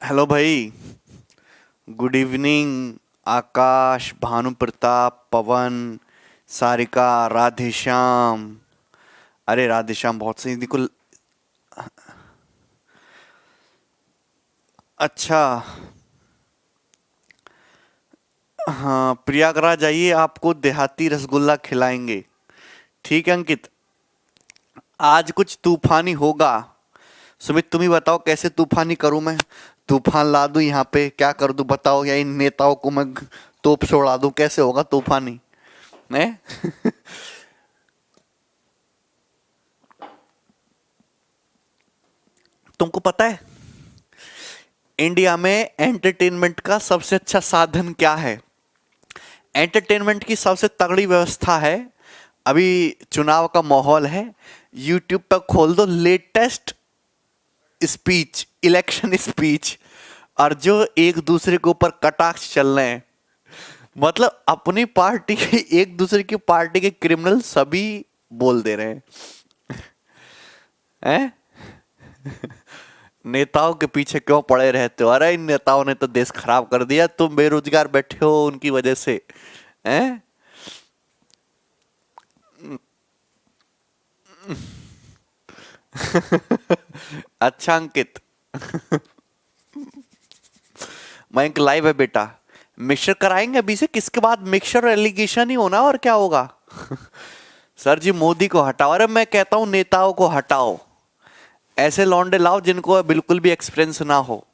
Hello भाई। Good evening. Akash, Bhanu Pratap, Pawan, Sarika, Radheshyam. अरे राधेश्याम बहुत सही देखो। अच्छा। हाँ, प्रयागराज आइए, आपको देहाती रसगुल्ला खिलाएंगे। ठीक है अंकित। आज कुछ तूफानी होगा। सुमित तुम ही बताओ कैसे तूफानी करूं मैं। तूफान ला दूं यहाँ पे, क्या कर दूं बताओ, या इन नेताओं को मैं तोप से उड़ा दूं, कैसे होगा तूफानी। है। तुमको पता है इंडिया में एंटरटेनमेंट का सबसे अच्छा साधन क्या है? एंटरटेनमेंट की सबसे तगड़ी व्यवस्था है। अभी चुनाव का माहौल है। यूट्यूब पर खोल दो लेटेस्ट स्पीच, इलेक्शन स्पीच, और जो एक दूसरे के ऊपर कटाक्ष चल रहे हैं। मतलब अपनी पार्टी के, एक दूसरे की पार्टी के क्रिमिनल सभी बोल दे रहे हैं। नेताओं के पीछे क्यों पड़े रहते हो? अरे इन नेताओं ने तो देश खराब कर दिया, तुम बेरोजगार बैठे हो उनकी वजह से। हैं? अच्छा अंकित। मयंक लाइव है बेटा। मिक्सर कराएंगे अभी से, किसके बाद मिक्सर एलिगेशन ही होना, और क्या होगा। सर जी मोदी को हटाओ। अरे मैं कहता हूं नेताओं को हटाओ। ऐसे लौंडे लाओ जिनको बिल्कुल भी एक्सपीरियंस ना हो।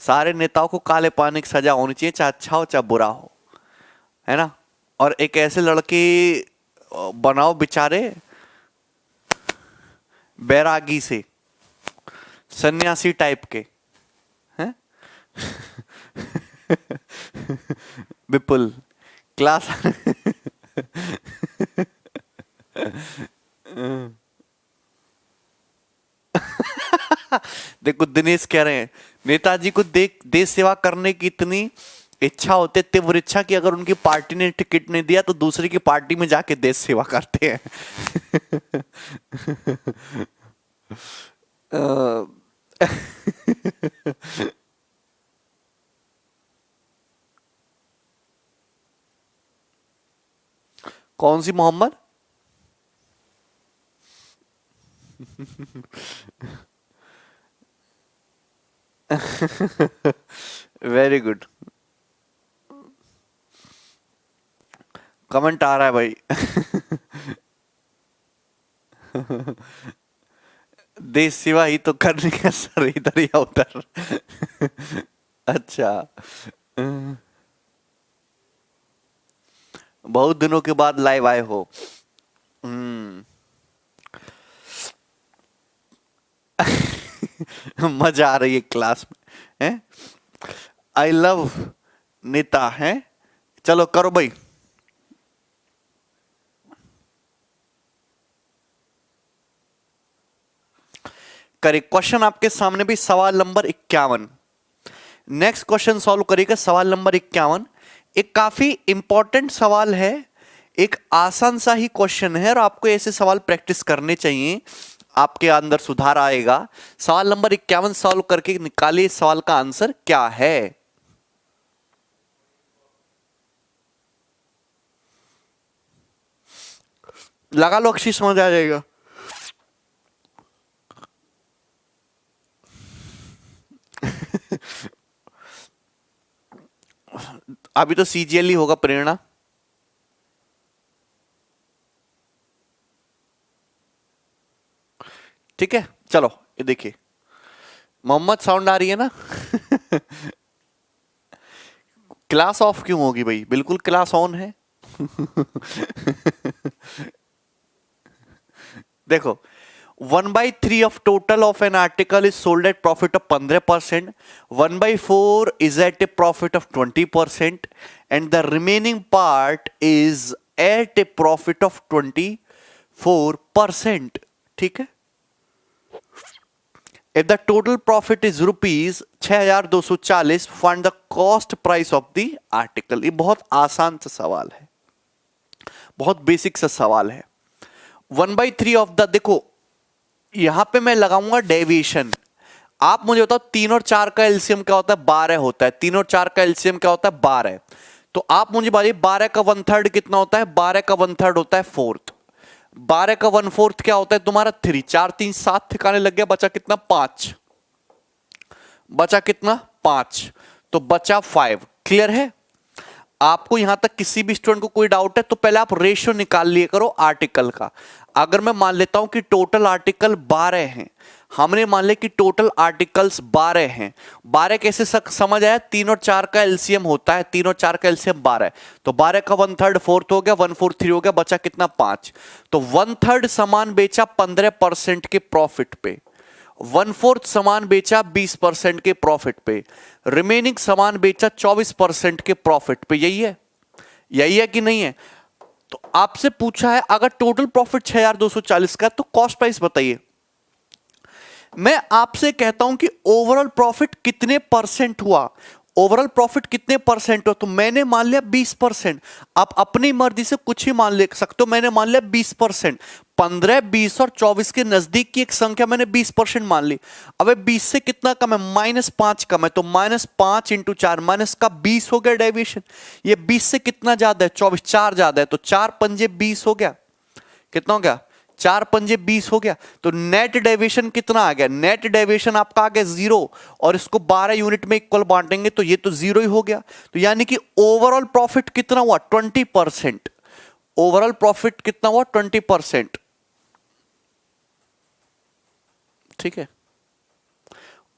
सारे नेताओं को काले पानी की सजा होनी चाहिए, चाहे अच्छा हो चाहे बुरा हो। है ना। और एक ऐसे लड़के बनाओ बेचारे, बैरागी से, सन्यासी टाइप के। हैं? विपुल क्लास। देखो दिनेश कह रहे हैं नेताजी को देख देश सेवा करने की इतनी इच्छा होती है, तीव्र इच्छा, कि अगर उनकी पार्टी ने टिकट नहीं दिया तो दूसरे की पार्टी में जाके देश सेवा करते हैं। अ, कौन सी मोहम्मद? Very good. कमेंट आ रहा है भाई। देश सेवा ही तो करनी है सर, इधर या उधर। अच्छा। बहुत दिनों के बाद लाइव आए हो। हम्म। मजा आ रही है क्लास में। हैं? आई लव नेता है। चलो करो भाई। करें क्वेश्चन आपके सामने भी, सवाल नंबर 51। नेक्स्ट क्वेश्चन सॉल्व करिएगा, सवाल नंबर 51। एक काफी इंपॉर्टेंट सवाल है, एक आसान सा ही क्वेश्चन है, और आपको ऐसे सवाल प्रैक्टिस करने चाहिए, आपके अंदर सुधार आएगा। सवाल नंबर 51 सॉल्व करके निकालिए सवाल का आंसर क्या है। लगा लो, अच्छी समझ आ जाएगा। अभी तो सीजीएल ही होगा प्रेरणा। ठीक है चलो ये देखिए, मोहम्मद साउंड आ रही है ना। क्लास ऑफ क्यों होगी भाई, बिल्कुल क्लास ऑन है। देखो, 1/3 of total of an article is sold at profit of 15%, 1/4 is at a profit of 20%, and the remaining part is at a profit of 24%। ठीक है। If the total profit is rupees 6240, find the cost price of the article। ये बहुत आसान सा सवाल है, बहुत basic सा सवाल है। 1/3 ऑफ द, देखो यहां पे मैं लगाऊंगा डेविएशन, आप मुझे बताओ 3 और 4 का एलसीएम क्या होता है? 12 होता है। 3 और 4 का एलसीएम क्या होता है? 12। तो आप मुझे बताइए 12 का 1/3 कितना होता है? 12 का 1/3 होता है 4th। 12 का 1/4 क्या होता है तुम्हारा? 3। 4 3 7 ठिकाने लग गया, बचा कितना? 5। बचा कितना? 5। तो बचा 5। क्लियर है? आपको यहां तक किसी भी स्टूडेंट को कोई डाउट है तो पहले आप रेशियो निकाल लिया करो आर्टिकल का। अगर मैं मान लेता हूं कि टोटल आर्टिकल 12 हैं, हमने मान लिया कि टोटल आर्टिकल्स 12 हैं। 12 कैसे समझ आया? 3 और 4 का एलसीएम होता है, 3 और 4 का एलसीएम 12 है। तो 12 का 1/3 4th हो गया, 1/4 3 हो गया, बचा कितना? 5। तो 1/3 सामान बेचा 15% के प्रॉफिट पे, 1/4 सामान बेचा 20% के प्रॉफिट पे, रिमेनिंग सामान बेचा 24% के प्रॉफिट पे। यही है? यही है कि नहीं है? तो आपसे पूछा है अगर टोटल प्रॉफिट 6240 का तो कॉस्ट प्राइस बताइए। मैं आपसे कहता हूं कि ओवरऑल प्रॉफिट कितने परसेंट हुआ, ओवरऑल प्रॉफिट कितने परसेंट हुआ, तो मैंने मान लिया 20%। आप अपनी मर्जी से कुछ ही मान ले सकते हो। मैंने मान लिया 20%। 15, 20 और 24 के नजदीक की एक संख्या मैंने 20% मान ली। अब 20 से कितना कम है? -5 कम है, तो -5 × 4 माइनस का 20 हो गया डेविएशन। ये 20 से कितना ज्यादा है? 24। 4 ज्यादा है, तो 4 पंजे 20 हो गया। कितना हो गया? 4 पंजे 20 हो गया। तो नेट डेविएशन कितना आ गया? नेट डेविएशन आपका आ गया 0, और इसको 12 यूनिट में इक्वल बांटेंगे तो ये तो 0 ही हो गया। तो यानी कि ओवरऑल प्रॉफिट कितना हुआ? 20%। ओवरऑल प्रॉफिट कितना हुआ? 20%। ठीक है,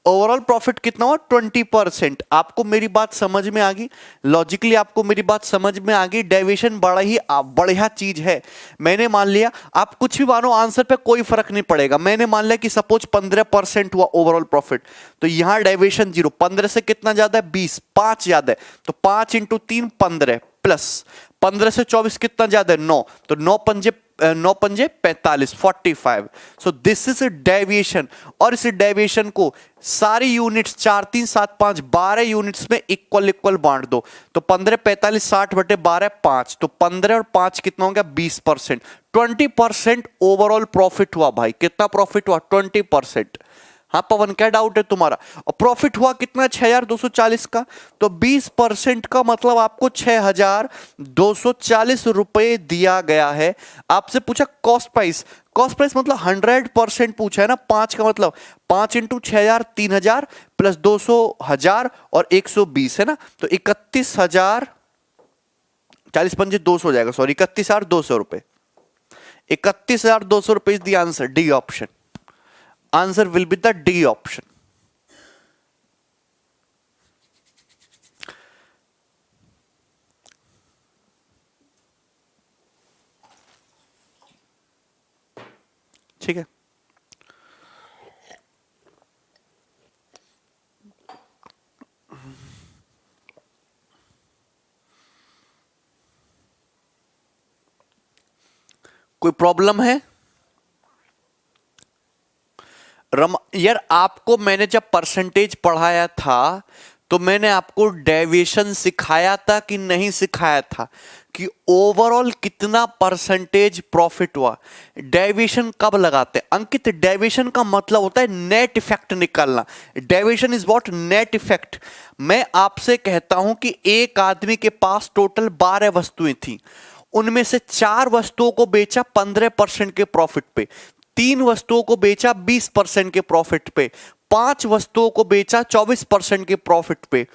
ओवरऑल प्रॉफिट कितना हुआ? 20%। आपको मेरी बात समझ में आ गई? लॉजिकली आपको मेरी बात समझ में आ गई? डेविएशन बड़ा ही बढ़िया चीज है। मैंने मान लिया, आप कुछ भी मानो, आंसर पे कोई फर्क नहीं पड़ेगा। मैंने मान लिया कि सपोज 15% हुआ ओवरऑल प्रॉफिट, तो यहां डेविएशन 0। 15 से कितना ज्यादा है? 20। 5 ज्यादा है, तो 5 × 3 15 प्लस 15 से 24 कितना ज्यादा है? 9। तो 9 पंजे 45 45। सो दिस इज डेविएशन, और इस डेविएशन को सारी यूनिट्स 4 3 7 5 12 यूनिट्स में इक्वल इक्वल बांट दो। तो 15 45 60 बटे 12 5। तो 15 और 5 कितना हो गया? 20%। 20% ओवरऑल प्रॉफिट हुआ भाई। कितना प्रॉफिट हुआ? 20%। हाँ पवन, क्या डाउट है तुम्हारा? और प्रॉफिट हुआ कितना? 6240 का। तो 20% का मतलब आपको 6240 रुपए दिया गया है। आपसे पूछा कॉस्ट प्राइस। कॉस्ट प्राइस मतलब 100% पूछा है ना। 5 का मतलब 5 × 6000 3000 प्लस 200 1000 और 120 है ना। तो 31,000, 40 पंजे 200 हो जाएगा, सॉरी 31,200 रुपए। 31,200 रुपए is the answer. D option. Answer will be the D option. ठीक है, कोई प्रॉब्लम है? यार आपको मैंने जब परसेंटेज पढ़ाया था तो मैंने आपको डेविएशन सिखाया था कि नहीं सिखाया था, कि ओवरऑल कितना परसेंटेज प्रॉफिट हुआ। डेविएशन कब लगाते हैं अंकित? डेविएशन का मतलब होता है नेट इफेक्ट निकालना। Deviation is what? Net effect. मैं आपसे कहता हूं कि एक आदमी के पास टोटल 12 वस्तुएं थी, उनमें से 4 वस्तुओं को बेचा 15% के प्रॉफिट पे, 3 वस्तुओं को बेचा 20% के प्रॉफिट पे, 5 वस्तुओं को बेचा 24% के प्रॉफिट पे।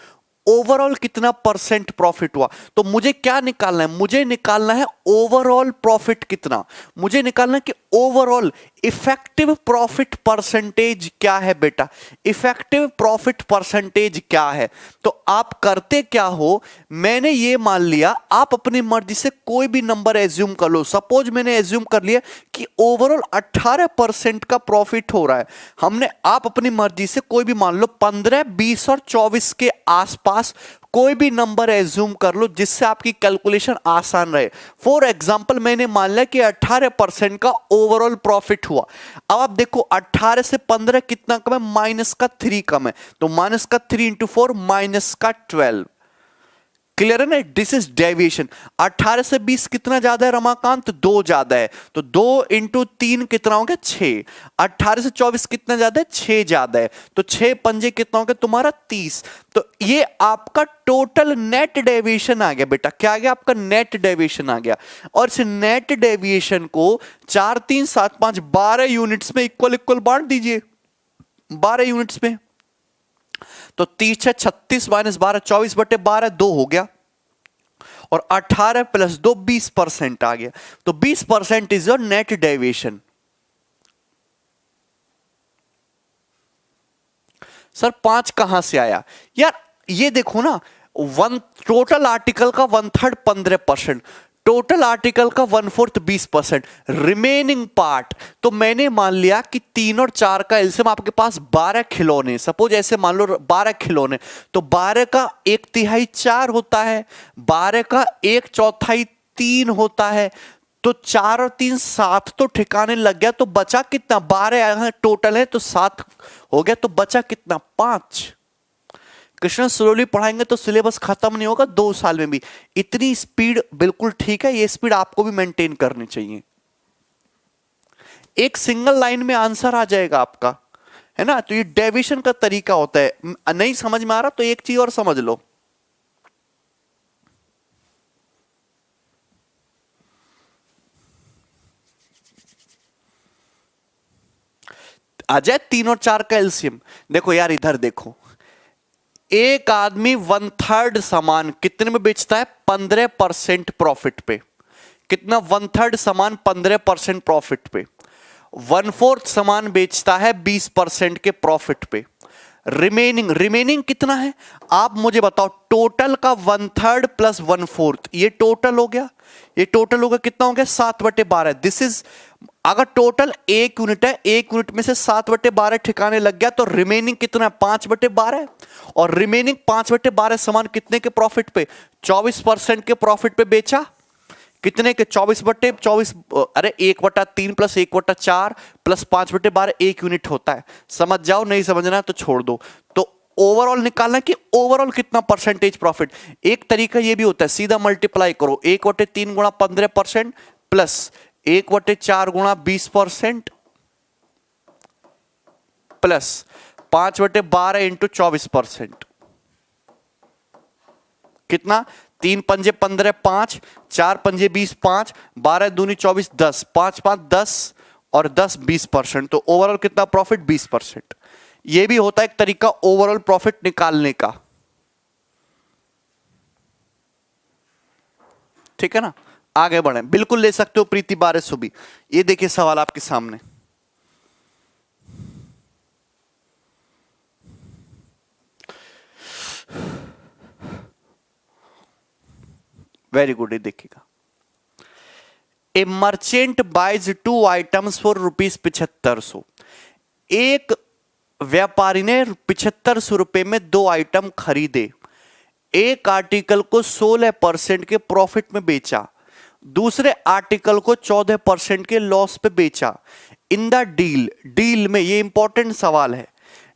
ओवरऑल कितना परसेंट प्रॉफिट हुआ? तो मुझे क्या निकालना है? मुझे निकालना है ओवरऑल प्रॉफिट कितना। मुझे निकालना है कि ओवरऑल इफेक्टिव प्रॉफिट परसेंटेज क्या है बेटा। इफेक्टिव प्रॉफिट परसेंटेज क्या है? तो आप करते क्या हो, मैंने ये मान लिया, आप अपनी मर्जी से कोई भी नंबर एज्यूम कर लो। सपोज मैंने एज्यूम कर लिया कि ओवरऑल 18% का प्रॉफिट हो रहा है। हमने, आप अपनी मर्जी से कोई भी मान लो 15, 20 और 24 के आसपास कोई भी नंबर एज्यूम कर लो जिससे आपकी कैलकुलेशन आसान रहे। फॉर एग्जांपल मैंने मान लिया कि 18% का ओवरऑल प्रॉफिट हुआ। अब आप देखो 18 से 15 कितना कम है? -3 कम है। तो -3 × 4 -12। क्लियर है ना, दिस इज डेविएशन। 18 से 20 कितना ज्यादा है रमाकांत? 2 ज्यादा है, तो 2 इंटू 3 कितना हो गया? 6। 18 से 24 कितना ज्यादा है? 6 ज्यादा है, तो 6 पंजे कितना हो गया तुम्हारा? 30। तो ये आपका टोटल नेट डेविएशन आ गया बेटा। क्या आ गया? आपका नेट डेविएशन आ गया। और इस नेट डेविएशन को 4 3 7 5 12 यूनिट्स में इक्वल इक्वल बांट दीजिए, 12 यूनिट्स में। तो 30 है 36 माइनस 12 24/12 2 हो गया, और 18 प्लस 2 20% आ गया। तो 20% is your net deviation. Sir 5 कहां से आया यार? ये देखो ना, टोटल आर्टिकल का 1/3 15%, टोटल आर्टिकल का 1/4 20%, रिमेनिंग पार्ट। तो मैंने मान लिया कि 3 और 4 का एलसीएम आपके पास 12 खिलौने, सपोज ऐसे मान लो 12 खिलौने, तो 12 का 1/3 4 होता है, 12 का 1/4 3 होता है, तो 4 और 3 7 तो ठिकाने लग गया। तो बचा कितना? 12 टोटल है तो 7 हो गया, तो बचा कितना? 5। कृष्ण स्लोली पढ़ाएंगे तो सिलेबस खत्म नहीं होगा 2 साल में भी। इतनी स्पीड बिल्कुल ठीक है, ये स्पीड आपको भी मेंटेन करनी चाहिए। एक सिंगल लाइन में आंसर आ जाएगा आपका, है ना। तो ये डेविएशन का तरीका होता है। नहीं समझ में आ रहा तो एक चीज और समझ लो, आ जाए 3 और 4 का एलसीएम। देखो यार इधर देखो, एक आदमी 1/3 सामान कितने में बेचता है? 15% प्रॉफिट पे। कितना? 1/3 सामान 15% प्रॉफिट पे। 1/4 सामान बेचता है 20% के प्रॉफिट पे। रिमेनिंग कितना है? आप मुझे बताओ। टोटल का 1/3 प्लस 1/4 ये टोटल हो गया। ये टोटल होगा कितना हो गया? 7/12। दिस इज, अगर टोटल 1 यूनिट है, 1 यूनिट में से 7/12 ठिकाने लग गया, तो रिमेनिंग कितना है? 5/12। और रिमेनिंग 5/12 सामान कितने के प्रॉफिट पे? 24% के प्रॉफिट पे बेचा। कितने के? 24/24। अरे 1/3 प्लस 1/4 प्लस 5/12 1 यूनिट होता है। समझ जाओ, नहीं समझना तो छोड़ दो। तो ओवरऑल निकालना कि ओवरऑल कितना परसेंटेज प्रॉफिट। एक तरीका ये भी होता है, सीधा मल्टीप्लाई करो। 1/3 गुणा 15% प्लस 1/4 गुणा 20% प्लस 5/12 इंटू 24%। कितना? 3 पंजे 15 5, 4 पंजे 20 5, 12 दूनी 24 10, 5 5 10 और 10 20%। तो ओवरऑल कितना प्रॉफिट? 20%। ये भी होता है एक तरीका ओवरऑल प्रॉफिट निकालने का। ठीक है ना। आगे बढ़े, बिल्कुल ले सकते हो प्रीति बारिश भी। ये देखिए सवाल आपके सामने। वेरी गुड, ये देखिएगा। A merchant buys 2 items for ₹7500। एक व्यापारी ने 7500 रुपए में 2 आइटम खरीदे। एक आर्टिकल को 16% के प्रॉफिट में बेचा, दूसरे आर्टिकल को 14% के लॉस पे बेचा। इन द डील में, ये इंपॉर्टेंट सवाल है,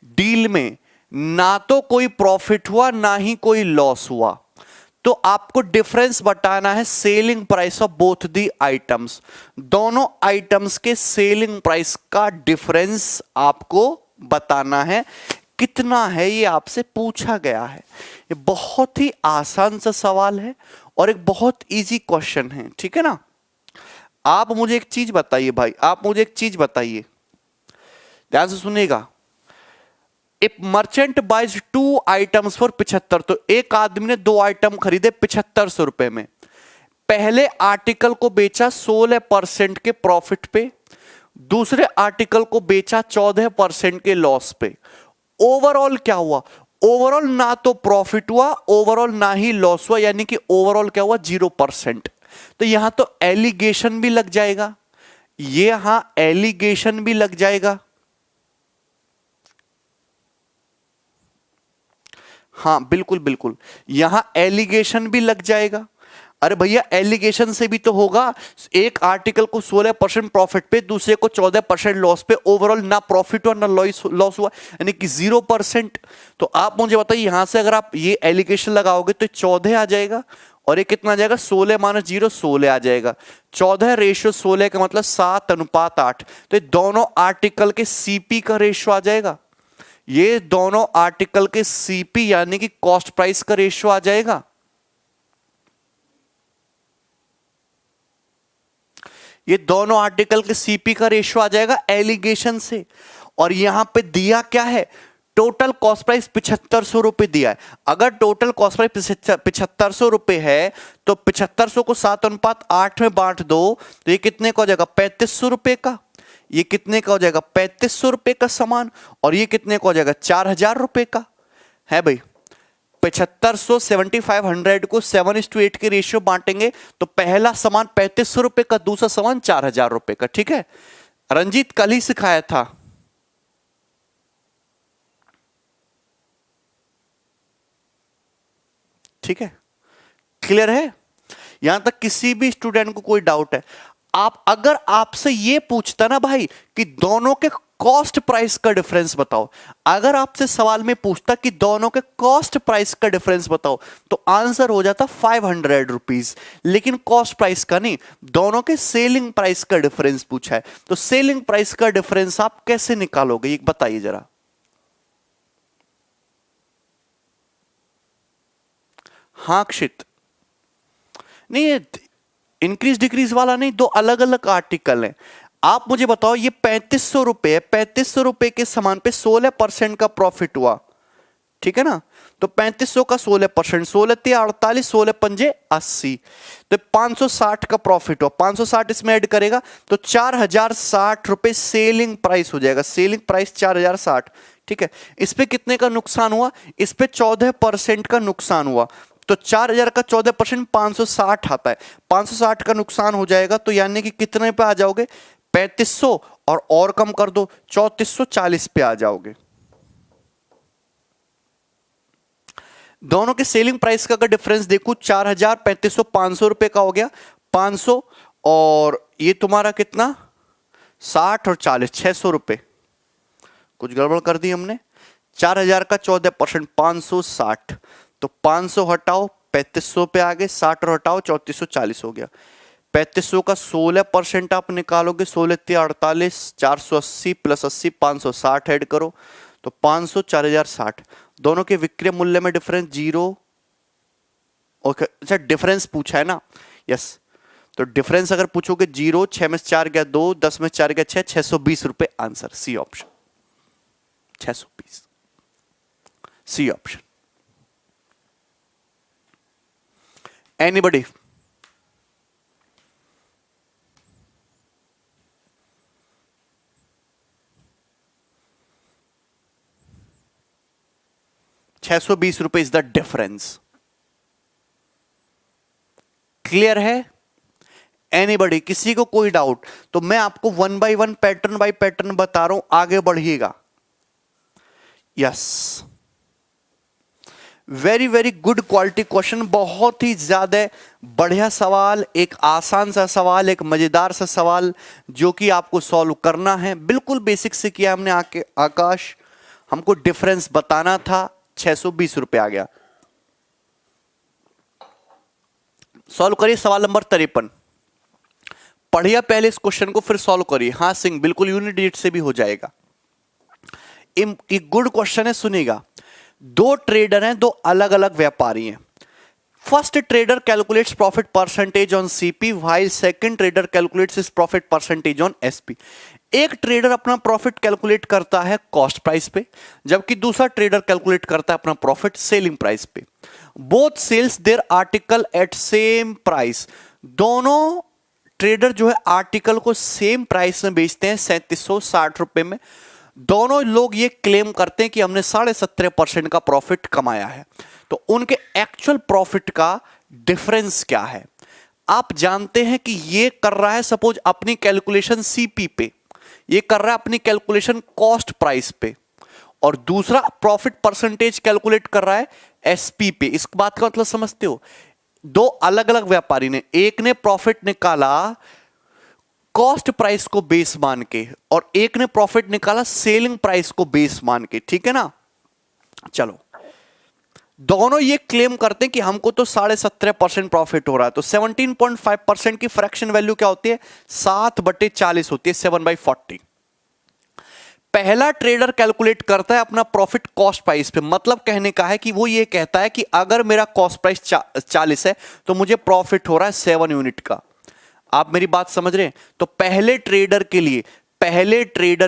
डील में ना तो कोई प्रॉफिट हुआ ना ही कोई लॉस हुआ। तो आपको डिफरेंस बताना है selling price of both the items. दोनों आइटम्स के सेलिंग प्राइस का डिफरेंस आपको बताना है। कितना है ये आपसे पूछा गया है। ये बहुत ही आसान सा सवाल है और एक बहुत इजी क्वेश्चन है। ठीक है ना। आप मुझे एक चीज बताइए भाई, आप मुझे एक चीज बताइए, ध्यान से सुनिएगा। एक मर्चेंट बाइज 2 आइटम्स फॉर 75। तो एक आदमी ने 2 आइटम खरीदे 7500 रुपए में। पहले आर्टिकल को बेचा 16% के प्रॉफिट पे, दूसरे आर्टिकल को बेचा 14% के लॉस पे। ओवरऑल क्या हुआ? ओवरऑल ना तो प्रॉफिट हुआ, ओवरऑल ना ही लॉस हुआ, यानी कि ओवरऑल क्या हुआ? 0%। तो यहां तो एलिगेशन भी लग जाएगा, ये यहां एलिगेशन भी लग जाएगा। हाँ बिल्कुल बिल्कुल, यहां एलिगेशन भी लग जाएगा। अरे भैया एलिगेशन से भी तो होगा, एक आर्टिकल को 16% प्रॉफिट पे, दूसरे को 14% लॉस पे, ओवरऑल ना प्रॉफिट हुआ ना लॉस हुआ, यानी कि 0%। तो आप मुझे बताइए यहां से अगर आप ये एलिगेशन लगाओगे तो 14 आ जाएगा, और ये कितना आ जाएगा, 16 माइनस 0 16 आ जाएगा। 14 रेशियो 16 का मतलब 7:8। तो ये दोनों आर्टिकल के सीपी का रेशियो आ जाएगा, ये दोनों आर्टिकल के सीपी यानी कि कॉस्ट प्राइस का रेशियो आ जाएगा। ये दोनों आर्टिकल के सीपी का रेशियो आ जाएगा एलिगेशन से। और यहां पे दिया क्या है, टोटल कॉस्ट प्राइस 7500 रुपए दिया है। अगर टोटल कॉस्ट प्राइस 7500 रुपए है तो 7500 को 7:8 में बांट दो तो ये कितने का हो जाएगा, 3500 रुपए का। ये कितने का हो जाएगा, 3500 रुपए का सामान। और ये कितने का हो जाएगा, 4000 रुपए का है भाई। 7500 7500 को 7:8 के रेशियो बांटेंगे तो पहला सामान 3500 रुपए का, दूसरा सामान 4000 रुपए का। ठीक है, रंजीत कल ही सिखाया था। ठीक है, क्लियर है, यहां तक किसी भी स्टूडेंट को कोई डाउट है? आप अगर आपसे ये पूछता ना भाई कि दोनों के कॉस्ट प्राइस का डिफरेंस बताओ, अगर आपसे सवाल में पूछता कि दोनों के कॉस्ट प्राइस का डिफरेंस बताओ तो आंसर हो जाता 500 रुपीज। लेकिन कॉस्ट प्राइस का नहीं, दोनों के सेलिंग प्राइस का डिफरेंस पूछा है। तो सेलिंग प्राइस का डिफरेंस आप कैसे निकालोगे, ये बताइए जरा। हाँ अक्षित, नहीं इंक्रीज डिक्रीज वाला नहीं, दो अलग अलग आर्टिकल हैं। आप मुझे बताओ ये 3500 रुपए है, 3500 रुपए के सामान पे 16% का प्रॉफिट हुआ, ठीक है ना। तो 3500 का 16%, 16 ते 48, 16 पंजे 80, तो 560 का प्रॉफिट हुआ। 560 इसमें ऐड करेगा तो 4060 रुपए सेलिंग प्राइस हो जाएगा। सेलिंग प्राइस 4060, ठीक है। इस पे कितने का नुकसान हुआ, इस पे 14% का नुकसान हुआ। तो 4000 का 14% 560 आता है, 560 का नुकसान हो जाएगा। तो यानी कि कितने पे आ जाओगे, 3500 और कम कर दो 3440 पे आ जाओगे। दोनों के सेलिंग प्राइस का अगर डिफरेंस देखो 4000 3500 500 रुपए का हो गया, 500 और ये तुम्हारा कितना 60 और 40 600 रुपए। कुछ गड़बड़ कर दी हमने। 4000 का 14% 560, तो 500 हटाओ 3500 पे आ गए, 60 और हटाओ 3440 हो गया। 3500 का 16% आप निकालोगे, 16 ते 48, 480 प्लस 80 560 ऐड करो तो 500 4060। दोनों के विक्रय मूल्य में डिफरेंस 0। ओके, अच्छा डिफरेंस पूछा है ना, यस। तो डिफरेंस अगर पूछोगे 0, 6 में 4 गया 2, 10 में 4 गया 6, 620 रुपए answer, C option 620, C option. Anybody? ₹620 is the difference. Clear है एनीबडी? किसी को कोई डाउट? तो मैं आपको 1 बाय 1 पैटर्न बाय पैटर्न बता रहा हूं, आगे बढ़िएगा। Yes, very very good quality question, बहुत ही ज्यादा बढ़िया सवाल, एक आसान सा सवाल, एक मजेदार सा सवाल जो कि आपको सॉल्व करना है। बिल्कुल बेसिक से किया हमने। आकाश, हमको डिफरेंस बताना था, 620 रुपए आ गया। सॉल्व करिए सवाल नंबर 53। पढ़िए पहले इस क्वेश्चन को फिर सॉल्व करिए। हाँ सिंह, बिल्कुल यूनिट डिजिट से भी हो जाएगा। एक गुड क्वेश्चन है, सुनिएगा। दो ट्रेडर हैं, दो अलग अलग व्यापारी हैं। First trader calculates profit percentage on CP while second trader calculates his profit percentage on SP. एक ट्रेडर अपना प्रॉफिट कैलकुलेट करता है कॉस्ट प्राइस पे, जबकि दूसरा ट्रेडर कैलकुलेट करता है अपना प्रॉफिट सेलिंग प्राइस पे। Both sells their article at same price. दोनों ट्रेडर जो है आर्टिकल को सेम प्राइस में बेचते हैं, 3760 रुपए में। दोनों लोग ये क्लेम करते हैं कि हमने 17.5% का प्रॉफिट कमाया है। तो उनके एक्चुअल प्रॉफिट का डिफरेंस क्या है? आप जानते हैं कि ये कर रहा है सपोज अपनी कैलकुलेशन सीपी पे, ये कर रहा है अपनी कैलकुलेशन कॉस्ट प्राइस पे, और दूसरा प्रॉफिट परसेंटेज कैलकुलेट कर रहा है एसपी पे। इस बात का मतलब समझते हो? दो अलग अलग व्यापारी ने, एक ने प्रॉफिट निकाला कॉस्ट प्राइस को बेस मान के और एक ने प्रॉफिट निकाला सेलिंग प्राइस को बेस मान के, ठीक है ना। चलो, दोनों ये क्लेम करते हैं कि हमको तो 17.5% प्रॉफिट हो रहा है। तो 17.5% की फ्रैक्शन वैल्यू क्या होती है? 7/40 होती है, 7/40। पहला ट्रेडर कैलकुलेट करता है अपना प्रॉफिट कॉस्ट प्राइस पे, मतलब कहने का है कि वो ये कहता है कि अगर मेरा कॉस्ट प्राइस 40 है तो मुझे प्रॉफिट हो रहा है 7 यूनिट का। आप मेरी बात समझ रहे हैं? तो पहले ट्रेडर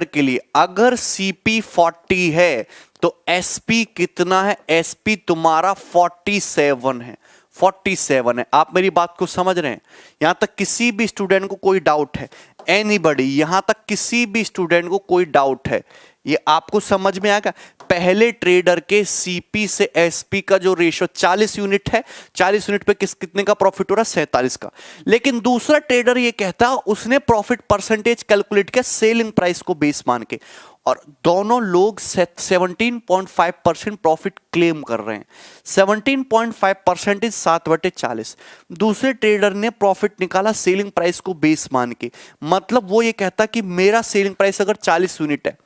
के लिए अगर सीपी 40 है तो एसपी कितना है? एसपी तुम्हारा 47 है, 47 है। आप मेरी बात को समझ रहे हैं? यहां तक किसी भी स्टूडेंट को कोई डाउट है? एनीबॉडी? यहां तक किसी भी स्टूडेंट को कोई डाउट है? ये आपको समझ में आएगा? पहले ट्रेडर के सीपी से एसपी का जो रेशियो 40 यूनिट है, 40 यूनिट पे कितने का प्रॉफिट हो रहा है? 47 का। लेकिन दूसरा ट्रेडर ये कहता है, उसने प्रॉफिट परसेंटेज कैलकुलेट किया सेलिंग प्राइस को बेस मान के, और दोनों लोग 17.5% प्रॉफिट क्लेम कर रहे हैं। 17.5% 7/40। दूसरे ट्रेडर ने प्रॉफिट निकाला सेलिंग प्राइस को बेस मान के, मतलब वो ये कहता कि मेरा सेलिंग प्राइस अगर 40 यूनिट है,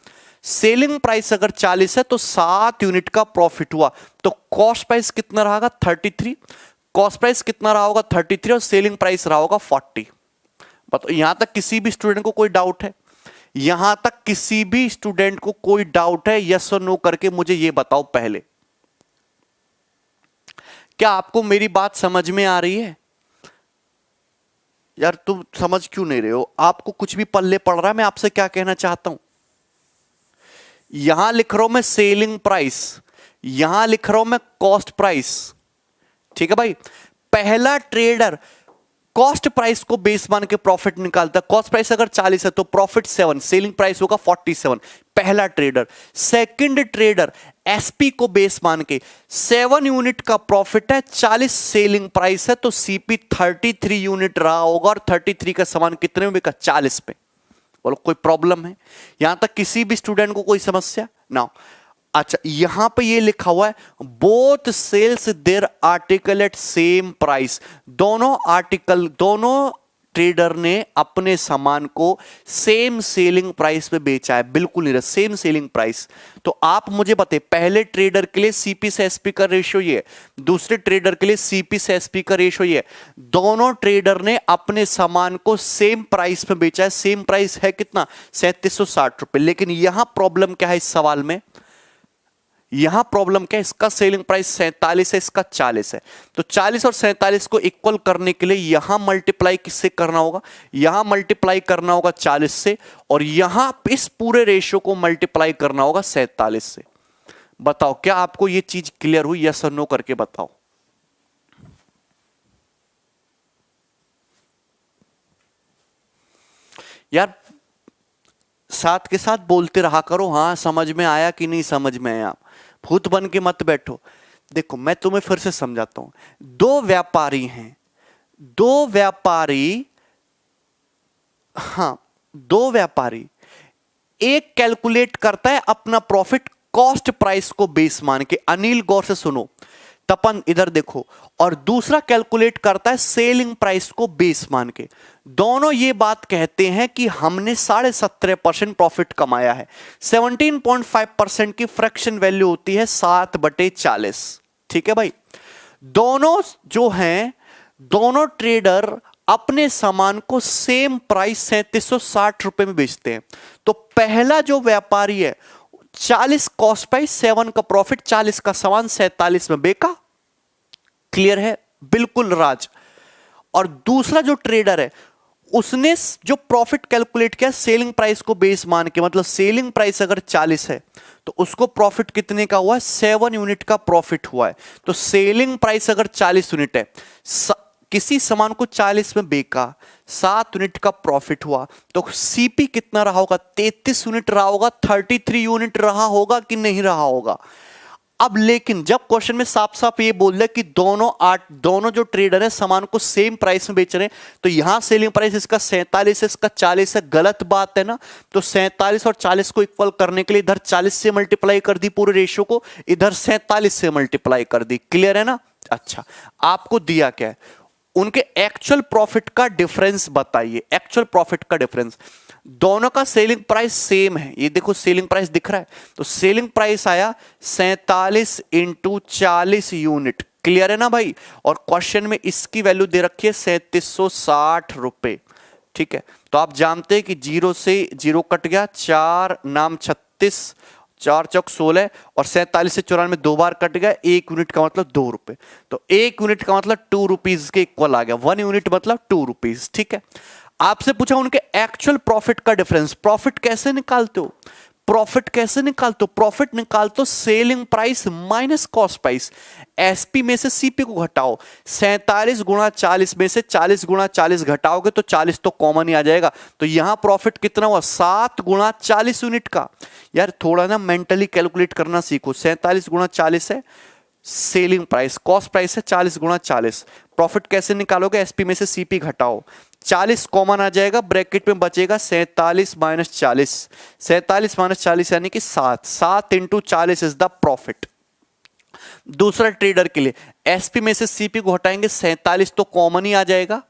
सेलिंग प्राइस अगर 40 है तो 7 यूनिट का प्रॉफिट हुआ, तो कॉस्ट प्राइस कितना रहा? 33। कॉस्ट प्राइस कितना रहा होगा? 33, और सेलिंग प्राइस रहा होगा 40। बताओ, यहां तक किसी भी स्टूडेंट को कोई डाउट है? यहां तक किसी भी स्टूडेंट को कोई डाउट है? यस और नो करके मुझे यह बताओ पहले। क्या आपको मेरी बात समझ में आ रही है? यार तुम समझ क्यों नहीं रहे हो? आपको कुछ भी पल्ले पड़ रहा है? मैं आपसे क्या कहना चाहता हूं, यहां लिख रहा हूं मैं सेलिंग प्राइस, यहां लिख रहा हूं मैं कॉस्ट प्राइस, ठीक है भाई। पहला ट्रेडर कॉस्ट प्राइस को बेस मान के प्रॉफिट निकालता है। कॉस्ट प्राइस अगर 40 है तो प्रॉफिट 7, सेलिंग प्राइस होगा 47, पहला ट्रेडर। सेकंड ट्रेडर एसपी को बेस मान के 7 यूनिट का प्रॉफिट है, 40 सेलिंग प्राइस है, तो सीपी 33 यूनिट रहा होगा, और 33 का सामान कितने में बिका? 40 पे। बोलो कोई प्रॉब्लम है? यहां तक किसी भी स्टूडेंट को कोई समस्या ना? अच्छा, यहां पे ये लिखा हुआ है both sells their article at same price. दोनों ट्रेडर ने अपने सामान को सेम सेलिंग प्राइस पे बेचा है। बिल्कुल नहीं, सेम सेलिंग प्राइस। तो आप मुझे बताइए, पहले ट्रेडर के लिए सीपी से एसपी का रेशियो ये, दूसरे ट्रेडर के लिए सीपी से एसपी का रेशियो ये। दोनों ट्रेडर ने अपने सामान को सेम प्राइस पे बेचा है। सेम प्राइस है कितना? 3760 रुपए। लेकिन यहां प्रॉब्लम क्या है इस सवाल में? यहां प्रॉब्लम क्या है? इसका सेलिंग प्राइस 47 है, इसका 40 है। तो 40 और 47 को इक्वल करने के लिए यहां मल्टीप्लाई किससे करना होगा? यहां मल्टीप्लाई करना होगा 40 से, और यहां इस पूरे रेशियो को मल्टीप्लाई करना होगा 47 से। बताओ, क्या आपको यह चीज क्लियर हुई? यस और नो करके बताओ। यार साथ के साथ बोलते रहा करो, हां समझ में आया कि नहीं समझ में आया। भूत बन के मत बैठो। देखो मैं तुम्हें फिर से समझाता हूं। दो व्यापारी हैं, दो व्यापारी, हां दो व्यापारी, एक कैलकुलेट करता है अपना प्रॉफिट कॉस्ट प्राइस को बेस मान के, अनिल गौर से सुनो, तपन इधर देखो, और दूसरा कैलकुलेट करता है सेलिंग प्राइस को बेस मान के। दोनों ये बात कहते हैं कि हमने 17.5% प्रॉफिट कमाया है। 17.5% की फ्रैक्शन वैल्यू होती है 7/40। ठीक है भाई। दोनों जो हैं, दोनों ट्रेडर अपने सामान को सेम प्राइस 3760 रुपए में बेचते हैं। तो पहला जो व्यापारी है 40 कॉस्ट प्राइस, 7 का प्रॉफिट, 40 का सामान 47 में बेका। क्लियर है? बिल्कुल राज। और दूसरा जो ट्रेडर है उसने जो प्रॉफिट कैलकुलेट किया सेलिंग प्राइस को बेस मान के, मतलब सेलिंग प्राइस अगर 40 है तो उसको प्रॉफिट कितने का हुआ है? 7 यूनिट का प्रॉफिट हुआ है। तो सेलिंग प्राइस अगर 40 यूनिट है, किसी सामान को 40 में बेका, 7 यूनिट का प्रॉफिट हुआ, तो सीपी कितना रहा होगा? 33 यूनिट रहा होगा, 33 यूनिट रहा होगा कि नहीं रहा होगा? अब लेकिन जब क्वेश्चन में साफ साफ ये बोल रहा है कि दोनों जो ट्रेडर है सामान को सेम प्राइस में बेच रहे हैं, तो यहां सेलिंग प्राइस इसका 47 है, इसका 40 है। गलत बात है ना? तो 47 और 40 को इक्वल करने के लिए इधर 40 से मल्टीप्लाई कर दी पूरे रेशियो को, इधर 47 से मल्टीप्लाई कर दी। क्लियर है ना? अच्छा, आपको दिया क्या है, उनके एक्चुअल प्रॉफिट का डिफरेंस बताइए, एक्चुअल प्रॉफिट का डिफरेंस। दोनों का सेलिंग प्राइस सेम है, ये देखो सेलिंग प्राइस दिख रहा है, तो सेलिंग प्राइस आया 47 इंटू 40 यूनिट, क्लियर है ना भाई। और क्वेश्चन में इसकी वैल्यू दे रखी है 3760 रुपए, ठीक है। तो आप जानते हैं कि जीरो से जीरो कट गया, 4 नाम 36, 4 चौक 16 और 47 से 94 दो बार कट गया, 1 यूनिट का मतलब 2 रुपए, तो 1 यूनिट का मतलब 2 रुपीज के इक्वल आ गया, 1 यूनिट मतलब 2 रुपीज, ठीक है। आपसे पूछा उनके एक्चुअल प्रॉफिट का डिफरेंस, प्रॉफिट कैसे निकालते हो, प्रॉफिट कैसे निकालते हो, प्रॉफिट निकालते हो selling price minus cost price, SP में से सीपी को घटाओ, 47 गुणा 40 में से 40 गुणा 40 घटाओगे तो 40 तो कॉमन ही आ जाएगा, तो यहां प्रॉफिट कितना हुआ 7 गुणा 40 यूनिट का। यार थोड़ा ना मेंटली कैलकुलेट करना सीखो, 47 गुणा 40 है सेलिंग प्राइस, कॉस्ट प्राइस है 40 गुणा 40, प्रॉफिट कैसे निकालोगे, एसपी में से सीपी घटाओ, 40 कॉमन आ जाएगा, ब्रैकेट में बचेगा 47 माइनस 40, 47 माइनस 40 यानी कि 7, 7 इंटू 40 इज द प्रॉफिट। दूसरा ट्रेडर के लिए एसपी में से सीपी को हटाएंगे, 47 तो कॉमन ही आ जाएगा,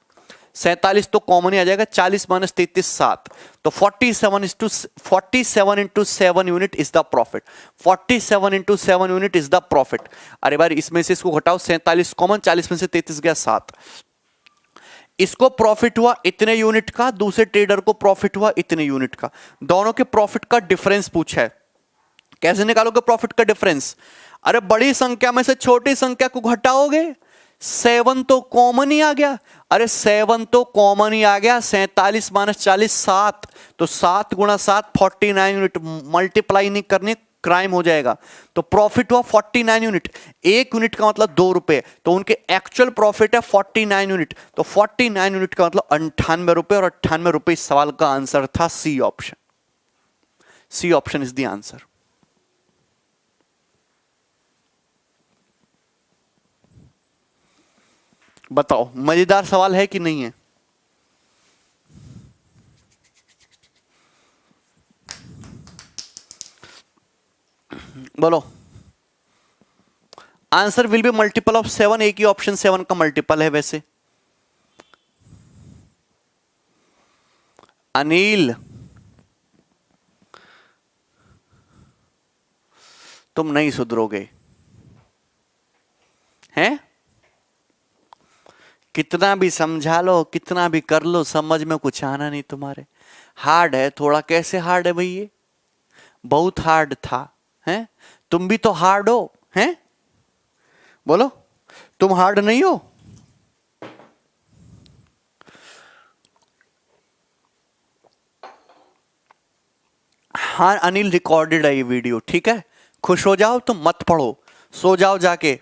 47 तो कॉमन ही आ जाएगा, 40 माइनस 33 7, तो 47 into 7 unit is the profit, 47 into 7 unit is the profit. अरे भाई इसमें से इसको घटाओ, 47 कॉमन, 40 में से 33 गया 7, इसको प्रॉफिट हुआ इतने यूनिट का, दूसरे ट्रेडर को प्रॉफिट हुआ इतने यूनिट का, दोनों के प्रॉफिट का डिफरेंस पूछा है, कैसे निकालोगे प्रॉफिट का डिफरेंस। अरे बड़ी संख्या में से छोटी संख्या को घटाओगे, 7 तो कॉमन ही आ गया, अरे 7 तो कॉमन ही आ गया, 47 माइनस 40 7, तो 7 गुणा 7 49 यूनिट, मल्टीप्लाई नहीं करनी क्राइम हो जाएगा, तो प्रॉफिट हुआ 49 यूनिट, 1 यूनिट का मतलब 2 रुपए, तो उनके एक्चुअल प्रॉफिट है 49 यूनिट, तो 49 यूनिट का मतलब 98 रुपए, और 98 रुपए इस सवाल का आंसर था C option, C option is the answer. बताओ मजेदार सवाल है कि नहीं है, बोलो। Answer will be multiple of 7, एक ही ऑप्शन 7 का मल्टीपल है वैसे। अनिल तुम नहीं सुधरोगे हैं, कितना भी समझा लो, कितना भी कर लो, समझ में कुछ आना नहीं तुम्हारे, हार्ड है थोड़ा। कैसे हार्ड है भाई, ये बहुत हार्ड था, हैं तुम भी तो हार्ड हो, हैं बोलो, तुम हार्ड नहीं हो। हाँ अनिल रिकॉर्डेड है ये वीडियो, ठीक है, खुश हो जाओ तुम, मत पढ़ो, सो जाओ जाके,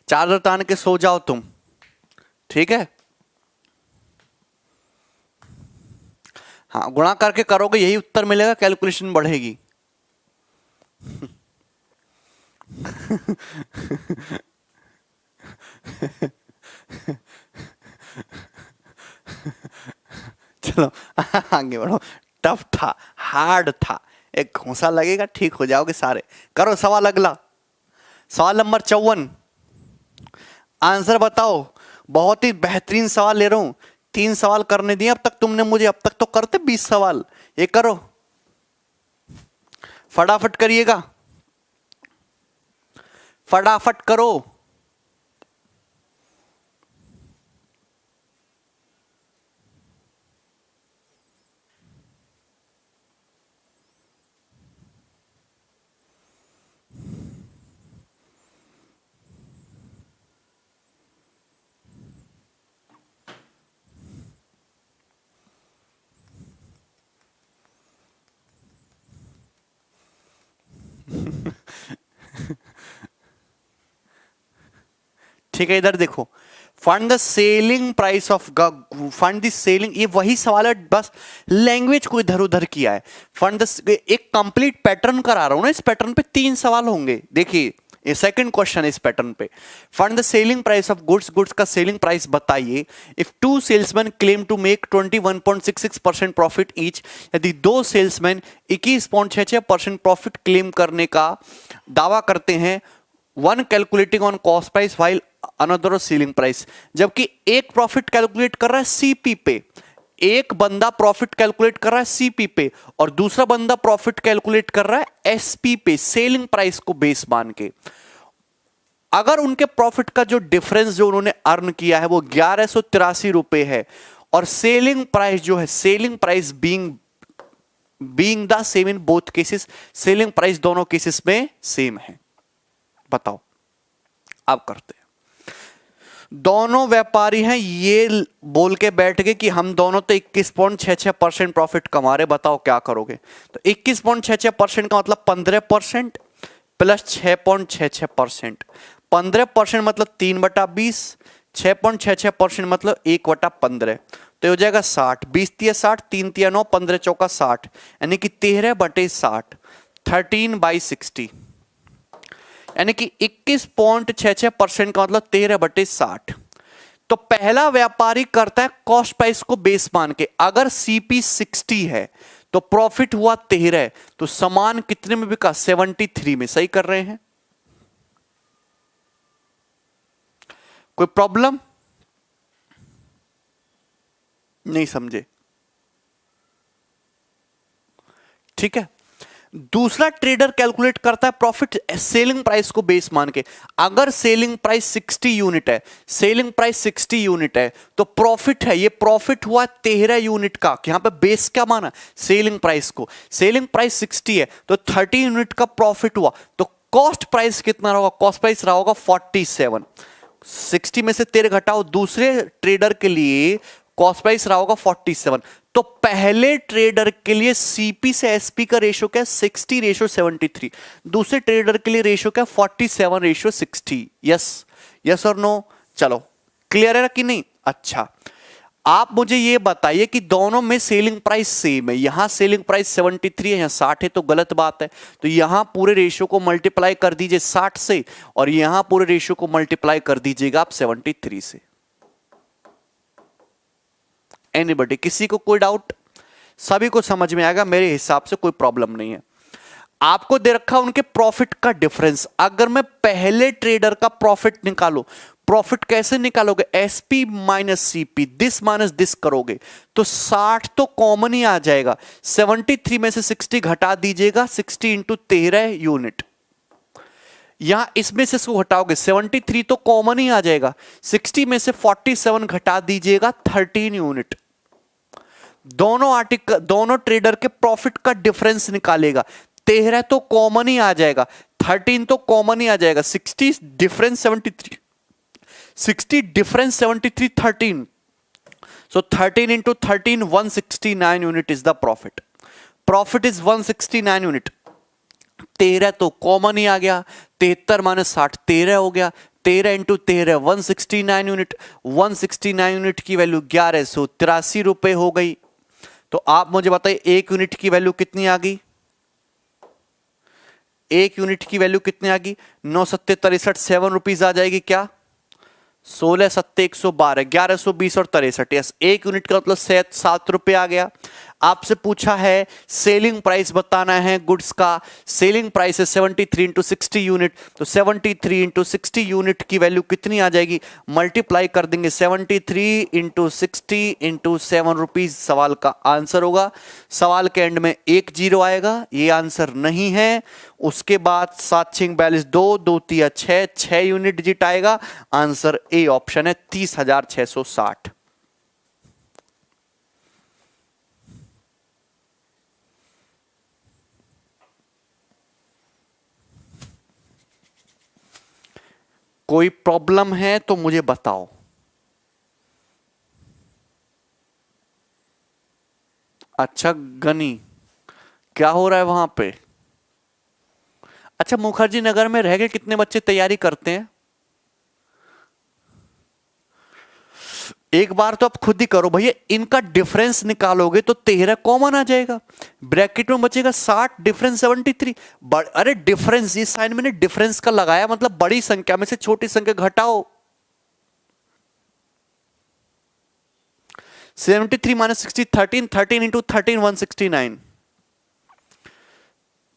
चादर तान के सो जाओ तुम, ठीक है। हाँ गुणा करके करोगे यही उत्तर मिलेगा, कैलकुलेशन बढ़ेगी। चलो आगे बढ़ो, टफ था, हार्ड था, एक घूंसा लगेगा ठीक हो जाओगे सारे। करो सवाल अगला, सवाल नंबर 54, आंसर बताओ। बहुत ही बेहतरीन सवाल ले रहा हूं, 3 सवाल करने दिए अब तक तुमने मुझे, अब तक तो करते 20 सवाल, ये करो फटाफट करिएगा, फटाफट करो। ठीक है इधर देखो, fund the selling price of, fund the selling, ये वही सवाल है, बस लैंग्वेज को इधर उधर किया है। फंड द, एक कंप्लीट पैटर्न करा रहा हूं ना, इस पैटर्न पे 3 सवाल होंगे, देखिए ये सेकंड क्वेश्चन है इस पैटर्न पे। Find the selling price of goods, goods का सेलिंग प्राइस बताइए। If 2 salesman claim to make 21.66% profit each, यदि 2 सेल्समैन 21.66% प्रॉफिट क्लेम करने का दावा करते हैं, one calculating on cost price while another ceiling price, जबकि एक प्रॉफिट कैलकुलेट कर रहा है सीपी पे, एक बंदा प्रॉफिट कैलकुलेट कर रहा है सीपी पे और दूसरा बंदा प्रॉफिट कैलकुलेट कर रहा है एसपी पे, सेलिंग प्राइस को बेस मान के। अगर उनके प्रॉफिट का जो डिफरेंस जो उन्होंने अर्न किया है वो 1183 रुपए है और सेलिंग प्राइस जो है, selling price being the same in both cases, selling price दोनों केसेस में सेम है। बताओ, आप करते हैं। दोनों व्यापारी हैं, ये बोल के बैठ गए कि हम दोनों तो 21.66% प्रॉफिट कमा रहे, बताओ क्या करोगे। तो 21.66% का मतलब 15% प्लस 6.66%। 15% मतलब 3/20, 6.66% मतलब 1/15, तो हो जाएगा 60। 20 तिया 60, 3 तिया 9, 15 चौका 60, यानी कि 13/60, 13/60, यानी कि 21.66% का मतलब 13/60। तो पहला व्यापारी करता है कॉस्ट प्राइस को बेस मान के। अगर सीपी 60 है तो प्रॉफिट हुआ 13, तो सामान कितने में बिका? 73 में। सही कर रहे हैं? कोई प्रॉब्लम? नहीं समझे? ठीक है। दूसरा ट्रेडर कैलकुलेट करता है प्रॉफिट सेलिंग प्राइस को बेस मान के। अगर सेलिंग प्राइस 60 यूनिट है, सेलिंग प्राइस 60 यूनिट है तो प्रॉफिट है, ये प्रॉफिट हुआ 13 यूनिट का। यहां पे बेस क्या माना? सेलिंग प्राइस को। सेलिंग प्राइस 60 है तो 30 यूनिट का प्रॉफिट हुआ, तो कॉस्ट प्राइस कितना रहा होगा? कॉस्ट प्राइस रहा होगा 47। 60 में से 13 घटाओ, दूसरे ट्रेडर के लिए कॉस्ट प्राइस रहा होगा 47। तो पहले ट्रेडर के लिए सीपी से एसपी का रेशियो क्या है? 60:73। दूसरे ट्रेडर के लिए रेशियो क्या है? 47:60। यस, यस और नो? चलो, क्लियर है कि नहीं? अच्छा, आप मुझे ये बताइए कि दोनों में सेलिंग प्राइस सेम है। यहां सेलिंग प्राइस 73 है, यहां 60 है, तो गलत बात है। तो यहां पूरे रेशियो को मल्टीप्लाई कर दीजिए 60 से और यहां पूरे रेशियो को मल्टीप्लाई कर दीजिएगा आप 73 से। एनीबॉडी? किसी को कोई डाउट? सभी को समझ में आएगा मेरे हिसाब से, कोई प्रॉब्लम नहीं है। आपको दे रखा उनके प्रॉफिट का डिफरेंस। अगर मैं पहले ट्रेडर का प्रॉफिट निकालो, प्रॉफिट कैसे निकालोगे? SP minus CP, this minus this करोगे तो 60 तो कॉमन ही आ जाएगा। 73 में से 60 घटा दीजिएगा, 60 इंटू 13 यूनिट। यहां इसमें से इसको घटाओगे 73 तो कॉमन ही आ जाएगा। 60 में से 47 घटा दीजिएगा, 13 यूनिट। दोनों ट्रेडर के प्रॉफिट का डिफरेंस निकालेगा। 13 तो कॉमन ही आ जाएगा, 13 तो कॉमन ही आ जाएगा। 60 difference 73, 60 difference 73, 13। So 13 into 13, 169 unit is the profit. Profit is 169 unit. 13 तो कॉमन ही आ गया, 73 माइनस 60 13 हो गया। 13 इंटू 13 169 यूनिट। 169 यूनिट की वैल्यू 1183 रुपए हो गई। तो आप मुझे बताइए एक यूनिट की वैल्यू कितनी आ गई? एक यूनिट की वैल्यू कितनी आ गई? 9 सत्ते 63, 7 रुपीज आ जाएगी क्या? 16 सत्ते 112, 1120 और 63। यस, एक यूनिट का मतलब 7 रुपए आ गया। आपसे पूछा है सेलिंग प्राइस बताना है गुड्स का। सेलिंग प्राइस है 73 इंटू 60 यूनिट, तो 73 इंटू 60 यूनिट की वैल्यू कितनी आ जाएगी? मल्टीप्लाई कर देंगे 73 इंटू 60 इंटू 7 रुपीज, सवाल का आंसर होगा। सवाल के एंड में 1 0 आएगा, ये आंसर नहीं है। उसके बाद 7 6 42, 2 2 3 6, 6 यूनिट डिजिट आएगा। आंसर ए ऑप्शन है 30,660। कोई प्रॉब्लम है तो मुझे बताओ। अच्छा गनी, क्या हो रहा है वहां पे? अच्छा, मुखर्जी नगर में रह के कितने बच्चे तैयारी करते हैं? एक बार तो आप खुद ही करो भैया। इनका डिफरेंस निकालोगे तो 13 कॉमन आ जाएगा, ब्रैकेट में बचेगा 60, डिफरेंस 73। अरे डिफरेंस, इस साइड मैंने डिफरेंस का लगाया, मतलब बड़ी संख्या में से छोटी संख्या घटाओ। 73 माइनस 60, 13, 13 इंटू 13, 169।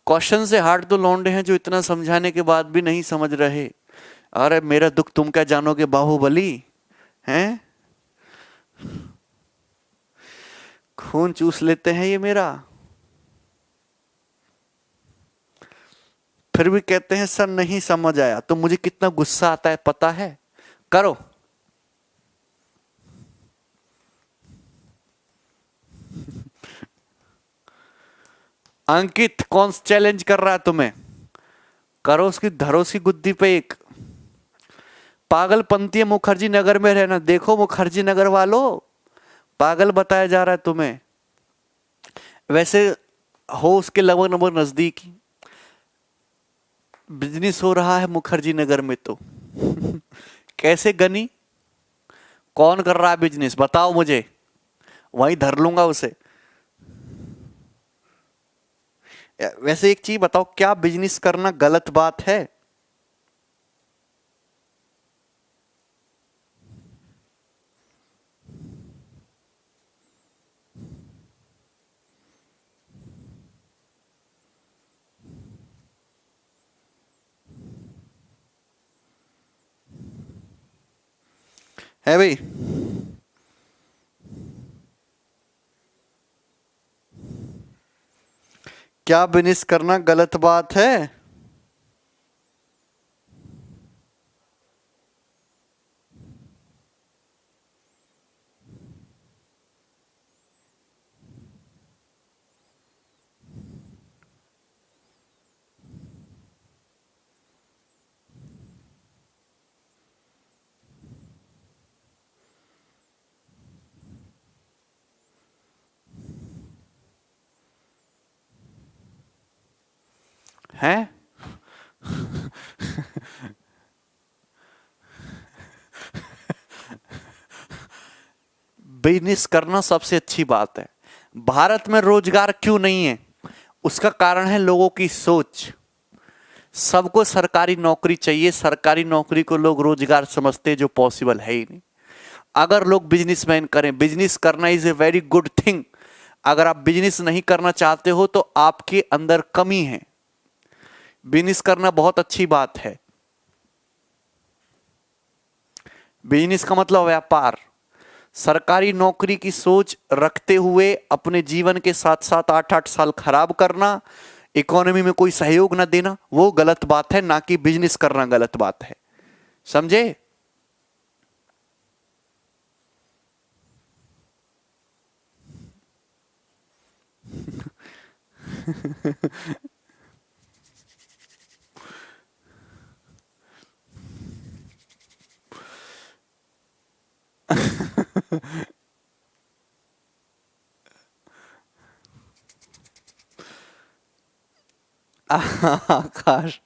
क्वेश्चन से हार्ड तो लौंडे हैं जो इतना समझाने के बाद भी नहीं समझ रहे। अरे मेरा दुख तुम क्या जानोगे बाहुबली, हैं? खून चूस लेते हैं ये मेरा, फिर भी कहते हैं सर नहीं समझ आया। तो मुझे कितना गुस्सा आता है पता है? करो। अंकित कौन चैलेंज कर रहा है तुम्हें? करो उसकी, धरो उसकी गुद्दी पे एक। पागलपंती है मुखर्जी नगर में रहना। देखो मुखर्जी नगर वालों, पागल बताया जा रहा है तुम्हें। वैसे हो उसके लगभग लगभग नजदीक ही बिजनेस हो रहा है मुखर्जी नगर में तो। कैसे गनी? कौन कर रहा है बिजनेस बताओ मुझे, वहीं धर लूंगा उसे। वैसे एक चीज बताओ, क्या बिजनेस करना गलत बात है? है भाई? क्या बिजनेस करना गलत बात है? हैं? बिजनेस करना सबसे अच्छी बात है। भारत में रोजगार क्यों नहीं है? उसका कारण है लोगों की सोच। सबको सरकारी नौकरी चाहिए, सरकारी नौकरी को लोग रोजगार समझते, जो पॉसिबल है ही नहीं। अगर लोग बिजनेसमैन करें, बिजनेस करना is a very good thing. अगर आप बिजनेस नहीं करना चाहते हो तो आपके अंदर कमी है। बिजनेस करना बहुत अच्छी बात है। बिजनेस का मतलब व्यापार। सरकारी नौकरी की सोच रखते हुए अपने जीवन के साथ साथ 8-8 साल खराब करना, इकोनॉमी में कोई सहयोग ना देना, वो गलत बात है, ना कि बिजनेस करना गलत बात है। समझे? आकाश,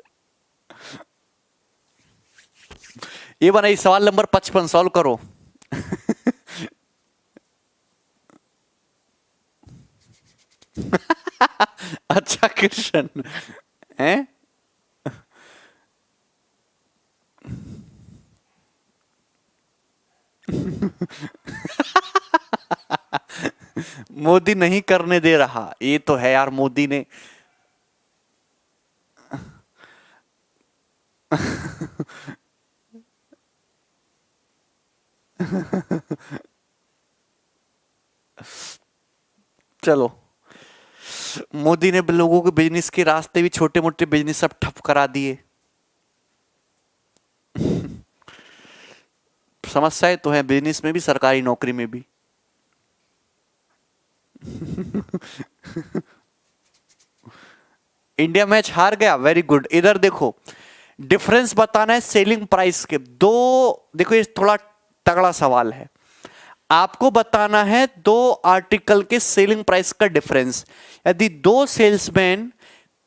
ये बनाई सवाल नंबर 55 सॉल्व करो। अच्छा क्वेश्चन है। मोदी नहीं करने दे रहा, ये तो है यार। मोदी ने चलो, मोदी ने लोगों के बिजनेस के रास्ते भी, छोटे मोटे बिजनेस सब ठप करा दिए। समस्याएं तो है बिजनेस में भी, सरकारी नौकरी में भी। इंडिया मैच हार गया, वेरी गुड। इधर देखो, डिफरेंस बताना है सेलिंग प्राइस के दो। देखो ये थोड़ा तगड़ा सवाल है। आपको बताना है दो आर्टिकल के सेलिंग प्राइस का डिफरेंस। यदि दो सेल्समैन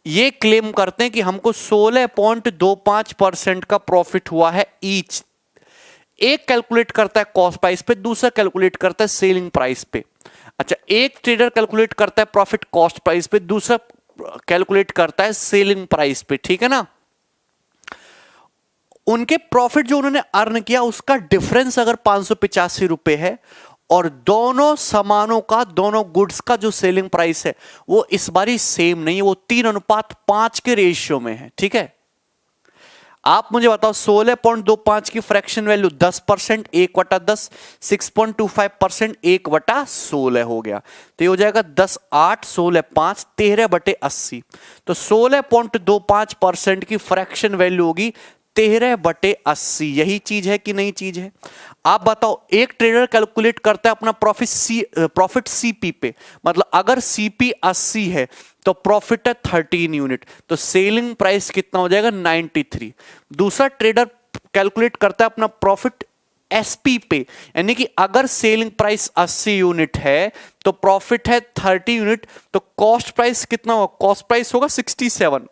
ये क्लेम करते हैं कि हमको 16.25% का प्रॉफिट हुआ है ईच, एक कैलकुलेट करता है कॉस्ट प्राइस पे, दूसरा कैलकुलेट करता है सेलिंग प्राइस पे। अच्छा, एक ट्रेडर कैलकुलेट करता है प्रॉफिट कॉस्ट प्राइस पे, दूसरा कैलकुलेट करता है सेलिंग प्राइस पे, ठीक है ना? उनके प्रॉफिट जो उन्होंने अर्न किया उसका डिफरेंस अगर 585 रुपए है, और दोनों सामानों का, दोनों गुड्स का जो सेलिंग प्राइस है वो इस बारी सेम नहीं है, वो 3:5 के रेशियो में है, ठीक है? आप मुझे बताओ 16.25 की फ्रैक्शन वैल्यू 10%, 1/10, 6.25%, 1/16 हो गया। तो ये हो जाएगा 10, 8, 16, 5, 13/80। तो 16.25% की फ्रैक्शन वैल्यू होगी 13/80। यही चीज है कि नहीं चीज है? आप बताओ, एक ट्रेडर कैलकुलेट करता है अपना प्रॉफिट सीपी पे, मतलब अगर सीपी 80 है तो प्रॉफिट है 13 यूनिट, तो सेलिंग प्राइस कितना हो जाएगा 93। दूसरा ट्रेडर कैलकुलेट करता है अपना प्रॉफिट एसपी पे, यानी कि अगर सेलिंग प्राइस 80 यूनिट है तो प्रॉफिट है 30 यूनिट, तो कॉस्ट प्राइस कितना होगा? कॉस्ट प्राइस होगा 67।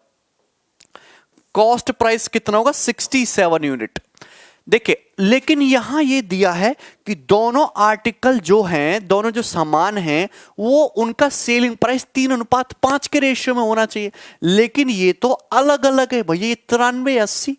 कॉस्ट प्राइस कितना होगा? 67 यूनिट। देखिए, लेकिन यहां यह दिया है कि दोनों आर्टिकल जो हैं, दोनों जो सामान हैं, वो उनका सेलिंग प्राइस 3:5 के रेशियो में होना चाहिए। लेकिन ये तो अलग अलग है भैया, 93, 80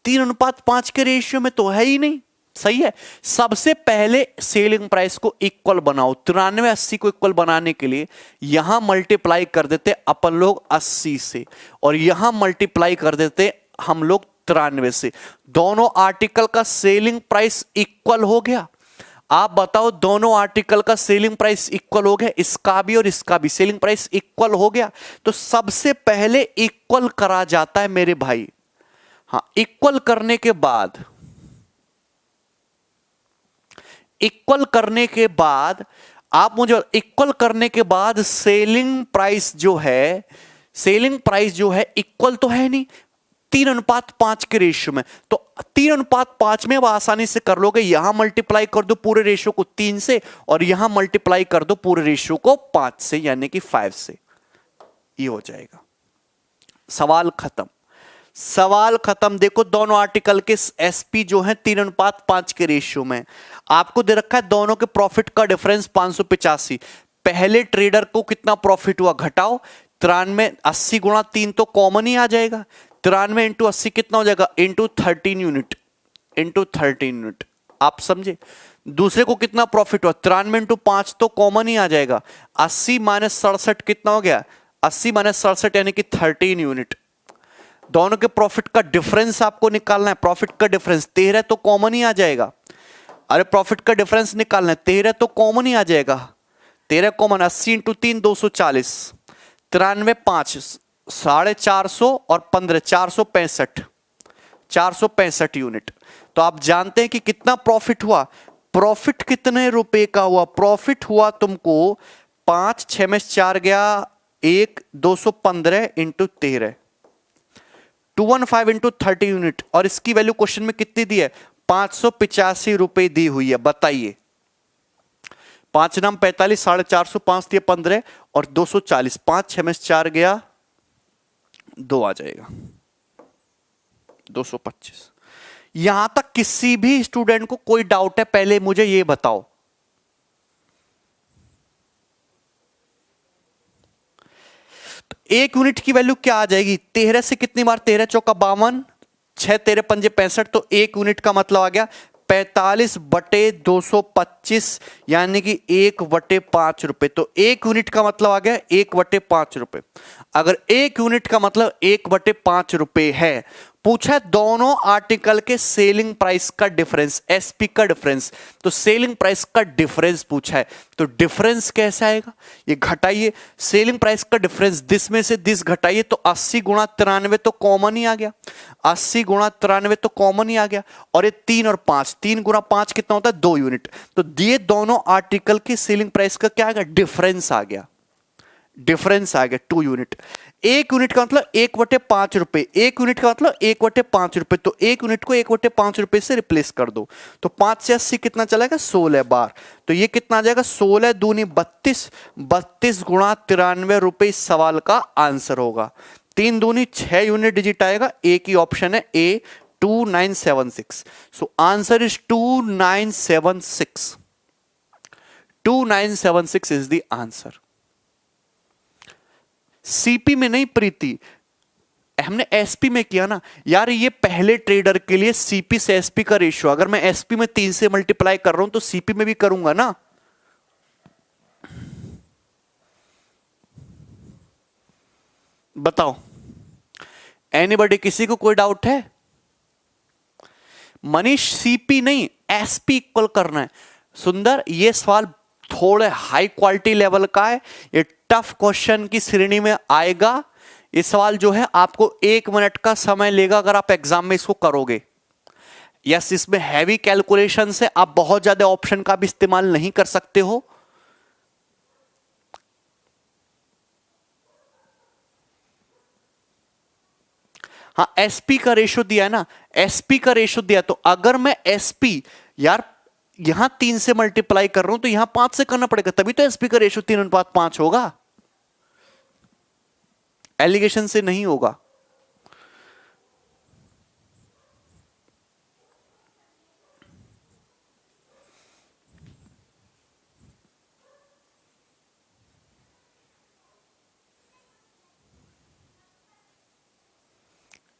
3:5 के रेशियो में तो है ही नहीं। सही है। सबसे पहले सेलिंग प्राइस को इक्वल बनाओ। 93, 80 को इक्वल बनाने के लिए यहां मल्टीप्लाई कर देते अपन लोग 80 से, और यहां मल्टीप्लाई कर देते हम लोग 93 से। दोनों आर्टिकल का सेलिंग प्राइस इक्वल हो गया। आप बताओ, दोनों आर्टिकल का सेलिंग प्राइस इक्वल हो गया, इसका भी और इसका भी सेलिंग प्राइस इक्वल हो गया। तो सबसे पहले इक्वल करा जाता है मेरे भाई। हां, इक्वल करने के बाद आप मुझे इक्वल करने के बाद सेलिंग प्राइस जो है, इक्वल तो है नहीं 3:5 के रेशियो में। तो 3:5 में अब आसानी से कर लोगे, यहां मल्टीप्लाई कर दो पूरे रेशियो को 3 से, और यहां मल्टीप्लाई कर दो पूरे रेशियो को 5 से, यानी कि 5 से। ये हो जाएगा। सवाल खत्म। सवाल खत्म। देखो, दोनों आर्टिकल के एसपी जो है 3:5 के रेशियो में। आपको दे रखा है दोनों के प्रॉफिट का डिफरेंस 585। पहले ट्रेडर को कितना प्रॉफिट हुआ घटाओ, 93, 80 गुणा 3 तो कॉमन ही आ जाएगा। 93 इंटू 80 कितना हो जाएगा? इंटू 13 यूनिट, आप समझे? दूसरे को कितना प्रॉफिट हुआ? 93 इंटू 5 तो कॉमन ही आ जाएगा। 80 माइनस 67 कितना हो गया? 80 माइनस 67 यानी कि 13 यूनिट। दोनों के प्रॉफिट का डिफरेंस आपको निकालना है। प्रॉफिट का डिफरेंस 13 तो कॉमन ही आ जाएगा। अरे प्रॉफिट का डिफरेंस निकालना है, 13 तो कॉमन ही आ जाएगा। 13 कॉमन, 80 इंटू 3 240, 93, 5 450 और 15 465 यूनिट। तो आप जानते हैं कि कितना प्रॉफिट हुआ? प्रॉफिट कितने रुपए का हुआ? प्रॉफिट हुआ तुमको 5, 6 में 4 गया 1, 215 इंटू 13, 215 इंटू 30 यूनिट। और इसकी वैल्यू क्वेश्चन में कितनी दी है? 585 रुपए दी हुई है। बताइए, 5 नाम 45, 450, 5 दिए 15 और 240, 5, 6 में 4 गया 2 आ जाएगा 225। यहां तक किसी भी स्टूडेंट को कोई डाउट है? पहले मुझे यह बताओ। तो 1 यूनिट की वैल्यू क्या आ जाएगी? 13 से कितनी बार? 13 चौका 52, 6 13 पंजे 65, तो 1 यूनिट का मतलब आ गया 45/225, यानी कि 1/5 रुपए। तो 1 यूनिट का मतलब आ गया 1/5 रुपए। अगर 1 यूनिट का मतलब 1/5 रुपए है, पूछा दोनों आर्टिकल के सेलिंग प्राइस का डिफरेंस, एसपी का डिफरेंस, तो सेलिंग प्राइस का डिफरेंस पूछा है। तो डिफरेंस कैसे आएगा? ये घटाइए, सेलिंग प्राइस का डिफरेंस दिस में से दिस घटाइए, तो 80 गुणा 93 तो कॉमन ही आ गया। 80 गुणा 93 तो कॉमन ही आ गया। और ये 3 और 5, 3 गुणा 5 कितना होता है? 2 यूनिट। तो ये दोनों आर्टिकल की सेलिंग प्राइस का क्या आ गया? डिफरेंस आ गया। 2 यूनिट। 1 यूनिट का मतलब 1/5 रुपए। 1 यूनिट का मतलब 1/5 रुपए। तो 1 यूनिट को 1/5 रुपए से रिप्लेस कर दो, तो 5 से 80 कितना चलेगा? 16 बार। तो ये कितना आ जाएगा? 16 दूनी 32, 32 गुणा 93 रुपए इस सवाल का आंसर होगा। 3 दूनी 6 यूनिट डिजिट आएगा। एक ही ऑप्शन है ए, 2976। So answer is 2976। 2976 is the answer. CP में नहीं प्रीति, हमने एसपी में किया ना यार। ये पहले ट्रेडर के लिए सीपी से एसपी का रेशियो, अगर मैं एसपी में 3 से मल्टीप्लाई कर रहा हूं तो सीपी में भी करूंगा ना। बताओ, एनीबॉडी, किसी को कोई डाउट है? मनीष सीपी नहीं, एसपी इक्वल करना है। सुंदर, ये सवाल थोड़े हाई क्वालिटी लेवल का है, ये टफ क्वेश्चन की श्रेणी में आएगा। ये सवाल जो है आपको 1 मिनट का समय लेगा अगर आप एग्जाम में इसको करोगे। यस, इसमें हैवी कैलकुलेशन से आप बहुत ज्यादा ऑप्शन का भी इस्तेमाल नहीं कर सकते हो। हाँ, एसपी का रेशो दिया है ना, एसपी का रेशो दिया, तो अगर मैं एसपी यार यहां 3 से मल्टीप्लाई कर रहा हूं तो यहां 5 से करना पड़ेगा, तभी तो एसपी का रेशो 3:5 होगा, एलिगेशन से नहीं होगा।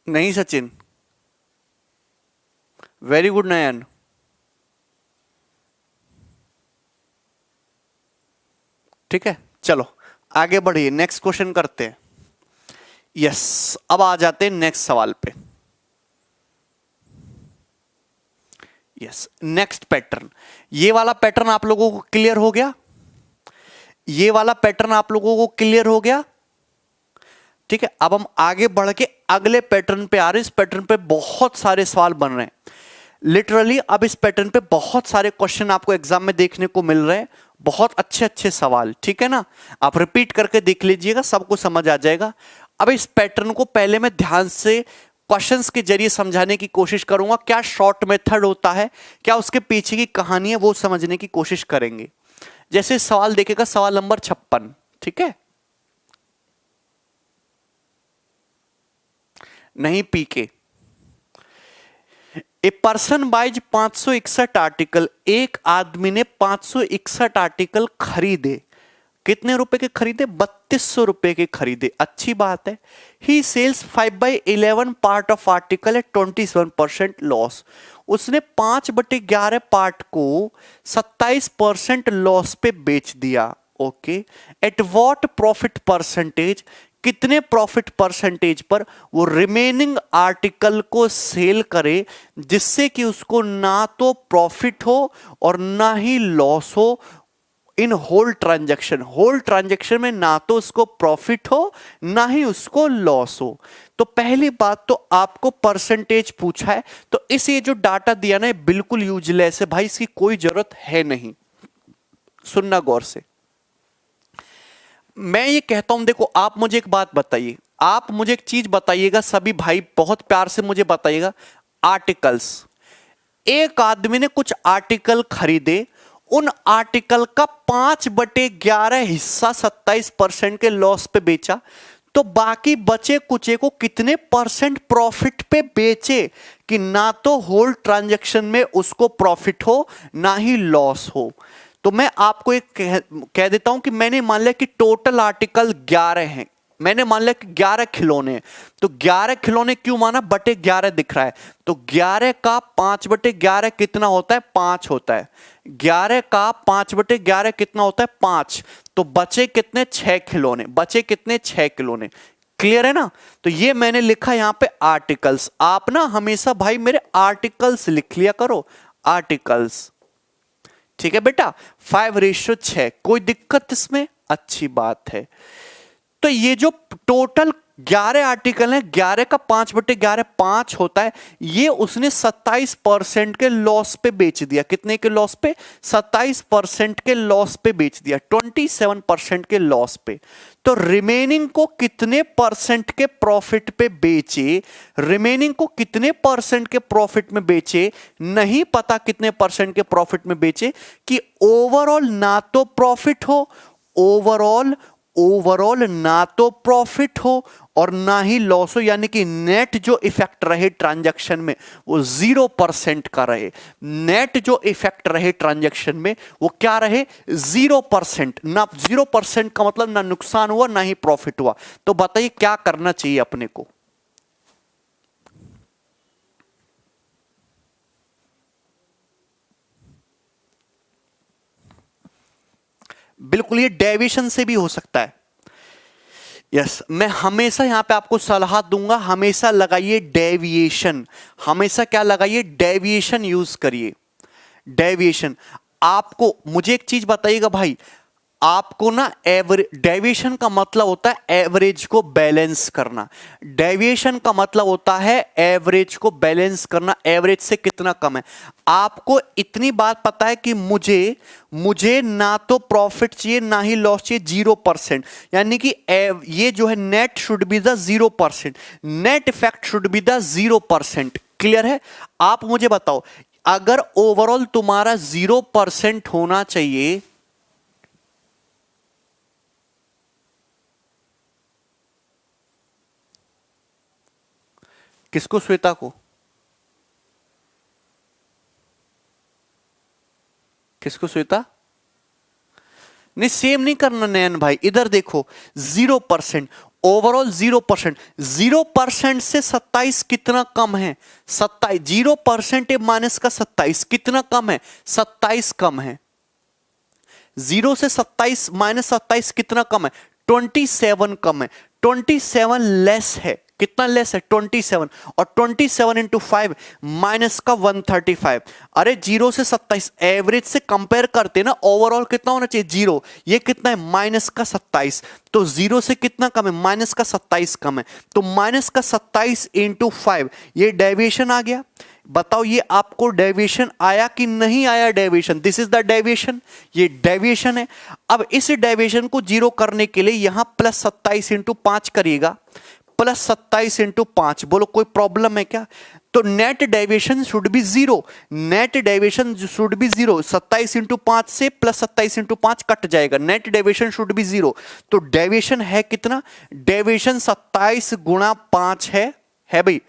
नहीं सचिन, वेरी गुड नयन। ठीक है, चलो आगे बढ़िए, नेक्स्ट क्वेश्चन करते हैं। यस, अब आ जाते हैं नेक्स्ट सवाल पे। यस, नेक्स्ट पैटर्न, ये वाला पैटर्न आप लोगों को क्लियर हो गया? ये वाला पैटर्न आप लोगों को क्लियर हो गया? ठीक है, अब हम आगे बढ़ के अगले पैटर्न पे आ रहे हैं। इस पैटर्न पे बहुत सारे सवाल बन रहे हैं लिटरली। अब इस पैटर्न पे बहुत सारे क्वेश्चन आपको एग्जाम में देखने को मिल रहे हैं, बहुत अच्छे अच्छे सवाल। ठीक है ना, आप रिपीट करके देख लीजिएगा, सबको समझ आ जाएगा। अब इस पैटर्न को पहले मैं ध्यान से क्वेश्चंस के जरिए समझाने की कोशिश करूंगा। क्या शॉर्ट मेथड होता है, क्या उसके पीछे की कहानी है, वो समझने की कोशिश करेंगे। जैसे सवाल देखेगा, सवाल नंबर 56। ठीक है, नहीं पीके। ए पर्सन बाइज 561 आर्टिकल, एक आदमी ने 561 आर्टिकल खरीदे। कितने रुपए के खरीदे? 3200 रुपए के खरीदे। अच्छी बात है। He sells 5/11 part of article at 27% loss. उसने 5/11 पार्ट को 27% लॉस पे बेच दिया। Okay, at what profit percentage, कितने प्रॉफिट परसेंटेज पर वो रिमेनिंग आर्टिकल को सेल करे, जिससे कि उसको ना तो प्रॉफिट हो और ना ही लॉस हो in whole transaction. Whole transaction में ना तो उसको प्रॉफिट हो ना ही उसको लॉस हो। तो पहली बात तो आपको परसेंटेज पूछा है, तो इस ये जो डाटा दिया ना, बिल्कुल यूजलेस है भाई, इसकी कोई जरूरत है नहीं। सुनना गौर से, मैं ये कहता हूं, देखो आप मुझे एक बात बताइए, आप मुझे एक चीज बताइएगा, सभी भाई बहुत प्यार से मुझे बताइएगा। आर्टिकल्स, एक आदमी ने कुछ आर्टिकल खरीदे, उन आर्टिकल का 5/11 हिस्सा 27% के लॉस पे बेचा, तो बाकी बचे कुचे को कितने परसेंट प्रॉफिट पे बेचे कि ना तो होल ट्रांजैक्शन में उसको प्रॉफिट हो ना ही लॉस हो। तो मैं आपको एक कह देता हूं कि मैंने मान लिया कि टोटल आर्टिकल 11 हैं, मैंने मान लिया कि 11 खिलौने हैं, तो 11 खिलौने क्यों माना? /11 दिख रहा है, तो 11 का 5/11 कितना होता है? 5 होता है। 11 का 5/11 कितना होता है? 5। तो बचे कितने? 6 खिलौने। बचे कितने? 6 खिलौने। क्लियर है ना? तो ये मैंने लिखा यहां पे आर्टिकल्स। आप ना हमेशा भाई मेरे आर्टिकल्स लिख लिया करो, आर्टिकल्स। ठीक है बेटा, 5:6, कोई दिक्कत इसमें? अच्छी बात है। तो ये जो टोटल 11 आर्टिकल हैं, 11 का 5/11 5 होता है, ये उसने 27% के लॉस पे बेच दिया। कितने के लॉस पे? 27% के लॉस पे बेच दिया, 27% के लॉस पे। तो रिमेनिंग को कितने परसेंट के प्रॉफिट पे बेचे? रिमेनिंग को कितने परसेंट के प्रॉफिट में बेचे? नहीं पता कितने परसेंट के प्रॉफिट में बेचे कि ओवरऑल ना तो प्रॉफिट हो, ओवरऑल ना तो प्रॉफिट हो और ना ही लॉस हो, यानी कि नेट जो इफेक्ट रहे ट्रांजैक्शन में वो 0% का रहे। नेट जो इफेक्ट रहे ट्रांजैक्शन में वो क्या रहे? 0%। ना 0% का मतलब ना नुकसान हुआ ना ही प्रॉफिट हुआ। तो बताइए क्या करना चाहिए अपने को? बिल्कुल, ये डेविएशन से भी हो सकता है। यस, मैं हमेशा यहां पे आपको सलाह दूंगा, हमेशा लगाइए डेविएशन, हमेशा क्या लगाइए, डेविएशन यूज करिए, डेविएशन। आपको मुझे एक चीज बताइएगा भाई, आपको ना एवरेज, डेविएशन का मतलब होता है एवरेज को बैलेंस करना, डेविएशन का मतलब होता है एवरेज को बैलेंस करना, एवरेज से कितना कम है। आपको इतनी बात पता है कि मुझे मुझे ना तो प्रॉफिट चाहिए ना ही लॉस चाहिए, 0%, यानी कि ये जो है net should be the 0%, net effect should be the 0%। Clear है? आप मुझे बताओ, अगर ओवरऑल तुम्हारा 0% होना चाहिए, किसको, श्वेता को, किसको, श्वेता? नहीं, सेम नहीं करना नयन भाई, इधर देखो, 0%, ओवरऑल 0%, 0% से 27 कितना कम है, 27, 0% माइनस का 27 कितना कम है, 27 कम है। 0 से 27 माइनस 27 कितना कम है, 27 कम है, 27 लेस है, कितना लेस है, 27, और 27 इंटू 5 माइनस का 135। अरे 0 से 27 एवरेज से कंपेयर करते ना, ओवरऑल कितना होना चाहिए, 0, ये कितना है, माइनस का 27, तो 0 से कितना कम है, माइनस का 27 कम है, तो माइनस का 27 इंटू 5, ये डेविएशन आ गया। बताओ ये आपको डेविएशन आया कि नहीं आया, deviation, this is the deviation, ये डेविएशन है। अब इस डेविएशन को जीरो करने के लिए यहां प्लस 27 इंटू 5 करिएगा, प्लस 27 इंटू 5, बोलो कोई प्रॉब्लम है क्या? तो net deviation should be zero, net deviation should be zero, 27 into 5 से प्लस 27 इंटू 5 कट जाएगा, net deviation should be zero. तो डेविएशन है कितना, डेविएशन 27 गुणा 5 है भाई,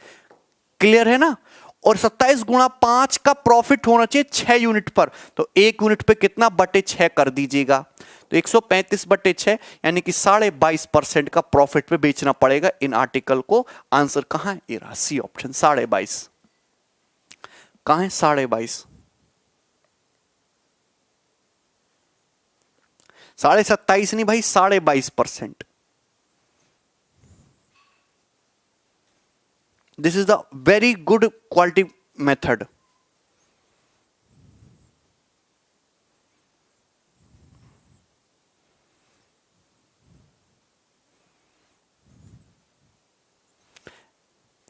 क्लियर है ना? और 27 गुणा 5 का प्रॉफिट होना चाहिए 6 यूनिट पर, तो 1 यूनिट पे कितना, बटे 6 कर दीजिएगा, तो 135 बटे 6, यानी कि 22.5% का प्रॉफिट पे बेचना पड़ेगा इन आर्टिकल को। आंसर कहां है, ये सी ऑप्शन 22.5, कहां है 22.5, 27.5 नहीं भाई, 22.5%। This is the very good quality method.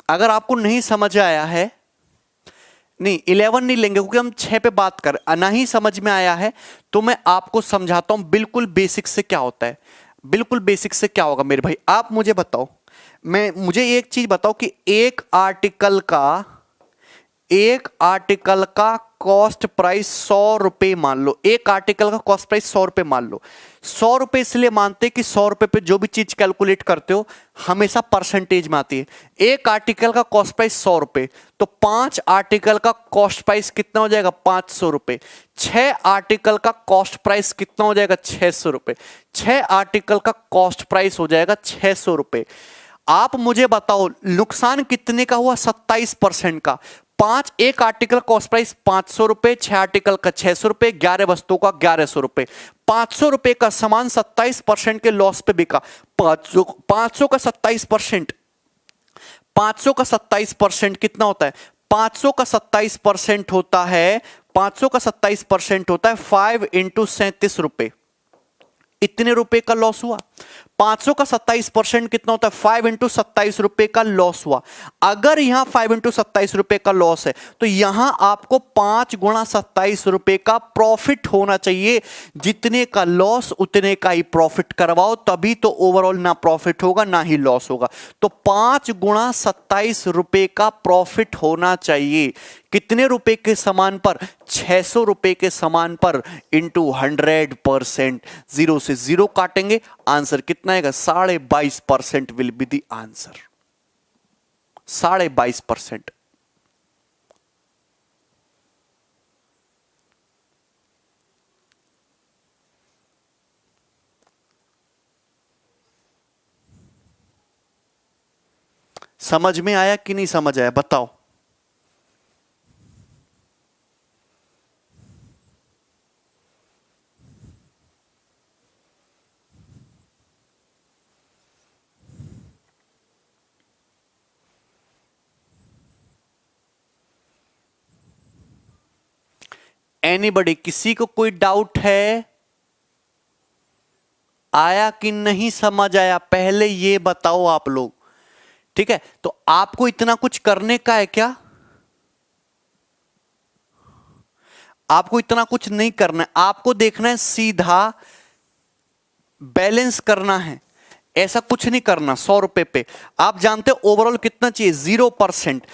अगर आपको नहीं समझ आया है, नहीं 11 नहीं लेंगे क्योंकि हम 6 पे बात कर, ना ही समझ में आया है तो मैं आपको समझाता हूं बिल्कुल बेसिक से क्या होता है, बिल्कुल बेसिक से क्या होगा मेरे भाई। आप मुझे बताओ, मुझे एक चीज बताओ कि एक आर्टिकल का कॉस्ट प्राइस 100 रुपए मान लो, एक आर्टिकल का कॉस्ट प्राइस 100 रुपए मान लो। 100 रुपए इसलिए मानते कि 100 रुपए पे जो भी चीज कैलकुलेट करते हो हमेशा परसेंटेज में आती है। एक आर्टिकल का कॉस्ट प्राइस 100 रुपए, तो 5 आर्टिकल का कॉस्ट प्राइस कितना हो जाएगा, 500 रुपए। 6 आर्टिकल का कॉस्ट प्राइस कितना हो जाएगा, 600 रुपए। 6 आर्टिकल का कॉस्ट प्राइस हो जाएगा 600 रुपए। आप मुझे बताओ नुकसान कितने का हुआ, 27% का। एक आर्टिकल कॉस्ट प्राइस 500 रुपए, 6 आर्टिकल का 600 रुपए, 11 वस्तुओं का 1100 रुपए। 500 रुपए का सामान 27% के लॉस पे बिका। 500 का 27%, 500 का 27% कितना होता है, 500 का 27% होता है, 500 का 27% होता है 5 इंटू 37 रुपए। इतने रुपए का लॉस हुआ। 500 का 27% कितना होता है, 5 इंटू 27 रुपए का लॉस हुआ। अगर यहां 5 इंटू 27 रुपए का लॉस है तो यहां आपको 5 गुणा 27 रुपए का प्रॉफिट होना चाहिए। जितने का लॉस उतने का ही प्रॉफिट करवाओ, तभी तो ओवरऑल ना प्रॉफिट होगा ना ही लॉस होगा। तो 5 गुणा 27 रुपए का प्रॉफिट होना चाहिए। कितने रुपए के सामान पर, 600 रुपए के सामान पर, इंटू 100%। 0 से 0 काटेंगे, आंसर कितना आएगा, 22.5% विल बी द आंसर। 22.5%। समझ में आया कि नहीं समझ आया, बताओ। एनीबडी, किसी को कोई डाउट है? आया कि नहीं समझ आया, पहले ये बताओ आप लोग। ठीक है, तो आपको इतना कुछ करने का है क्या? आपको इतना कुछ नहीं करना है, आपको देखना है सीधा बैलेंस करना है, ऐसा कुछ नहीं करना। 100 रुपए पे आप जानते हो ओवरऑल कितना चाहिए? 0%।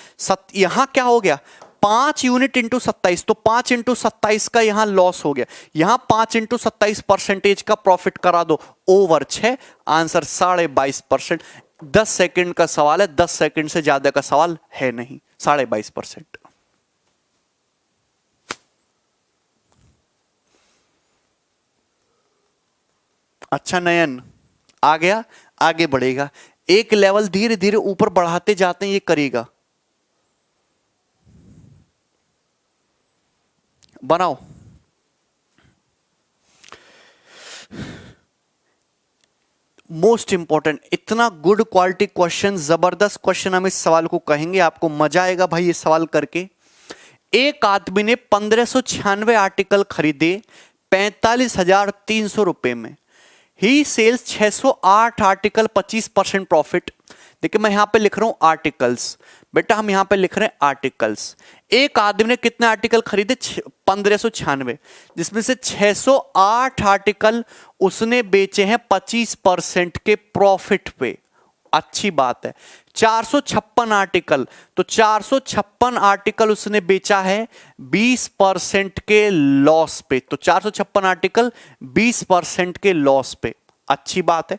यहां क्या हो गया? 5 यूनिट इंटू 27, तो 5 इंटू 27 का यहां लॉस हो गया। यहां 5 इंटू 27% का प्रॉफिट करा दो ओवर 6, आंसर 22.5%। 10 सेकंड का सवाल है, 10 सेकंड से ज्यादा का सवाल है नहीं। 22.5%। अच्छा नयन आ गया, आगे बढ़ेगा। एक लेवल धीरे धीरे ऊपर बढ़ाते जाते हैं, ये करेगा। बनाओ। मोस्ट इंपॉर्टेंट, इतना गुड क्वालिटी क्वेश्चन, जबरदस्त क्वेश्चन हम इस सवाल को कहेंगे, आपको मजा आएगा भाई ये सवाल करके। एक आदमी ने 1596 आर्टिकल खरीदे 45,300 रुपए में। ही सेल्स 608 आर्टिकल, 25% प्रॉफिट। देखिए मैं यहां पे लिख रहा हूं आर्टिकल्स, बेटा हम यहां पे लिख रहे हैं आर्टिकल्स। एक आदमी ने कितने आर्टिकल खरीदे? 1596, जिसमें से 608 आर्टिकल उसने बेचे हैं 25% के प्रॉफिट पे। अच्छी बात है। 456 आर्टिकल, तो 456 आर्टिकल उसने बेचा है 20% के लॉस पे। तो 456 आर्टिकल 20% के लॉस पे। अच्छी बात है।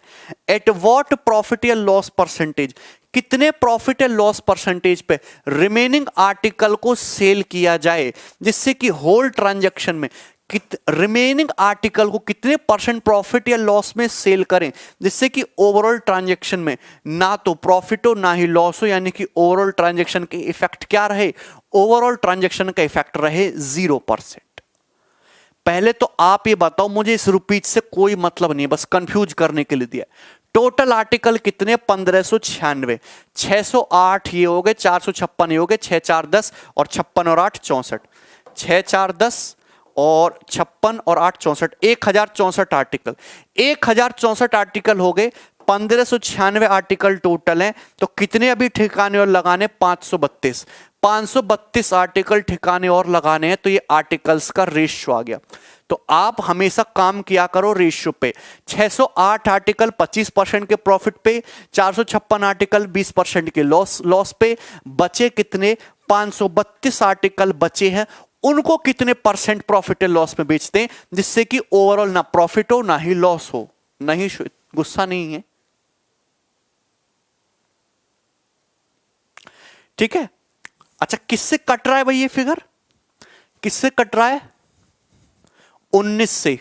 एट व्हाट प्रॉफिट या लॉस परसेंटेज, कितने प्रॉफिट या लॉस परसेंटेज पे रिमेनिंग आर्टिकल को सेल किया जाए, जिससे कि होल ट्रांजैक्शन में रिमेनिंग आर्टिकल को कितने परसेंट प्रॉफिट या लॉस में सेल करें, जिससे कि ओवरऑल ट्रांजैक्शन में ना तो प्रॉफिट हो ना ही लॉस हो, यानी कि ओवरऑल ट्रांजैक्शन के इफेक्ट क्या रहे? ओवरऑल ट्रांजैक्शन का इफेक्ट रहे 0%। पहले तो आप ये बताओ, मुझे इस रुपीज से कोई मतलब नहीं, बस कंफ्यूज करने के लिए दिया। टोटल आर्टिकल कितने? 1596, 608 ये हो गए, 456 ये हो गए, 6 4 10 और 56 और 8 64, 6 4 10 और 56 और 8 64, 1064 आर्टिकल। 1064 आर्टिकल हो गए, 1596 आर्टिकल टोटल हैं, तो कितने अभी ठिकाने और लगाने? 532। 532 आर्टिकल ठिकाने और लगाने हैं, तो ये आर्टिकल्स का रेशियो आ गया। तो आप हमेशा काम किया करो रेशियो पे। 608 आर्टिकल 25% के प्रॉफिट पे, 456 आर्टिकल 20% के लॉस पे। बचे कितने? 532 आर्टिकल बचे हैं, उनको कितने परसेंट प्रॉफिट या लॉस में बेचते हैं, जिससे कि ओवरऑल ना प्रॉफिट हो ना ही लॉस हो। नहीं, गुस्सा नहीं है, ठीक है। अच्छा, किससे कट रहा है भाई ये फिगर? किससे कट रहा है? 19 से।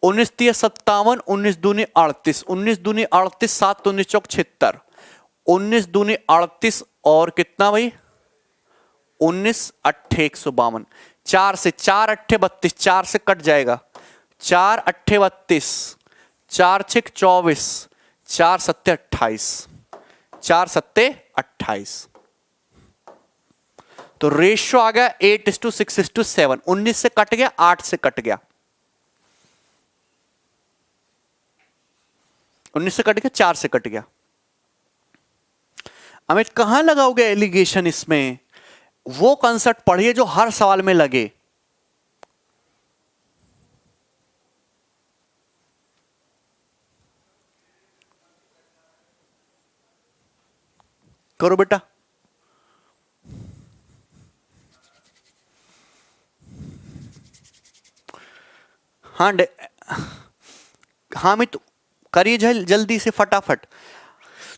19 3 57, 19 दूनी 38, 19 दूनी 38, 7 19 चौक 76, 19 दूनी 38 और कितना भाई? 19 अट्ठे 152। 4 से 4 अट्ठे 32, 4 से कट जाएगा। 4 अट्ठे 32, 4 6 24, 4 सत्ते 28, 4 सत्ते 28। तो रेशियो आ गया 8:6:7। 19 से कट गया, 8 से कट गया, 19 से कट गया, 4 से कट गया। अमित कहां लगाओगे एलिगेशन इसमें? वो कंसेप्ट पढ़िए जो हर सवाल में लगे। करो बेटा। हाँ हाँ मित, करिए जल्दी से फटाफट।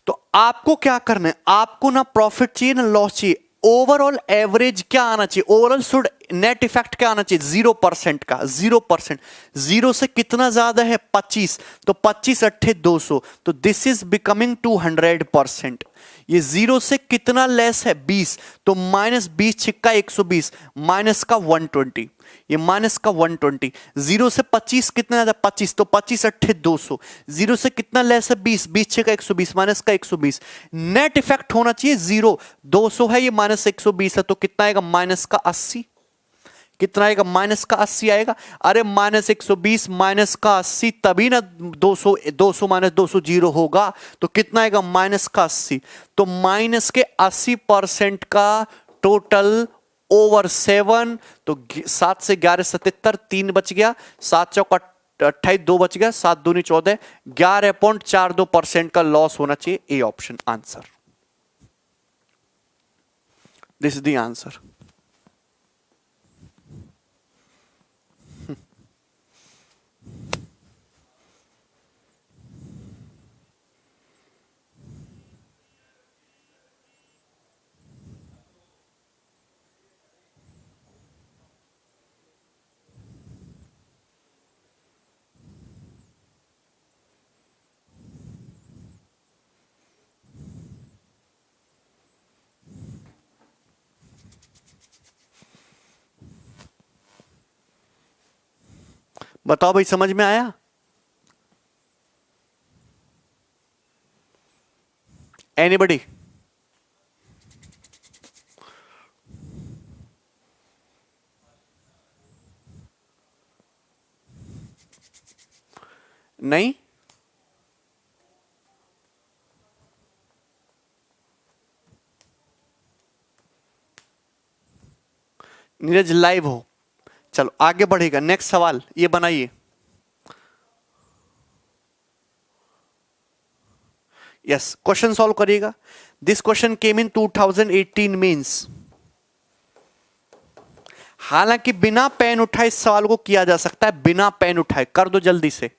तो आपको क्या करना है? आपको ना प्रॉफिट चाहिए ना लॉस चाहिए। ओवरऑल एवरेज क्या आना चाहिए? ओवरऑल शुड नेट इफेक्ट क्या आना चाहिए? 0% का। 0%, 0 से कितना ज्यादा है? 25, तो 25 अट्ठे 200, तो दिस इज बिकमिंग 200%। ये 0 से कितना लेस है? 20, तो -20 छिक्का 120, माइनस का 120, ये माइनस का 120। 0 से 25 कितना ज्यादा? 25, तो 25 अट्ठे 200। 0 से कितना लेस है? 20, 20 छिक्का 120, माइनस का 120। नेट इफेक्ट होना चाहिए 0। 200 है, ये -120 है, तो कितना आएगा? -80। कितना आएगा? माइनस का 80 आएगा। अरे माइनस 120 माइनस का 80, तभी ना 200 200 माइनस 200 जीरो होगा। तो कितना आएगा? माइनस का 80। तो माइनस के 80% का टोटल ओवर 7। तो 7 से 11 77, 3 बच गया, 7 चौका 28, 2 बच गया, 7 दूनी 14, 11.42% का लॉस होना चाहिए। A option answer, this is the answer. बताओ भाई, समझ में आया? एनीबडी? नहीं? नीरज लाइव हो? चलो आगे बढ़ेगा। नेक्स्ट सवाल ये बनाइए। यस, क्वेश्चन सॉल्व करिएगा। This question came in 2018 means. हालांकि बिना पेन उठाए इस सवाल को किया जा सकता है, बिना पेन उठाए। कर दो जल्दी से।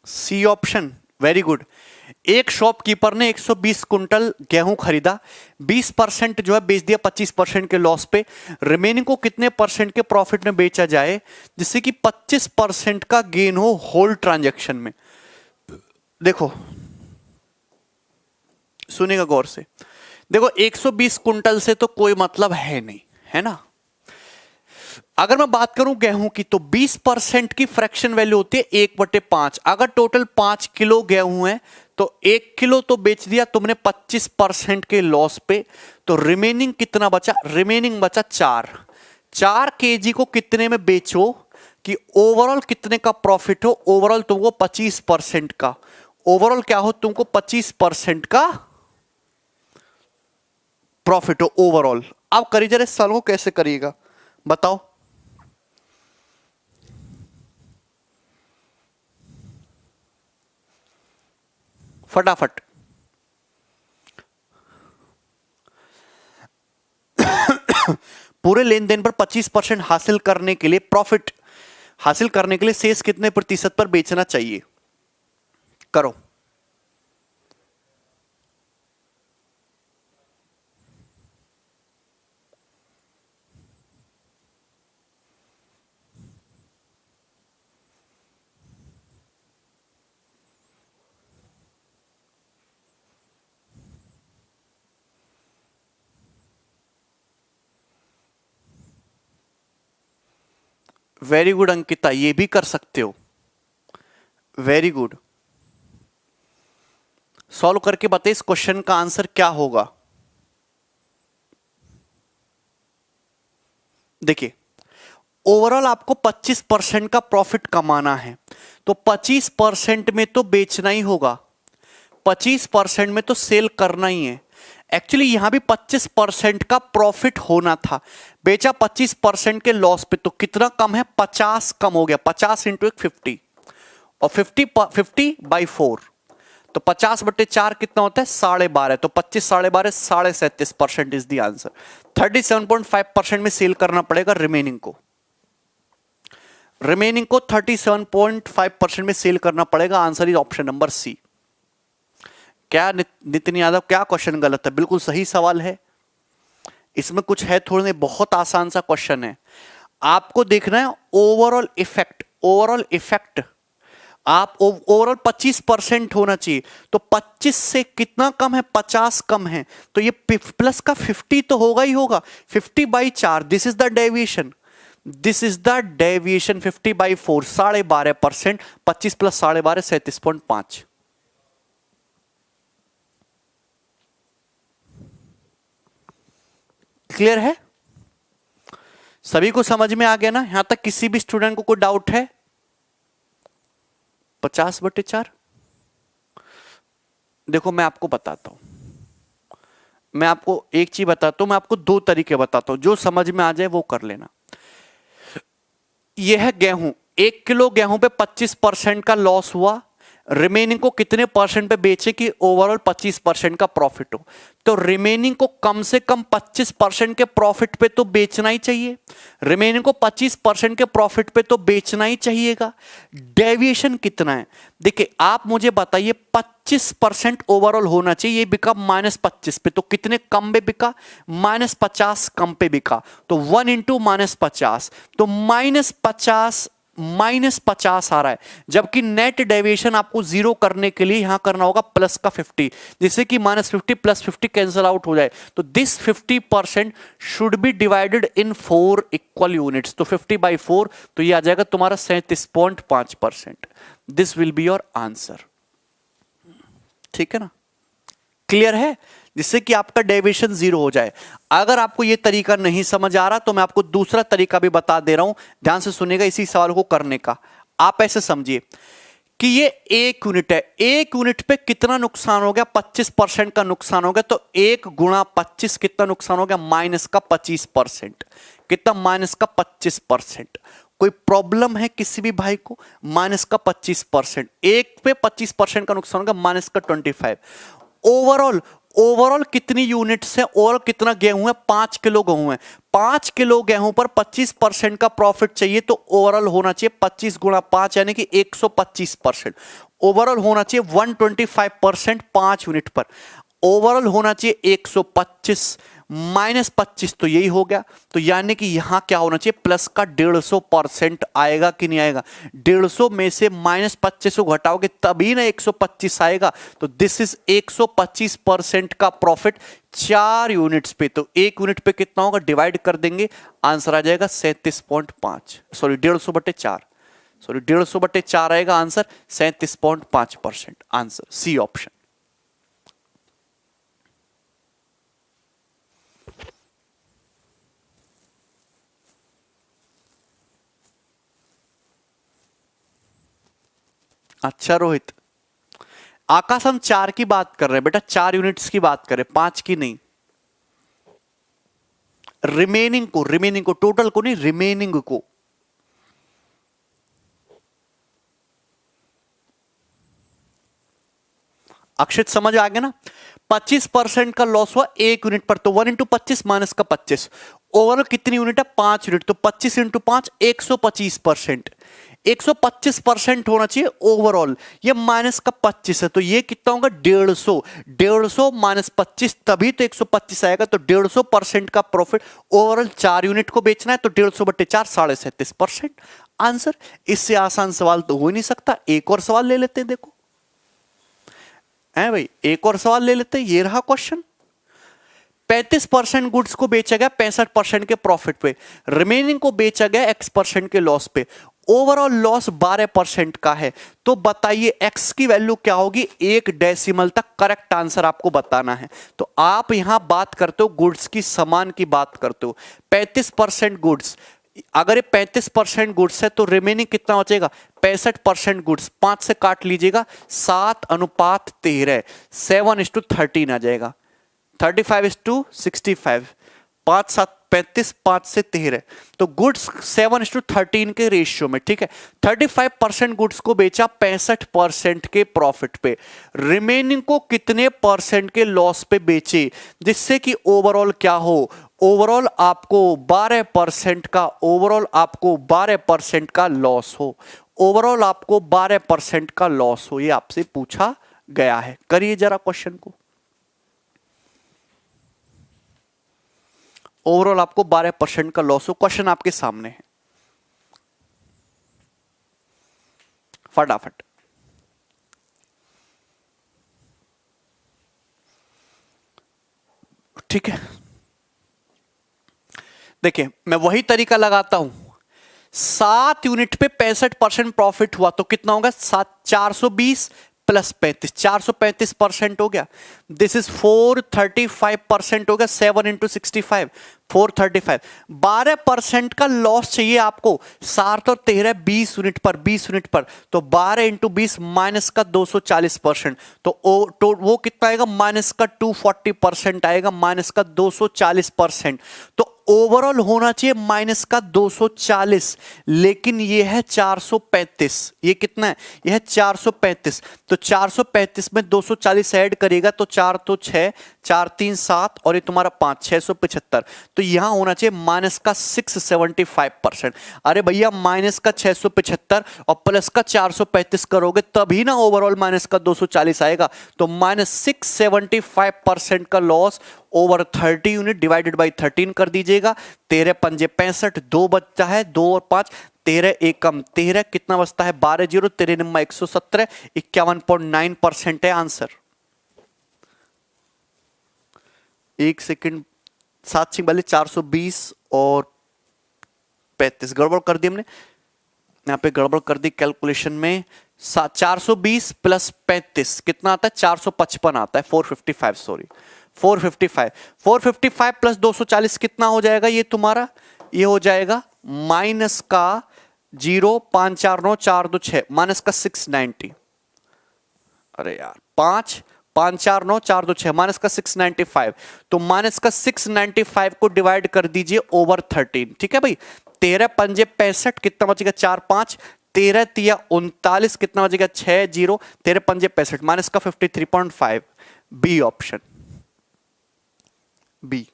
C option, very good. एक शॉपकीपर ने 120 कुंटल गेहूं खरीदा, 20% जो है बेच दिया 25% के लॉस पे। रिमेनिंग को कितने परसेंट के प्रॉफिट में बेचा जाए जिससे कि 25% का गेन हो होल ट्रांजैक्शन में? देखो, सुनेगा गौर से। देखो, 120 कुंटल से तो कोई मतलब है नहीं, है ना। अगर मैं बात करूं गेहूं की, तो 20% की फ्रैक्शन वैल्यू होती है 1/5। अगर टोटल 5 किलो गेहूं है तो 1 किलो तो बेच दिया तुमने 25% के लॉस पे। तो रिमेनिंग कितना बचा? रिमेनिंग बचा 4 केजी को कितने में बेचो कि ओवरऑल कितने का प्रॉफिट हो? ओवरऑल तुमको 25% का, ओवरऑल क्या हो? तुमको 25% का प्रॉफिट हो ओवरऑल। अब करिए जरा, इस साल को कैसे करिएगा बताओ। फटाफट। पूरे लेन देन पर 25% हासिल करने के लिए, प्रॉफिट हासिल करने के लिए शेष कितने प्रतिशत पर बेचना चाहिए? करो। वेरी गुड अंकिता, ये भी कर सकते हो। Very good. सॉल्व करके बताइए इस क्वेश्चन का आंसर क्या होगा। देखिए, ओवरऑल आपको 25% का प्रॉफिट कमाना है, तो 25% में तो बेचना ही होगा, 25% में तो सेल करना ही है। एक्चुअली यहां भी 25% का प्रॉफिट होना था, बेचा 25% के लॉस पे। तो कितना कम है? 50 कम हो गया। 50 इंटू 50, और 50 50/4, तो 50/4 कितना होता है 12.5, तो 25 12.5 37.5% इज द आंसर। 37.5% में सेल करना पड़ेगा रिमेनिंग को, 37.5% में सेल करना पड़ेगा। Answer is option number C. क्या नितिन यादव, क्या क्वेश्चन गलत है? बिल्कुल सही सवाल है, इसमें कुछ है थोड़े, बहुत आसान सा क्वेश्चन है। आपको देखना है ओवरऑल इफेक्ट, ओवरऑल इफेक्ट आप ओवरऑल 25% होना चाहिए, तो 25 से कितना कम है 50 कम है, तो ये प्लस का 50 तो होगा ही होगा। 50/4 this is the deviation, this is the deviation 50/4 12.5%, 25 + 12.5 37.5। Clear है? सभी को समझ में आ गया ना? यहां तक किसी भी स्टूडेंट को कोई डाउट है? 50/4 देखो मैं आपको बताता हूं, मैं आपको एक चीज बताता हूं, मैं आपको दो तरीके बताता हूं, जो समझ में आ जाए वो कर लेना। यह है गेहूं, 1 किलो गेहूं पे 25% का लॉस हुआ, रिमेनिंग को कितने परसेंट पे बेचे कि ओवरऑल 25% का प्रॉफिट हो, तो रिमेनिंग को कम से कम 25% के प्रॉफिट पे तो बेचना ही चाहिए, रिमेनिंग को 25% के प्रॉफिट पे तो बेचना ही चाहिएगा। डेविएशन कितना है देखिए, आप मुझे बताइए 25% ओवरऑल होना चाहिए, ये बिका -25 पे, तो कितने कम पे बिका? -50 कम पे बिका, तो 1 × -50, तो -50 आ रहा है, जबकि नेट डेविएशन आपको जीरो करने के लिए यहां करना होगा प्लस का 50, जिससे कि -50 + 50 कैंसिल आउट हो जाए, तो this 50% should be divided in 4 equal units, तो 50/4, तो ये आ जाएगा तुम्हारा 37.5%। This will be your answer. ठीक है ना? क्लियर है? जिससे कि आपका डेविएशन जीरो हो जाए। अगर आपको यह तरीका नहीं समझ आ रहा तो मैं आपको दूसरा तरीका भी बता दे रहा हूं, ध्यान से सुनिएगा इसी सवाल को करने का। आप ऐसे समझिए कि ये 1 यूनिट है, 1 यूनिट पे कितना नुकसान हो गया? 25% का नुकसान हो गया, तो 1 × 25 कितना नुकसान हो गया? -25%। कितना? -25%। कोई प्रॉब्लम है किसी भी भाई को? -25%, 1 पे 25% का नुकसान होगा, -25। ओवरऑल कितनी यूनिट्स है? ओवरऑल कितना गेहूं है? 5 किलो गेहूं है, 5 किलो गेहूं पर 25% का प्रॉफिट चाहिए, तो ओवरऑल होना चाहिए 25 × 5 यानी कि 125%। ओवरऑल होना चाहिए 125% 5 यूनिट पर, ओवरऑल होना चाहिए 125 -25, तो यही हो गया। तो यानी कि यहां क्या होना चाहिए? प्लस का 150% आएगा कि नहीं आएगा? 150 में से -25 को घटाओगे तभी ना 125 आएगा, तो दिस इज 125% का प्रॉफिट 4 यूनिट्स पे, तो 1 यूनिट पे कितना होगा? डिवाइड कर देंगे, आंसर आ जाएगा 37.5, सॉरी 150/4, सॉरी 150/4 आएगा आंसर, 37.5%। Answer C option. अच्छा रोहित, आकाश हम 4 की बात कर रहे हैं बेटा, 4 यूनिट्स की बात कर रहे हैं, 5 की नहीं। रिमेनिंग को टोटल को नहीं, रिमेनिंग को। अक्षित समझ आ गया ना? 25% का लॉस हुआ 1 यूनिट पर, तो 1 × 25 -25। ओवरऑल कितनी यूनिट है? 5 यूनिट, तो 25 × 5 125%। 125% होना चाहिए ओवरऑल, ये -25 है, तो ये कितना होगा? 150। 150 -25 तभी तो 125 आएगा, तो 150% का प्रॉफिट। ओवरऑल 4 यूनिट को बेचना है, तो 150/4 37.5%। आंसर। इससे आसान सवाल तो हो ही नहीं सकता। एक और सवाल ले लेते हैं, देखो है भाई, एक और सवाल ले लेते हैं। ये रहा क्वेश्चन। 35% गुड्स को बेचा गया 65% के प्रॉफिट पे, रिमेनिंग को बेचा गया X% के लॉस पे, ओवरऑल लॉस 12% का है, तो बताइए X की वैल्यू क्या होगी? 1 डेसिमल तक करेक्ट आंसर आपको बताना है। तो आप यहां बात करते हो गुड्स की, सामान की बात करते हो। 35% गुड्स, अगर ये 35% गुड्स है तो रिमेनिंग कितना बचेगा? 65% गुड्स, 5 से काट लीजिएगा, 7:13, 7:13 आ जाएगा, 35:65, 5 7 35, 5 से 13, तो गुड्स 7:13 के रेशियो में, ठीक है। 35% गुड्स को बेचा 65% के प्रॉफिट पे, रिमेनिंग को कितने परसेंट के लॉस पे बेचे, जिससे कि ओवरऑल क्या हो, ओवरऑल आपको 12% का, ओवरऑल आपको 12% का लॉस हो, ओवरऑल आपको 12% का लॉस हो, ये आपसे पूछा गया है। करिए जरा क्वेश्चन को। ओवरऑल आपको 12% का लॉस हो, क्वेश्चन आपके सामने है, फटाफट। ठीक है, देखिए मैं वही तरीका लगाता हूं, 7 यूनिट पे 65% प्रॉफिट हुआ तो कितना होगा, 420 प्लस 35, 435% हो गया। दिस इज 435% हो गया, 7 इंटू 65, 435। 12% का लॉस चाहिए आपको, 7 और 13 20 यूनिट पर, 20 यूनिट पर, तो 12 इंटू 20 माइनस का 240%, तो वो कितना आएगा, माइनस का 240% आएगा, माइनस का 240%। तो ओवरऑल होना चाहिए माइनस का 240, लेकिन ये है 435। ये कितना है, ये है 435। तो 435 में 240 ऐड करेगा तो 4 तो 6, 4 3 7 और ये तुम्हारा 5, 675। तो यहां होना चाहिए माइनस का 675%। अरे भैया माइनस का 675 और प्लस का 435 करोगे तभी ना ओवरऑल माइनस का 240 आएगा। तो माइनस 675% का loss over 30 unit divided by 13 कर दीजिएगा। 13 पंजे 65, 2 बचता है, 2 और 5, 13 एकम 13, कितना बचता है, 12 जीरो, 13 नंबर 117, 51.9% है आंसर। एक सेकंड, 7 सिंह वाले 420 और 35 गड़बड़ कर दी हमने, यहां पे गड़बड़ कर दी कैलकुलेशन में। 420 प्लस 35 कितना आता है, 455 आता है, 455 सॉरी, 455। 455 प्लस 240 कितना हो जाएगा, ये तुम्हारा, ये हो जाएगा माइनस का 0, 5 4 9 4 2 6, माइनस का 690। अरे यार 5 5 4 9 4 2 6, माइनस का 695। तो माइनस का 695 को डिवाइड कर दीजिए ओवर 13, ठीक है भाई। 13 पंजे 65, कितना बचेगा, 4 5, 13 तिया 39, कितना बचेगा, 6 0, 13 पंजे 65, माइनस का 53.5। B option, B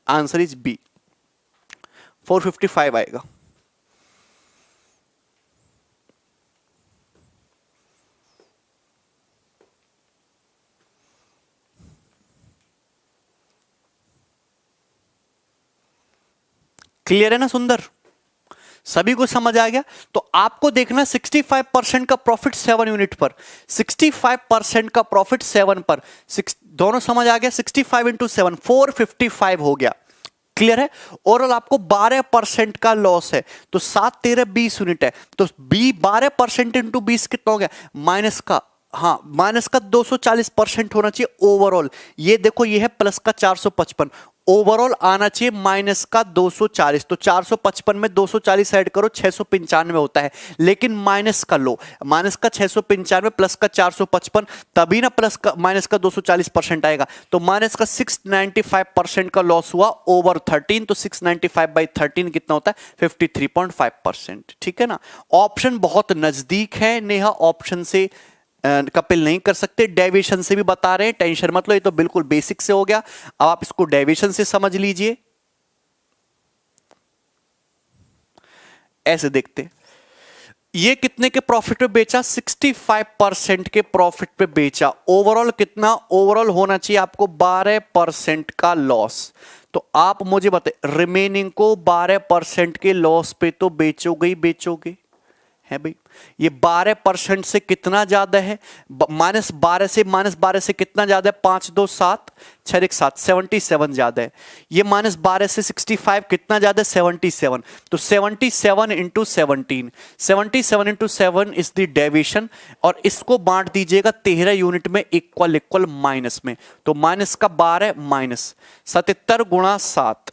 answer is B, 455 आएगा। क्लियर है ना सुंदर, सभी को समझ आ गया। तो आपको देखना 65% का प्रॉफिट 7 यूनिट पर, 65% का प्रॉफिट 7 पर, दोनों समझ आ गया। 65 इंटू 7 455 हो गया, क्लियर है। ओवरऑल आपको 12% का लॉस है, तो 7 13 20 यूनिट है, तो 12% इंटू 20 कितना हो गया, माइनस का, हाँ माइनस का 240% होना चाहिए ओवरऑल। ये देखो ये है प्लस का 455, ओवरऑल आना चाहिए माइनस का 240। तो 455 में 240 ऐड करो 695 होता है, लेकिन माइनस का लो, माइनस का 695 प्लस का 455, तभी ना प्लस का माइनस का 240% आएगा। तो माइनस का 695% का लॉस हुआ ओवर 13, तो 695 बाई 13 कितना होता है, 53.5%, ठीक है ना। ऑप्शन बहुत नजदीक है नेहा, ऑप्शन से कपिल नहीं कर सकते, डेविएशन से भी बता रहे हैं, टेंशन मत लो, ये तो बिल्कुल बेसिक से हो गया। अब आप इसको डेविएशन से समझ लीजिए। ऐसे देखते, ये कितने के प्रॉफिट पे बेचा, 65% के प्रॉफिट पे बेचा। ओवरऑल कितना, ओवरऑल होना चाहिए आपको 12% का लॉस। तो आप मुझे बताए रिमेनिंग को 12% के लॉस पे तो बेचोगे ही बेचोगे, है भाई। ये 12% से कितना ज्यादा है, -12 से कितना ज्यादा है, 5 2 7 6 1 7, 77 ज्यादा है। ये -12 से 65 कितना ज्यादा है, 77। तो 77 into 17, 77 into 7 is the deviation, और इसको बांट दीजिएगा 13 यूनिट में, इक्वल इक्वल माइनस में। तो माइनस का 12 माइनस 77 गुणा 7,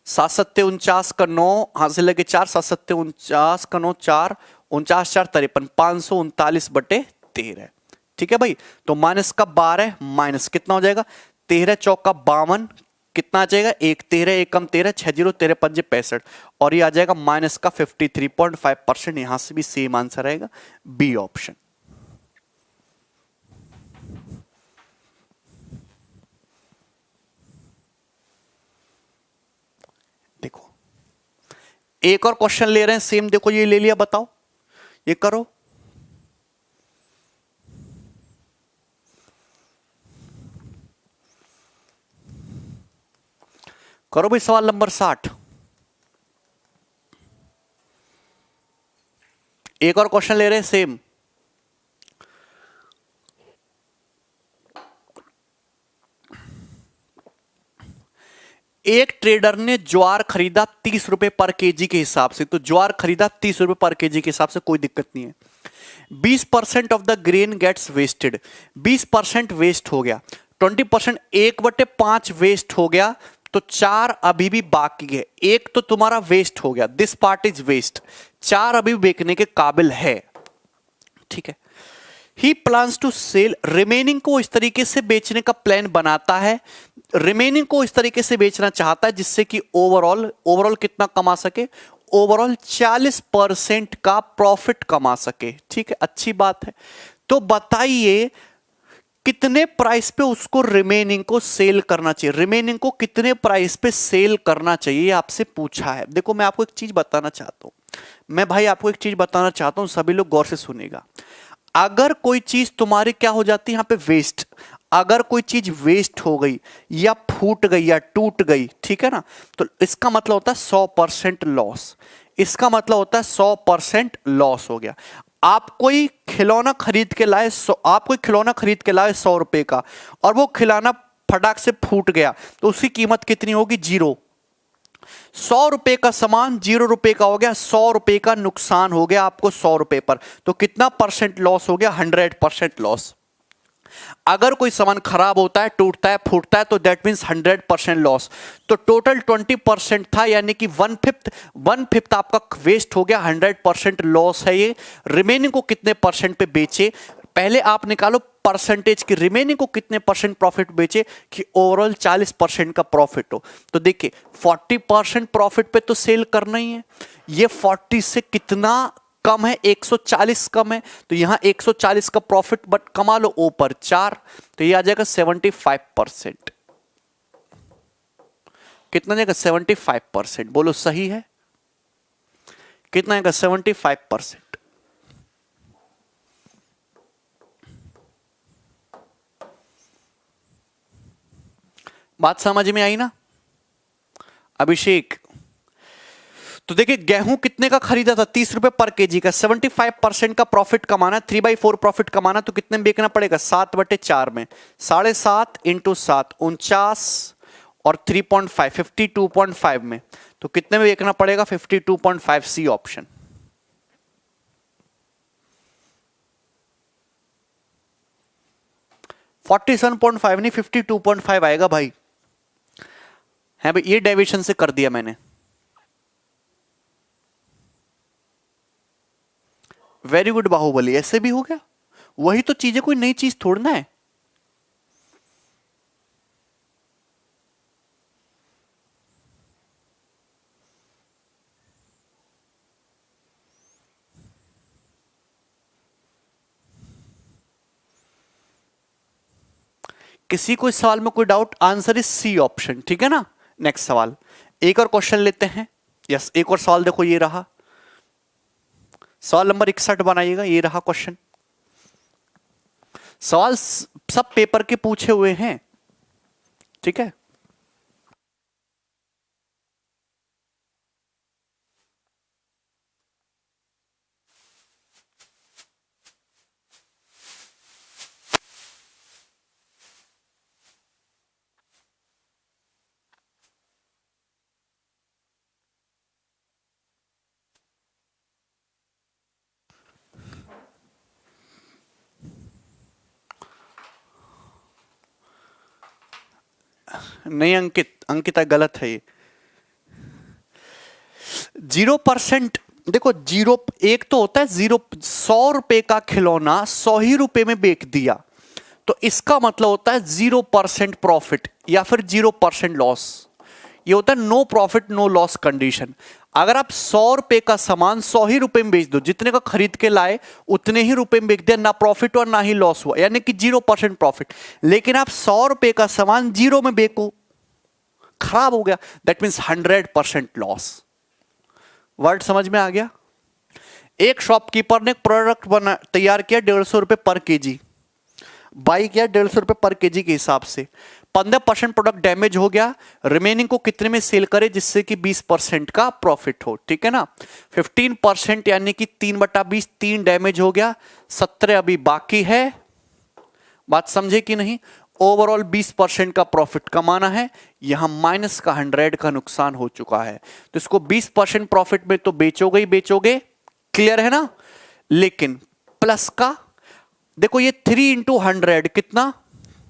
7 7 49 का 9, हाथ से लगे 4, 7 7 49 का 9 4, 49 4 53, 539/13, ठीक है भाई। तो माइनस का 12 माइनस कितना हो जाएगा, 13 चौका 52, कितना आ जाएगा, 1 13 1 कम 13 6 0 13 5 65 और ये आ जाएगा माइनस का 53.5%। यहां से भी सेम आंसर आएगा, बी ऑप्शन। देखो एक और क्वेश्चन ले रहे हैं सेम, देखो ये ले लिया, बताओ ये करो। करो भाई सवाल नंबर 60। एक और क्वेश्चन ले रहे हैं सेम। एक ट्रेडर ने ज्वार खरीदा 30 रुपए पर केजी के हिसाब से, तो ज्वार खरीदा 30 रुपए पर केजी के हिसाब से, कोई दिक्कत नहीं है। 20% of the grain gets wasted, 20% waste हो गया, 20% 1/5 वेस्ट हो गया, तो 4 अभी भी बाकी है। एक तो तुम्हारा वेस्ट हो गया, दिस पार्ट इज वेस्ट, 4 अभी बेचने के काबिल है, ठीक है। ही प्लान्स टू सेल, रिमेनिंग को इस तरीके से बेचने का प्लान बनाता है, रिमेनिंग को इस तरीके से बेचना चाहता है जिससे कि ओवरऑल कितना कमा सके, ओवरऑल 40% का प्रॉफिट कमा सके, ठीक है, अच्छी बात है। तो बताइए कितने प्राइस पे उसको रिमेनिंग को सेल करना चाहिए, रिमेनिंग को कितने प्राइस पे सेल करना चाहिए, आपसे पूछा है। देखो मैं आपको एक चीज बताना चाहता हूं, मैं भाई आपको एक चीज बताना चाहता हूं, सभी लोग गौर से सुनेगा। अगर कोई चीज तुम्हारी क्या हो जाती है यहां पे वेस्ट, अगर कोई चीज वेस्ट हो गई या फूट गई या टूट गई, ठीक है ना, तो इसका मतलब होता है 100% लॉस, इसका मतलब होता है 100% लॉस हो गया। आप कोई खिलौना खरीद के लाए, आप कोई खिलौना खरीद के लाए 100 रुपए का, और वो खिलौना फटाक से फूट गया, तो उसकी कीमत कितनी होगी, 0। 100 रुपए का सामान 0 रुपए का हो गया, 100 रुपए का नुकसान हो गया आपको 100 रुपए पर, तो कितना परसेंट लॉस हो गया, 100% लॉस। अगर कोई सामान खराब होता है, टूटता है, फूटता है, तो दैट मींस 100% लॉस। तो टोटल 20% था, यानी कि 1/5 आपका वेस्ट हो गया, 100% लॉस है ये। रिमेनिंग को कितने परसेंट पे बेचे, पहले आप निकालो परसेंटेज की, रिमेनिंग को कितने परसेंट प्रॉफिट बेचे कि ओवरऑल 40% का प्रॉफिट हो। तो देखिए 40% प्रॉफिट पे तो सेल करना ही है, ये 40 से कितना कम है, 140 कम है, तो यहां 140 का प्रॉफिट बट कमा लो ऊपर 4, तो ये आ जाएगा 75%। कितना जाएगा, 75%, बोलो सही है, कितना आएगा, 75%। बात समझ में आई ना अभिषेक? तो देखिए गेहूं कितने का खरीदा था, 30 रुपए पर केजी का, 75% का प्रॉफिट कमाना, 3/4 प्रॉफिट कमाना, तो कितने में बेचना पड़ेगा, 7/4 में, 7.5 × 7 49 और 3.5 52.5 में, तो कितने में बेचना पड़ेगा, 52.5, सी ऑप्शन। $47.5 नहीं 52.5 आएगा भाई, है भाई, ये डेविएशन से कर दिया मैंने। वेरी गुड बाहुबली, ऐसे भी हो गया, वही तो चीजें, कोई नई चीज थोड़ना है। किसी कोई सवाल में कोई doubt, answer is C option, ठीक है ना। नेक्स्ट सवाल, एक और क्वेश्चन लेते हैं। यस, एक और सवाल देखो, ये रहा सवाल नंबर 61 बनाइएगा, ये रहा क्वेश्चन। सवाल सब पेपर के पूछे हुए हैं, ठीक है। नहीं अंकिता गलत है ये। 0%, देखो जीरो, एक तो होता है 100 रुपए का खिलौना 100 ही रुपए में बेच दिया, तो तो इसका मतलब होता है 0% प्रॉफिट या फिर 0% लॉस। ये होता है no profit no loss condition. अगर आप 100 रुपए का सामान 100 ही रुपए में बेच दो, जितने का खरीद के लाए उतने ही रुपए में बेच दिया, ना प्रॉफिट और ना ही लॉस हुआ, यानी कि 0% प्रॉफिट। लेकिन आप 100 रुपए का सामान 0 में बेचो, खराब हो गया, दैट मीन्स 100% लॉस। वर्ड समझ में आ गया? एक शॉपकीपर ने प्रोडक्ट बना तैयार किया 150 रुपए पर केजी, बाई किया 150 रुपए पर केजी के हिसाब से। 15% प्रोडक्ट डैमेज हो गया, रिमेनिंग को कितने में सेल करे जिससे कि 20% का प्रॉफिट हो, ठीक है ना। 15% यानी कि 3/20, 3 डैमेज हो गया, 17 अभी बाकी है। बात समझे कि नहीं? ओवरऑल 20% का प्रॉफिट कमाना है, यहां माइनस का 100 का नुकसान हो चुका है, तो इसको 20% प्रॉफिट में तो बेचोगे ही बेचोगे, क्लियर है ना। लेकिन प्लस का देखो, ये 3 इंटू 100 कितना,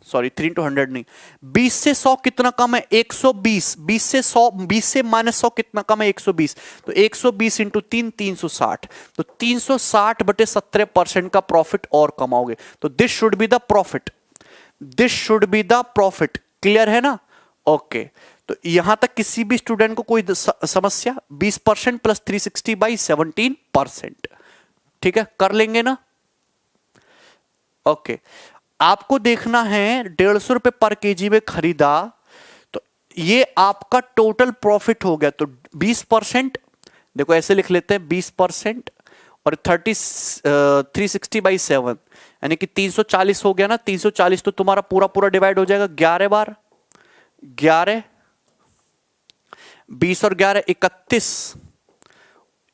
सॉरी 3 इंटू 100 नहीं, 20 से 100 कितना कम है? 120। 20 से 100, 20 से -100 कितना कम है? 120। तो 120 इंटू 3, 360। तो 360/17% का प्रॉफिट और कमाओगे। तो this should be the profit, this should be the profit, clear है ना। ओके, तो यहां तक किसी भी स्टूडेंट को कोई समस्या? 20% प्लस 360/17%, ठीक है, कर लेंगे ना। ओके, आपको देखना है 150 रुपए पर केजी में खरीदा, तो ये आपका टोटल प्रॉफिट हो गया। तो 20%, देखो ऐसे लिख लेते हैं, 20% और 360/7 यानी कि 340 हो गया ना। 340 तो तुम्हारा पूरा पूरा डिवाइड हो जाएगा 11 बार, 11, 20 और 11 31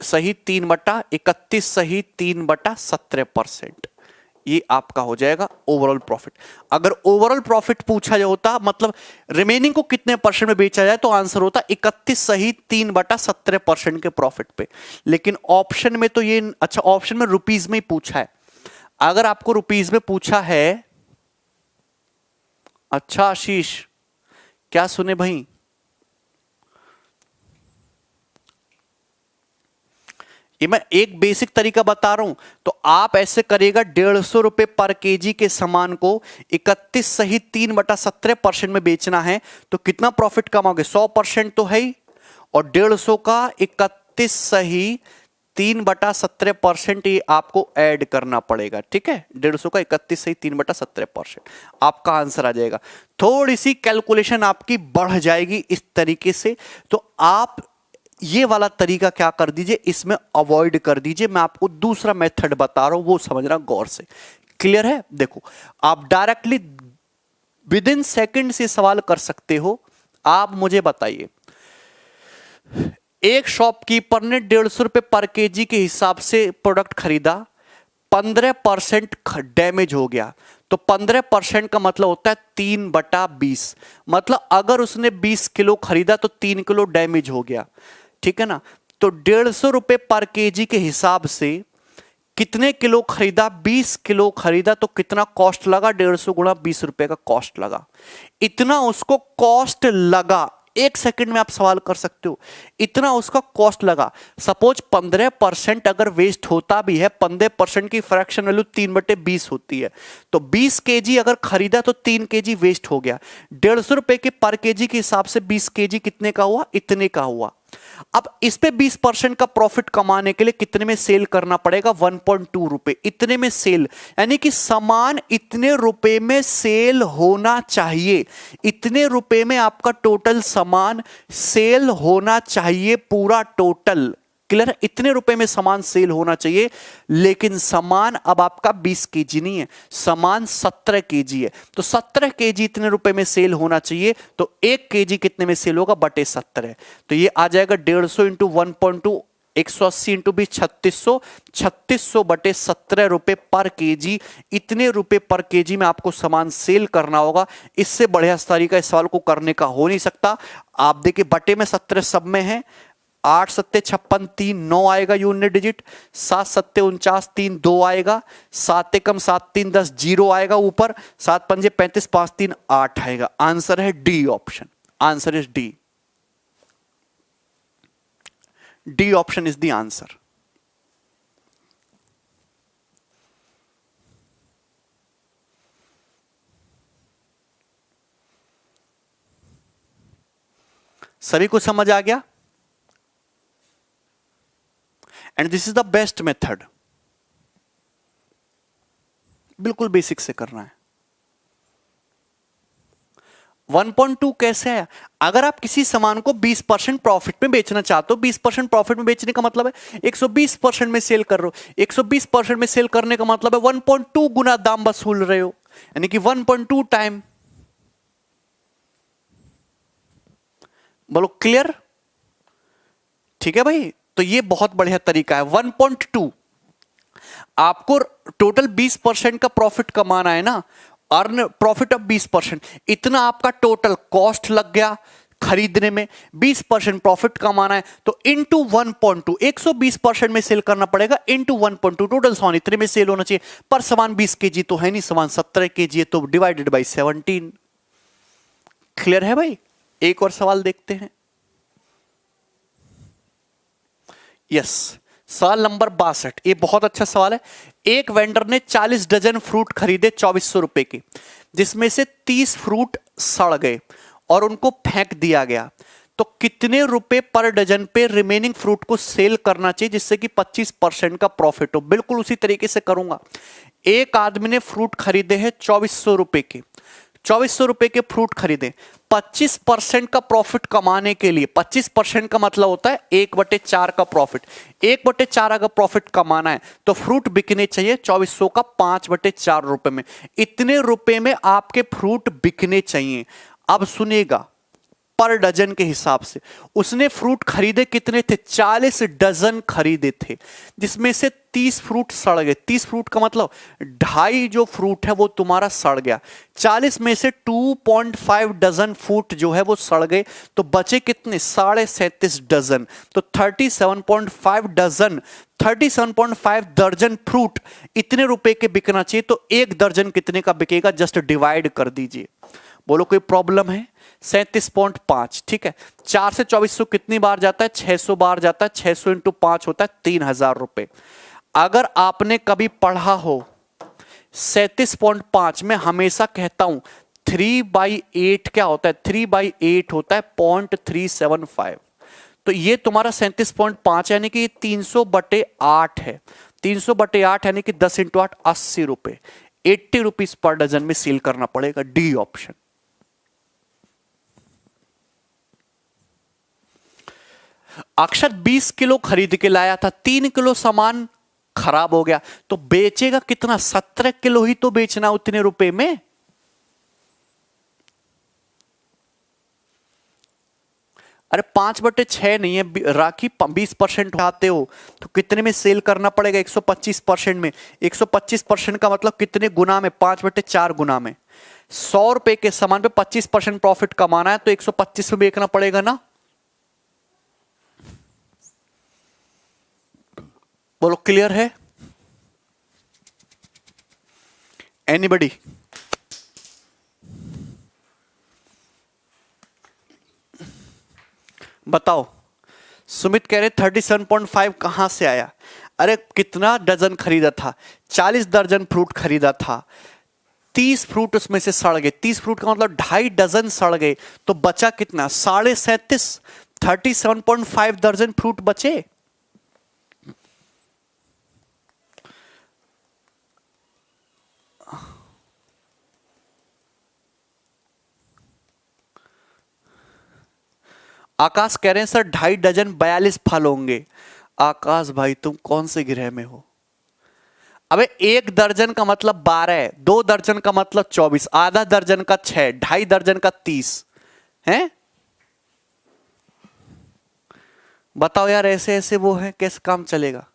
सही 3/31 सही 3/17%। ये आपका हो जाएगा ओवरऑल प्रॉफिट। अगर ओवरऑल प्रॉफिट पूछा होता, मतलब रिमेनिंग को कितने परसेंट में बेचा जाए, तो आंसर होता 31 सही 3/17% के प्रॉफिट पे। लेकिन ऑप्शन में तो ये, अच्छा ऑप्शन में रुपीज में ही पूछा है। अगर आपको रुपीज में पूछा है, अच्छा आशीष क्या सुने भाई, ये मैं एक बेसिक तरीका बता रहा हूं। तो आप ऐसे करेगा, 150 रुपए पर केजी के सामान को 31 सही 3/17% में बेचना है, तो कितना प्रॉफिट कमाओगे? 100% तो है ही, और 150 का 31 सही 3/17% ये आपको ऐड करना पड़ेगा, ठीक है। 150 का 31 सही 3/17%, आपका आंसर आ जाएगा। थोड़ी सी कैलकुलेशन आपकी बढ़ जाएगी इस तरीके से। तो आप ये वाला तरीका क्या कर दीजिए, इसमें अवॉइड कर दीजिए। मैं आपको दूसरा मेथड बता रहा हूं, वो समझना गौर से, क्लियर है। देखो, आप डायरेक्टली विद इन सेकेंड से सवाल कर सकते हो। आप मुझे बताइए, एक शॉपकीपर ने 150 रुपए पर केजी के हिसाब से प्रोडक्ट खरीदा, 15% डैमेज हो गया, तो 15% का मतलब होता है 3/20। मतलब अगर उसने 20 किलो खरीदा तो 3 किलो डैमेज हो गया, ठीक है ना। तो 150 रुपए पर केजी के हिसाब से कितने किलो खरीदा? 20 किलो खरीदा, तो कितना कॉस्ट लगा? 150 गुणा 20 रुपए का कॉस्ट लगा। इतना उसको कॉस्ट लगा, एक सेकंड में आप सवाल कर सकते हो, इतना उसका कॉस्ट लगा। सपोज 15% अगर वेस्ट होता भी है, 15% की फ्रैक्शन वैल्यू 3/20 होती है, तो 20 केजी अगर खरीदा तो 3 केजी वेस्ट हो गया। 150 रुपए के पर केजी के हिसाब से 20 केजी कितने का हुआ? इतने का हुआ। अब इस पे 20% का प्रॉफिट कमाने के लिए कितने में सेल करना पड़ेगा? 1.2 रुपए, इतने में सेल, यानी कि सामान इतने रुपए में सेल होना चाहिए। इतने रुपए में आपका टोटल सामान सेल होना चाहिए, पूरा टोटल, क्लियर है। इतने रुपए में सामान सेल होना चाहिए, लेकिन सामान अब आपका 20 केजी नहीं है, सामान 17 केजी है। तो 17 केजी इतने रुपए में सेल होना चाहिए, तो 1 केजी कितने में सेल होगा? बटे 17। तो ये आ जाएगा 150 इंटू 1.2, 180 इंटू 20, 3600, 3600 बटे 17 रुपए पर केजी। इतने रुपए पर केजी में आपको सामान सेल करना होगा। इससे बढ़िया तरीका इस सवाल को करने का हो नहीं सकता। आप देखिए, बटे में 17 सब में है, 8 सत्ते 56, 3 9 आएगा यूनिट डिजिट, 7 सत्ते 49, 3 2 आएगा, 7 एकम 7 3 10 0 आएगा ऊपर, 7 पंजे 35, 5 3 8 आएगा। आंसर है D option, answer is D, D option is the answer. सभी को समझ आ गया? And this is the best method, बिल्कुल बेसिक से करना है। 1.2 कैसे है? अगर आप किसी सामान को 20% प्रॉफिट में बेचना चाहते हो, 20% प्रॉफिट में बेचने का मतलब है 120% में सेल कर रहे हो। 120% में सेल करने का मतलब है 1.2 गुना दाम वसूल रहे हो, यानी कि 1.2 टाइम। बोलो क्लियर? ठीक है भाई, तो ये बहुत बढ़िया तरीका है। 1.2 आपको टोटल 20% का प्रॉफिट कमाना है ना, अर्न प्रॉफिट ऑफ 20%, इतना आपका टोटल कॉस्ट लग गया खरीदने में, 20% प्रॉफिट कमाना है तो इंटू 1.2, 120% में सेल करना पड़ेगा, इंटू 1.2, टोटल सामान इतने में सेल होना चाहिए। पर सामान 20 केजी तो है नहीं, सामान 17 केजी है, तो डिवाइडेड बाई 17। क्लियर है भाई? एक और सवाल देखते हैं। यस, सवाल नंबर 62, ये बहुत अच्छा सवाल है। एक वेंडर ने 40 डजन फ्रूट खरीदे 2400 रुपए के, जिसमें से 30 फ्रूट सड़ गए और उनको फेंक दिया गया, तो कितने रुपए पर डजन पे रिमेनिंग फ्रूट को सेल करना चाहिए जिससे कि 25% का प्रॉफिट हो? बिल्कुल उसी तरीके से करूंगा। एक आदमी ने फ्रूट खरीदे हैं 2400 रुपए के, 2400 रुपए के फ्रूट खरीदे, 25% का प्रॉफिट कमाने के लिए, 25% का मतलब होता है 1/4 का प्रॉफिट, 1/4 का प्रॉफिट कमाना है तो फ्रूट बिकने चाहिए 2400 का 5/4 रुपए में। इतने रुपए में आपके फ्रूट बिकने चाहिए। अब सुनिएगा, पर डजन के हिसाब से उसने फ्रूट खरीदे कितने थे? 40 डजन खरीदे थे, जिसमें से 30 फ्रूट सड़ गए। 30 फ्रूट का मतलब 2.5 जो फ्रूट है वो तुम्हारा सड़ गया। 40 में से 2.5 डजन फ्रूट जो है वो सड़ गए, तो बचे कितने? 37.5 डजन। तो 37.5 डजन, 37.5 दर्जन फ्रूट इतने रुपए के बिकना चाहिए, तो एक दर्जन कितने का बिकेगा? जस्ट डिवाइड कर दीजिए। बोलो कोई प्रॉब्लम है? 37.5, ठीक है। 4 से 2400 कितनी बार जाता है? 600 बार जाता है। 600 इंटू 5 होता है 3000 रुपए। अगर आपने कभी पढ़ा हो 37.5 में हमेशा कहता हूं 3/8 क्या होता है? 3/8 होता है 0.375। तो ये तुम्हारा 37.5 यानी कि 300/8 है। 300/8 यानी कि 10 इंटू 8 80 रुपए, 80 रुपीज पर डजन में सेल करना पड़ेगा। D option. अक्षर 20 किलो खरीद के लाया था, 3 किलो सामान खराब हो गया, तो बेचेगा कितना? 17 किलो ही तो बेचना उतने रुपए में। अरे 5/6 नहीं है राखी, 20% उठाते हो तो कितने में सेल करना पड़ेगा? 125% में। 125% का मतलब कितने गुना में? 5/4 गुना में। 100 रुपए के सामान पे 25% प्रॉफिट कमाना है तो 125 में बेचना पड़ेगा ना। बोलो क्लियर है? एनीबडी? बताओ। सुमित कह रहे 37.5 कहां से आया? अरे कितना डजन खरीदा था? 40 दर्जन फ्रूट खरीदा था, 30 फ्रूट उसमें से सड़ गए। 30 फ्रूट का मतलब 2.5 डजन सड़ गए, तो बचा कितना? 37.5। 37.5 दर्जन फ्रूट बचे। आकाश कह रहे हैं सर 2.5 डजन 42 फल होंगे। आकाश भाई तुम कौन से ग्रह में हो? अबे 1 दर्जन का मतलब 12 है, 2 दर्जन का मतलब 24, आधा दर्जन का 6, 2.5 दर्जन का 30 है। बताओ यार, ऐसे ऐसे वो है, कैसे काम चलेगा?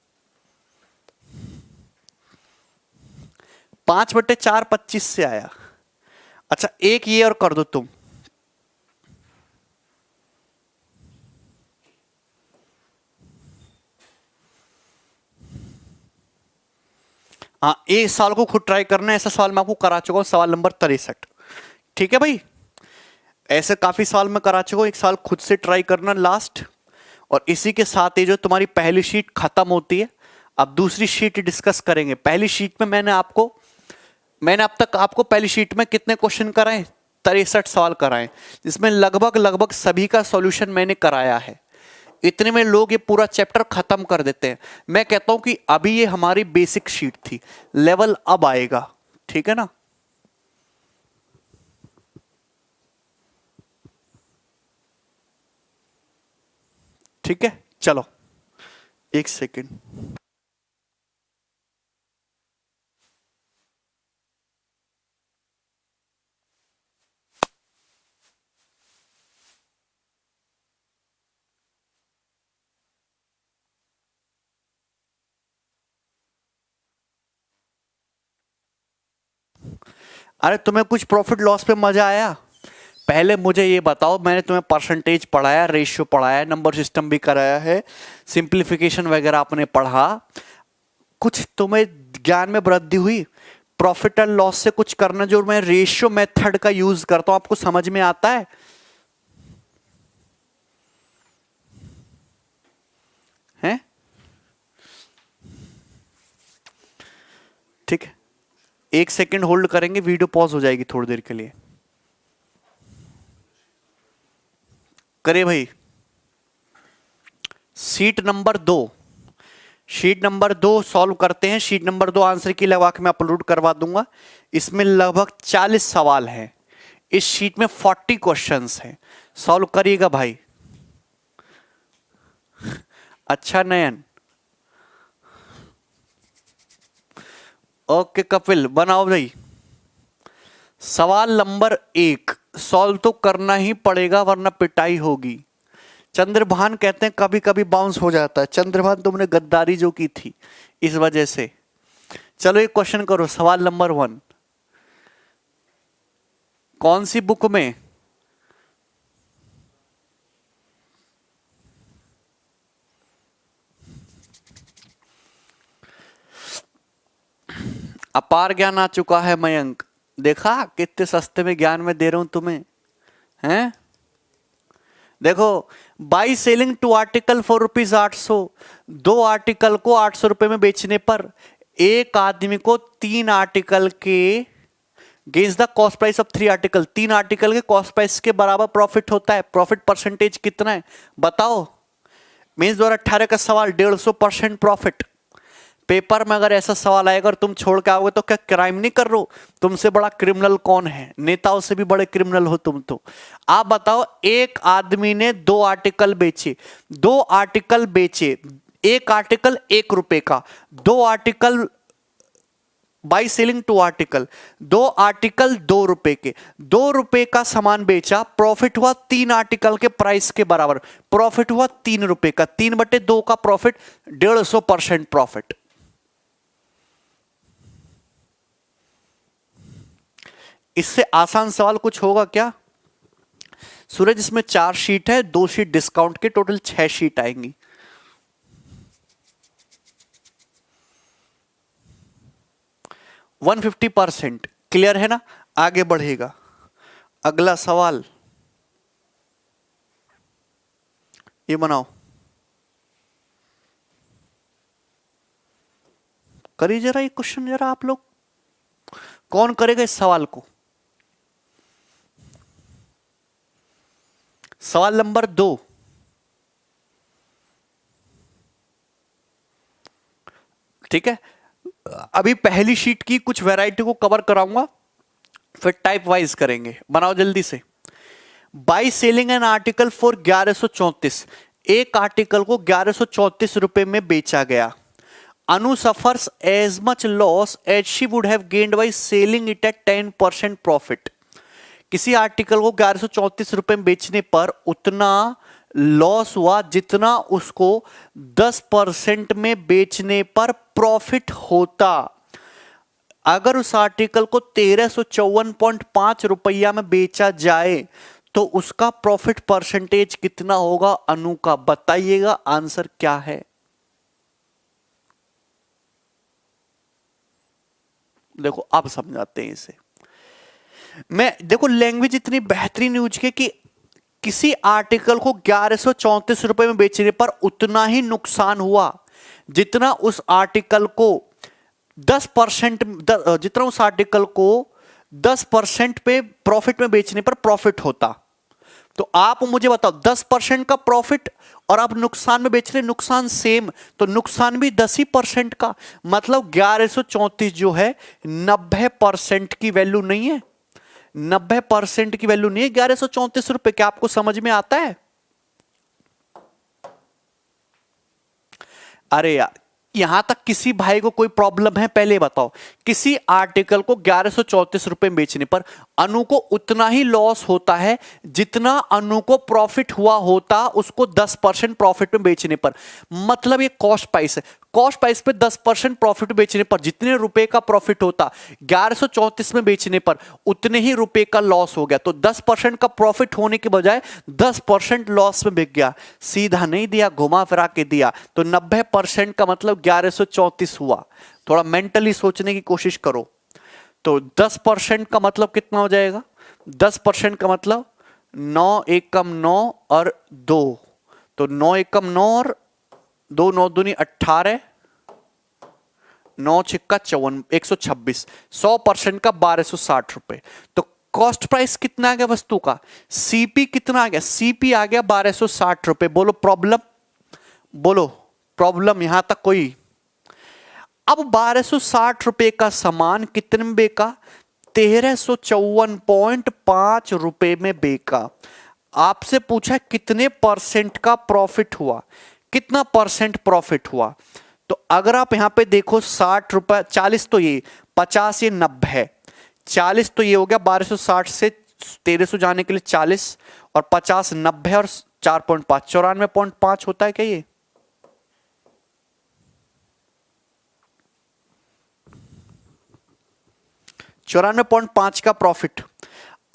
5/4 25 से आया। अच्छा एक ये और कर दो तुम, हाँ एक सवाल को खुद ट्राई करना है। ऐसा सवाल मैं आपको करा चुका हूं, सवाल नंबर 63। ठीक है भाई, ऐसे काफी सवाल मैं करा चुका हूं, एक सवाल खुद से ट्राई करना लास्ट। और इसी के साथ ये जो तुम्हारी पहली शीट खत्म होती है, अब दूसरी शीट डिस्कस करेंगे। पहली शीट में मैंने अब तक आपको पहली शीट में कितने क्वेश्चन कराए? 63 सवाल कराए, जिसमें लगभग लगभग सभी का सॉल्यूशन मैंने कराया है। इतने में लोग ये पूरा चैप्टर खत्म कर देते हैं। मैं कहता हूं कि अभी ये हमारी बेसिक शीट थी, लेवल अब आएगा, ठीक है ना। ठीक है, चलो एक सेकेंड। अरे तुम्हें कुछ प्रॉफिट लॉस पे मजा आया? पहले मुझे ये बताओ, मैंने तुम्हें परसेंटेज पढ़ाया, रेशियो पढ़ाया, नंबर सिस्टम भी कराया है, सिंप्लीफिकेशन वगैरह आपने पढ़ा, कुछ तुम्हें ज्ञान में वृद्धि हुई? प्रॉफिट एंड लॉस से कुछ करना, जो मैं रेशियो मेथड का यूज करता हूं, आपको समझ में आता है? हैं? ठीक है, एक सेकंड होल्ड करेंगे, वीडियो पॉज हो जाएगी थोड़ी देर के लिए। करे भाई। Sheet number 2, sheet number 2 solve करते हैं। शीट नंबर 2 आंसर की लगा के मैं अपलोड करवा दूंगा। इसमें लगभग 40 सवाल हैं। इस शीट में 40 क्वेश्चंस हैं, सॉल्व करिएगा भाई। अच्छा नयन, ओके कपिल, बनाओ भाई। सवाल नंबर 1 सॉल्व तो करना ही पड़ेगा वरना पिटाई होगी। चंद्रभान कहते हैं कभी कभी बाउंस हो जाता है। चंद्रभान तुमने गद्दारी जो की थी इस वजह से। चलो एक क्वेश्चन करो, सवाल नंबर 1। कौन सी बुक में? अपार ज्ञान आ चुका है मयंक, देखा कितने सस्ते में ज्ञान में दे रहा हूं तुम्हें, हैं? देखो, by selling 2 article for rupees 800, 2 article को 800 रुपए में बेचने पर एक आदमी को 3 आर्टिकल के gains the cost price of 3 article, 3 article के कॉस्ट प्राइस के बराबर प्रॉफिट होता है। प्रॉफिट परसेंटेज कितना है बताओ? मीन्स 2018 का सवाल 150% प्रॉफिट। पेपर में अगर ऐसा सवाल आएगा और तुम छोड़ के आओगे तो क्या क्राइम नहीं कर रहे हो? तुमसे बड़ा क्रिमिनल कौन है? नेताओं से भी बड़े क्रिमिनल हो तुम तो। आप बताओ, एक आदमी ने 2 आर्टिकल बेचे, 2 आर्टिकल बेचे, एक आर्टिकल 1 रुपए का, 2 article by selling 2 article, 2 article 2 रुपए के, 2 रुपए का सामान बेचा, प्रॉफिट हुआ 3 आर्टिकल के प्राइस के बराबर, प्रॉफिट हुआ 3 रुपए का, 3/2 का प्रॉफिट, 150% प्रॉफिट। इससे आसान सवाल कुछ होगा क्या? सूरज, इसमें 4 शीट है, 2 शीट डिस्काउंट के, टोटल 6 शीट आएंगी। %150 क्लियर है ना? आगे बढ़ेगा। अगला सवाल ये बनाओ, करिए जरा ये क्वेश्चन, जरा आप लोग कौन करेगा इस सवाल को? सवाल नंबर 2, ठीक है। अभी पहली शीट की कुछ वैरायटी को कवर कराऊंगा, फिर टाइप वाइज करेंगे। बनाओ जल्दी से। By selling an article for 1134, एक आर्टिकल को 1134 रुपए में बेचा गया। Anu suffers as much loss as she would have gained by selling it at 10% profit. किसी आर्टिकल को 1134 रुपए में बेचने पर उतना लॉस हुआ जितना उसको 10% में बेचने पर प्रॉफिट होता। अगर उस आर्टिकल को 1354.5 रुपया में बेचा जाए तो उसका प्रॉफिट परसेंटेज कितना होगा? अनु का बताइएगा, आंसर क्या है? देखो अब समझाते हैं इसे। मैं देखो लैंग्वेज इतनी बेहतरीन यूज की कि किसी आर्टिकल को 1134 रुपए में बेचने पर उतना ही नुकसान हुआ जितना उस आर्टिकल को 10%, जितना उस आर्टिकल को 10% पे प्रॉफिट में बेचने पर प्रॉफिट होता। तो आप मुझे बताओ 10% का प्रॉफिट और आप नुकसान में बेच रहे, नुकसान सेम, तो नुकसान भी 10% का, मतलब 1134 जो है 90% की वैल्यू नहीं है, 90% की वैल्यू नहीं है 1134 रुपए। क्या आपको समझ में आता है? अरे यार, यहां तक किसी भाई को कोई प्रॉब्लम है पहले बताओ। किसी आर्टिकल को 1134 रुपए में बेचने पर अनु को उतना ही लॉस होता है जितना अनु को प्रॉफिट हुआ होता उसको 10% प्रॉफिट में बेचने पर। मतलब ये कॉस्ट प्राइस है, कॉस्ट प्राइस पे 10% प्रॉफिट बेचने पर जितने रुपए का प्रॉफिट होता 1134 में बेचने पर उतने ही रुपए का लॉस हो गया। तो 10% का प्रॉफिट होने के बजाय 10% लॉस में बिक गया। सीधा नहीं दिया, घुमा फिरा के दिया। तो 90% का मतलब 1134 हुआ। थोड़ा मेंटली सोचने की कोशिश करो। तो 10% का मतलब कितना हो जाएगा? 10% का मतलब 9 एकम 9 और 2, तो 9 एकम 9 और 2, 9 दूनी 18, 9 छिक्का 54, 126। 100% का 1260 रुपए। तो कॉस्ट प्राइस कितना आ गया वस्तु का? सीपी कितना आ गया? सीपी आ गया 1260 रुपए। बोलो प्रॉब्लम, बोलो प्रॉब्लम यहां तक कोई? अब 1260 रुपए का सामान कितने में बेका? 1354.5 रुपए में बेका। आपसे पूछा कितने परसेंट का प्रॉफिट हुआ, कितना परसेंट प्रॉफिट हुआ? तो अगर आप यहां पे देखो 60 रुपए, 40 तो ये, 50 ये 90 है, 40 तो ये हो गया 1260 से 1300 जाने के लिए 40, और 50 90 और 4.5 94.5 होता है क्या ये? $94.5 का प्रॉफिट।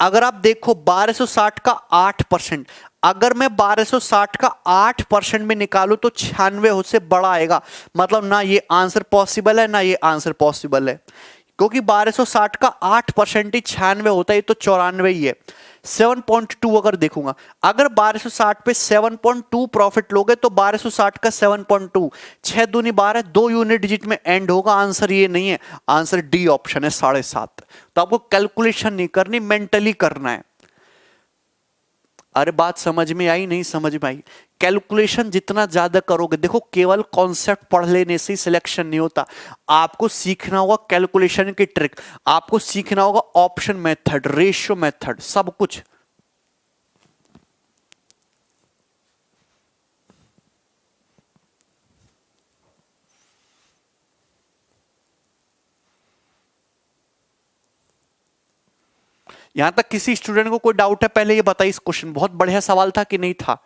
अगर आप देखो 1260 का 8%, अगर मैं 1260 का 8% में निकालू तो 96 से बड़ा आएगा। मतलब ना ये आंसर पॉसिबल है ना ये आंसर पॉसिबल है, क्योंकि 1260 का 8% ही 96 होता है, तो 94 ही है। 7.2 अगर देखूंगा, अगर 1260 पे 7.2 प्रॉफिट लोगे तो 1260 का 7.2, 6 दूनी 12, 2 यूनिट डिजिट में एंड होगा। आंसर ये नहीं है, आंसर डी ऑप्शन है 7.5। तो आपको कैलकुलेशन नहीं करनी, मेंटली करना है। अरे बात समझ में आई? नहीं समझ में आई? कैलकुलेशन जितना ज्यादा करोगे, देखो केवल कॉन्सेप्ट पढ़ लेने से सिलेक्शन नहीं होता, आपको सीखना होगा कैलकुलेशन की ट्रिक, आपको सीखना होगा ऑप्शन मेथड, रेशियो मेथड, सब कुछ। यहां तक किसी स्टूडेंट को कोई डाउट है? पहले ये बताइए, इस क्वेश्चन बहुत बढ़िया सवाल था कि नहीं था?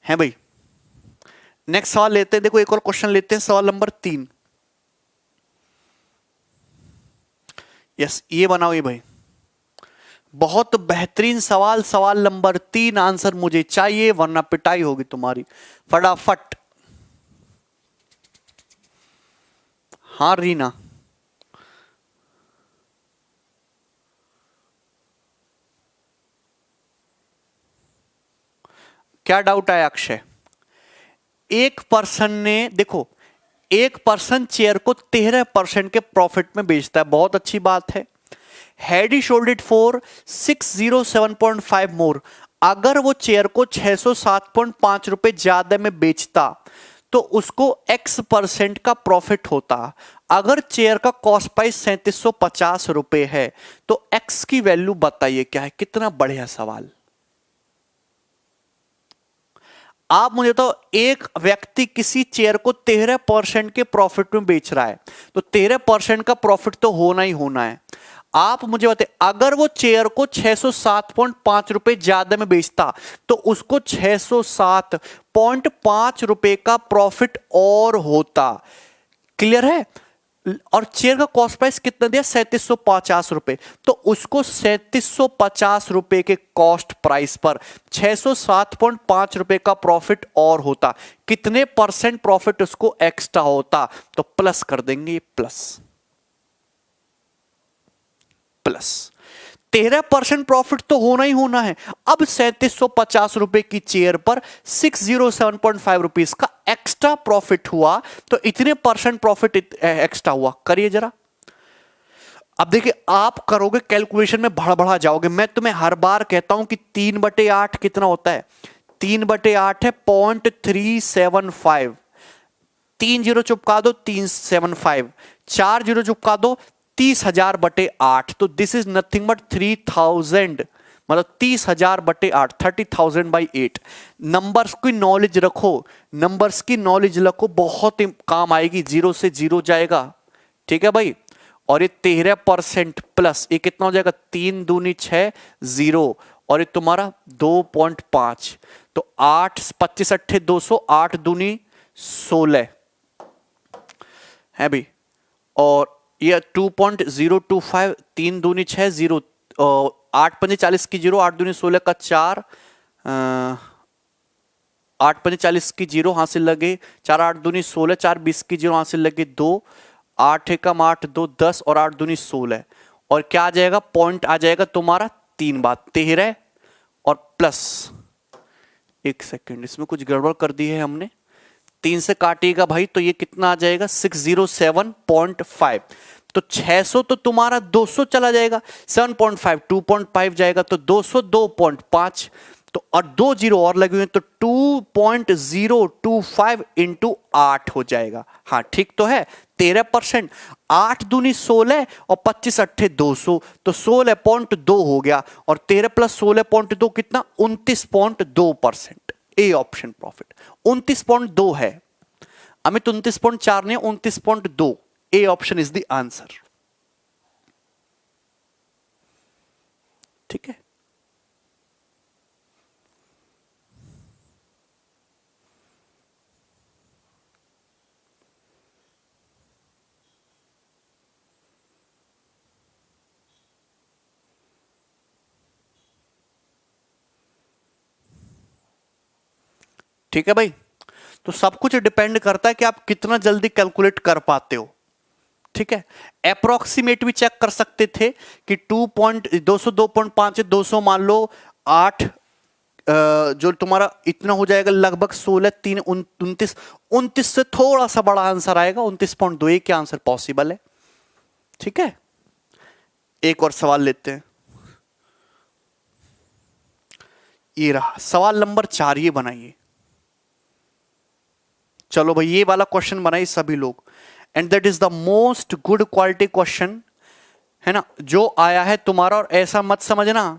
है भाई? नेक्स्ट सवाल लेते हैं। देखो एक और क्वेश्चन लेते हैं, सवाल नंबर 3। यस, ये बनाओ ये भाई, बहुत बेहतरीन सवाल। सवाल नंबर 3 आंसर मुझे चाहिए वरना पिटाई होगी तुम्हारी। फटाफट। हाँ रीना, क्या डाउट आया अक्षय? एक पर्सन ने, देखो एक पर्सन चेयर को 13% के प्रॉफिट में बेचता है, बहुत अच्छी बात है। Had he sold it for 607.5 मोर। अगर वो चेयर को 607.5 रुपए ज्यादा में बेचता तो उसको x% का प्रॉफिट होता। अगर चेयर का कॉस्ट प्राइस 3750 रुपए है तो x की वैल्यू बताइए क्या है? कितना बढ़िया सवाल। आप मुझे तो, एक व्यक्ति किसी चेयर को 13% के प्रॉफिट में बेच रहा है, तो 13% का प्रॉफिट तो होना ही होना है। आप मुझे बताइए, अगर वो चेयर को 607.5 रुपए ज्यादा में बेचता तो उसको 607.5 रुपए का प्रॉफिट और होता। क्लियर है? और चेयर का कॉस्ट प्राइस कितना दिया? 3750 रुपए। तो उसको 3750 रुपए के कॉस्ट प्राइस पर 607.5 रुपए का प्रॉफिट और होता। कितने परसेंट प्रॉफिट उसको एक्स्ट्रा होता? तो प्लस कर देंगे, प्लस प्लस। 13% प्रॉफिट तो होना ही होना है। अब 3750 रुपए की चेयर पर 607.5 रुपीज का एक्स्ट्रा प्रॉफिट हुआ, तो इतने परसेंट प्रॉफिट एक्स्ट्रा हुआ। करिए जरा। अब देखिए, आप करोगे कैलकुलेशन में भड़बड़ा जाओगे। मैं तुम्हें हर बार कहता हूं कि 3/8 कितना होता है? 3/8 है 0.375। 3 जीरो चुपका दो 375, 4 जीरो चुपका दो 30,000/8। तो दिस इज नथिंग बट 3000, मतलब 30,000/8, 30,000/8। नंबर्स की नॉलेज रखो, नंबर्स की नॉलेज रखो, बहुत काम आएगी। जीरो से जीरो जाएगा, ठीक है भाई। और ये 13% प्लस ये कितना हो जाएगा? 3 दूनी 6, 0, और ये तुम्हारा 2.5। तो 8 25 अट्ठे 200, 8 दूनी 16 है भी। और ये 2.025, 3 दूनी 6, 0, 8 पंजे 40 की 0, 8 दूनी 16 का 4, 8 पंजे 40 की 0 हासिल लगे 4, 8 दूनी 16, 4 20 की 0 हासिल लगे 2, 8 एकम 8, 2 10, और 8 दूनी 16। और क्या आ जाएगा? पॉइंट आ जाएगा तुम्हारा 3 बार 13 और प्लस 1 सेकेंड, इसमें कुछ गड़बड़ कर दी है हमने। 3 से काटिएगा भाई तो ये कितना आ जाएगा? 607.5। तो 600 तो तुम्हारा 200 चला जाएगा, 7.5 2.5 जाएगा तो 200 2.5, तो और 2 जीरो और लगे हुए तो 2.025 इंटू 8 हो जाएगा। हाँ ठीक तो है। 13%, 8 दूनी 16 और 25 अट्ठे 200, तो 16.2 हो गया। और 13 प्लस 16.2 कितना? 29.2%। ए ऑप्शन प्रॉफिट 29.2 है, अमित 29.4 नहीं, 29.2। A option is the answer, ठीक है। ठीक है भाई, तो सब कुछ डिपेंड करता है कि आप कितना जल्दी कैलकुलेट कर पाते हो, ठीक है। अप्रोक्सीमेट भी चेक कर सकते थे कि 202.5 है, 200 मान लो 8, जो तुम्हारा इतना हो जाएगा लगभग 16, 3 29, 29 से थोड़ा सा बड़ा आंसर आएगा 29.2 के आंसर पॉसिबल है, ठीक है। एक और सवाल लेते हैं, ये रहा सवाल नंबर 4, ये बनाइए। चलो भाई, ये वाला क्वेश्चन बनाइए सभी लोग, and that is the most good quality question, है ना, जो आया है तुम्हारा। और ऐसा मत समझना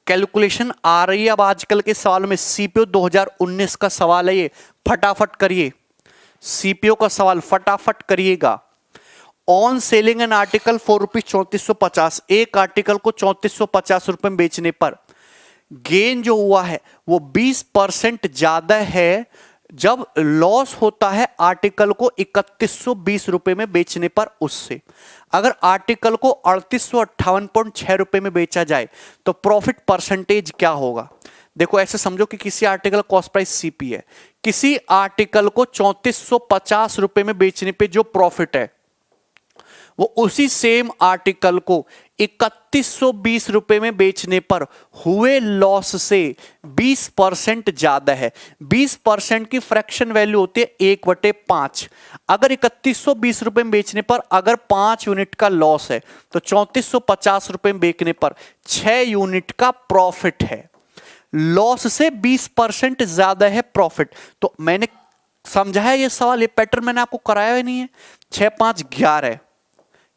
कैलकुलेशन आ रही है अब आजकल के सवाल में। सीपीओ 2019 का सवाल है ये, फटाफट करिए। सीपीओ का सवाल फटाफट करिएगा। ऑन सेलिंग एन आर्टिकल ₹3450, एक आर्टिकल को 3450 रुपए में बेचने पर गेन जो हुआ है वो 20% ज्यादा है जब लॉस होता है आर्टिकल को 3120 रुपए में बेचने पर उससे। अगर आर्टिकल को 3858.6 रुपए में बेचा जाए तो प्रॉफिट परसेंटेज क्या होगा? देखो ऐसे समझो कि किसी आर्टिकल कॉस्ट प्राइस सीपी है, किसी आर्टिकल को 3450 रुपए में बेचने पे जो प्रॉफिट है वो उसी सेम आर्टिकल को 3120 रुपए में बेचने पर हुए लॉस से 20% ज्यादा है। 20% की फ्रैक्शन वैल्यू होती है 1/5। अगर 3120 रुपए में बेचने पर अगर 5 यूनिट का लॉस है तो 3450 रुपए में बेचने पर 6 यूनिट का प्रॉफिट है। लॉस से 20% ज्यादा है प्रॉफिट। तो मैंने समझा है ये सवाल, ये पैटर्न मैंने आपको कराया ही नहीं है। 6 5 11,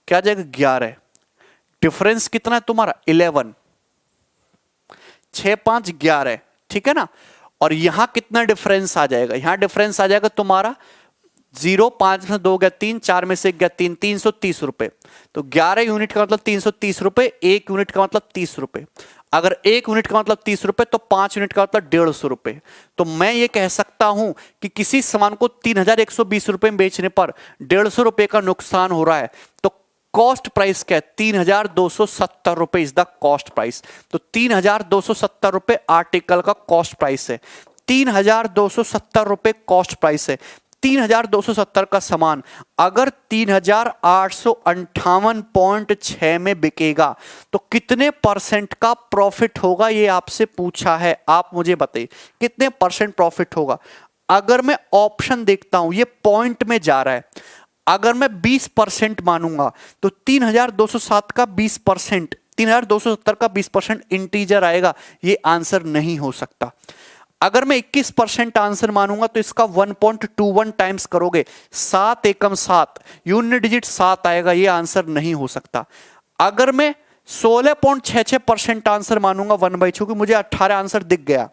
क्या जाएगा? 11। डिफरेंस कितना है तुम्हारा? 11। 6 5 11, ठीक है ना। और यहां कितना डिफरेंस आ जाएगा? यहां डिफरेंस आ जाएगा तुम्हारा 0, 5 में 2 गया 3, 4 में से 1 गया 3, 330 रुपए। तो 11 यूनिट का मतलब 330 रुपए, 1 यूनिट का मतलब 30 रुपए। अगर 1 यूनिट का मतलब 30 रुपए तो 5 यूनिट का मतलब 150 रुपए। तो मैं ये कह सकता हूं कि किसी सामान को 3120 रुपए में बेचने पर 150 रुपए का नुकसान हो रहा है, तो कॉस्ट प्राइस क्या है? 3270 रुपए इज द कॉस्ट प्राइस। तो 3270 रुपए आर्टिकल का कॉस्ट प्राइस है। 3270 रुपए कॉस्ट प्राइस है। 3270 का सामान अगर 3858.6 में बिकेगा तो कितने परसेंट का प्रॉफिट होगा, ये आपसे पूछा है। आप मुझे बताइए कितने परसेंट प्रॉफिट होगा। अगर मैं ऑप्शन देखता हूं, ये पॉइंट में जा रहा है, अगर मैं 20% मानूंगा तो 3207 का 20%, 3270 का 20% इंटीजर आएगा, ये आंसर नहीं हो सकता। अगर मैं 21% आंसर मानूंगा तो इसका 1.21 टाइम्स करोगे, 7 एकम 7 यूनिट डिजिट 7 आएगा, ये आंसर नहीं हो सकता। अगर मैं 16.66% आंसर मानूंगा 1/6, क्योंकि मुझे 18 आंसर दिख गया।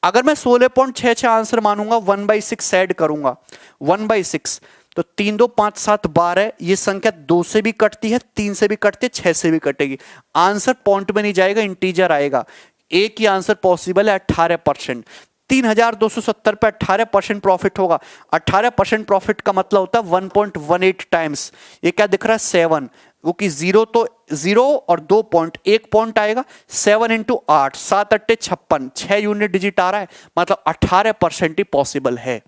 अगर मैं 16.66 आंसर मानूंगा 1/6 ऐड करूंगा, 1/6 तो 3 2 5 7 12, ये संख्या 2 से भी कटती है, 3 से भी कटती है, 6 से भी कटेगी। आंसर पॉइंट में नहीं जाएगा, इंटीजर आएगा। एक ही आंसर पॉसिबल है, 18%। 3270 पे 18% प्रॉफिट होगा। 18% प्रॉफिट का मतलब होता है 1.18 टाइम्स। ये क्या दिख रहा है 7, क्योंकि जीरो तो जीरो और 2 पॉइंट, 1 पॉइंट आएगा। 7 इंटू 8, 7 8 56, 6 यूनिट डिजिट आ रहा है, मतलब 18% ही पॉसिबल है।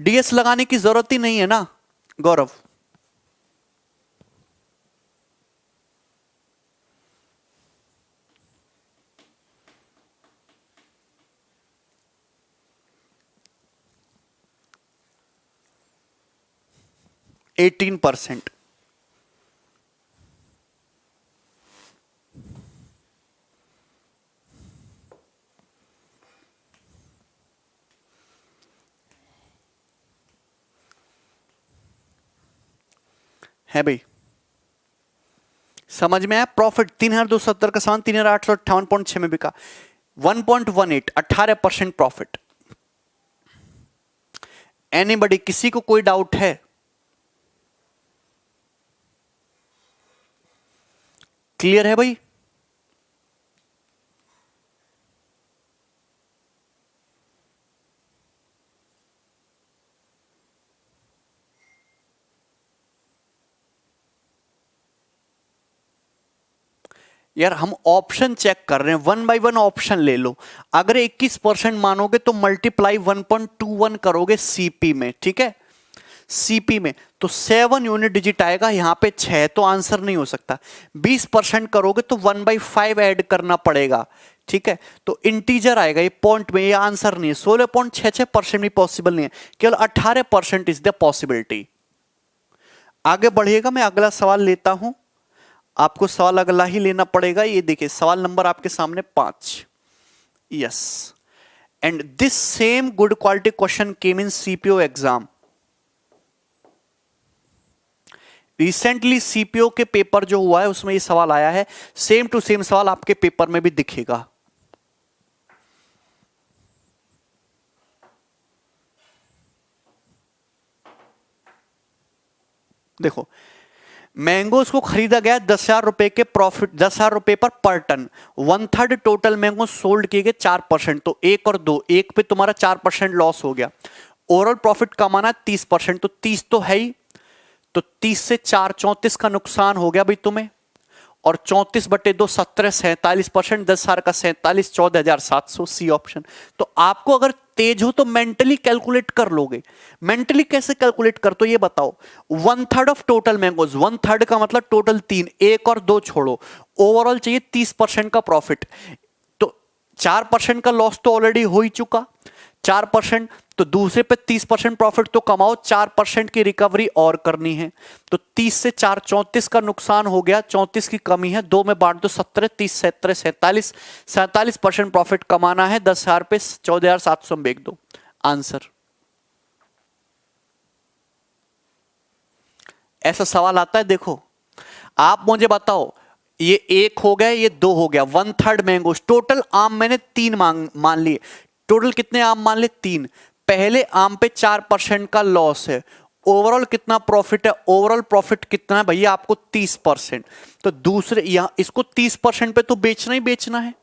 डीएस लगाने की जरूरत ही नहीं है ना गौरव। एटीन %। है भाई, समझ में आया। प्रॉफिट 3270 का सामान 3858.6 में बिका, 1.18, 18% प्रॉफिट। एनीबडी, किसी को कोई डाउट है? क्लियर है भाई? यार हम ऑप्शन चेक कर रहे हैं, 1 बाई 1 ऑप्शन ले लो। अगर 21% मानोगे तो मल्टीप्लाई 1.21 करोगे सीपी में, ठीक है। सीपी में तो 7 यूनिट डिजिट आएगा, यहां पे 6, तो आंसर नहीं हो सकता। 20% करोगे तो 1/5 ऐड करना पड़ेगा, ठीक है। तो इंटीजर आएगा, ये पॉइंट में, ये आंसर नहीं है। 16.66% भी पॉसिबल नहीं है, केवल 18% इज द पॉसिबिलिटी। आगे बढ़िएगा, मैं अगला सवाल लेता हूं। आपको सवाल अगला ही लेना पड़ेगा। ये देखिए सवाल नंबर आपके सामने 5। Yes, and this same good quality question came in CPO exam. Recently CPO के पेपर जो हुआ है उसमें ये सवाल आया है। सेम टू सेम सवाल आपके पेपर में भी दिखेगा। देखो, मैंगोज को खरीदा गया 10,000 रुपए के प्रॉफिट, 10,000 रुपए पर टन। 1/3 टोटल मैंगो सोल्ड किए गए 4%, तो 1 और 2, 1 पे तुम्हारा 4% लॉस हो गया। ओवरऑल प्रॉफिट कमाना 30%, तो 30 तो है ही, तो 30 से 4 34 का नुकसान हो गया भाई तुम्हें। और 34/2 17 47%, 10,000 का 47, 14,700, सी ऑप्शन। तो आपको अगर तेज हो तो मेंटली कैलकुलेट कर लोगे। मेंटली कैसे कैलकुलेट कर, तो ये बताओ। 1/3 ऑफ टोटल मैंगोज, 1/3 का मतलब टोटल 3, 1 और 2 छोड़ो, ओवरऑल चाहिए 30% का प्रॉफिट। तो 4% का लॉस तो ऑलरेडी हो ही चुका, 4%, तो दूसरे पे 30% प्रॉफिट तो कमाओ, 4% की रिकवरी और करनी है। तो 30 से 4 34 का नुकसान हो गया, 34 की कमी है, 2 में बांट दो, 17 30 17 47, 47% प्रॉफिट कमाना है। 10,000 पे 14,700 में बेच दो, आंसर। ऐसा सवाल आता है। देखो आप मुझे बताओ, ये 1 हो गया, ये 2 हो गया, 1/3 मैंगोज। टोटल आम मैंने 3 मान लिए। टोटल कितने आम मान ले? 3। पहले आम पे 4% का लॉस है, ओवरऑल कितना प्रॉफिट है? ओवरऑल प्रॉफिट कितना है भैया आपको? 30%। तो दूसरे यहां इसको 30% पे तो बेचना ही बेचना है,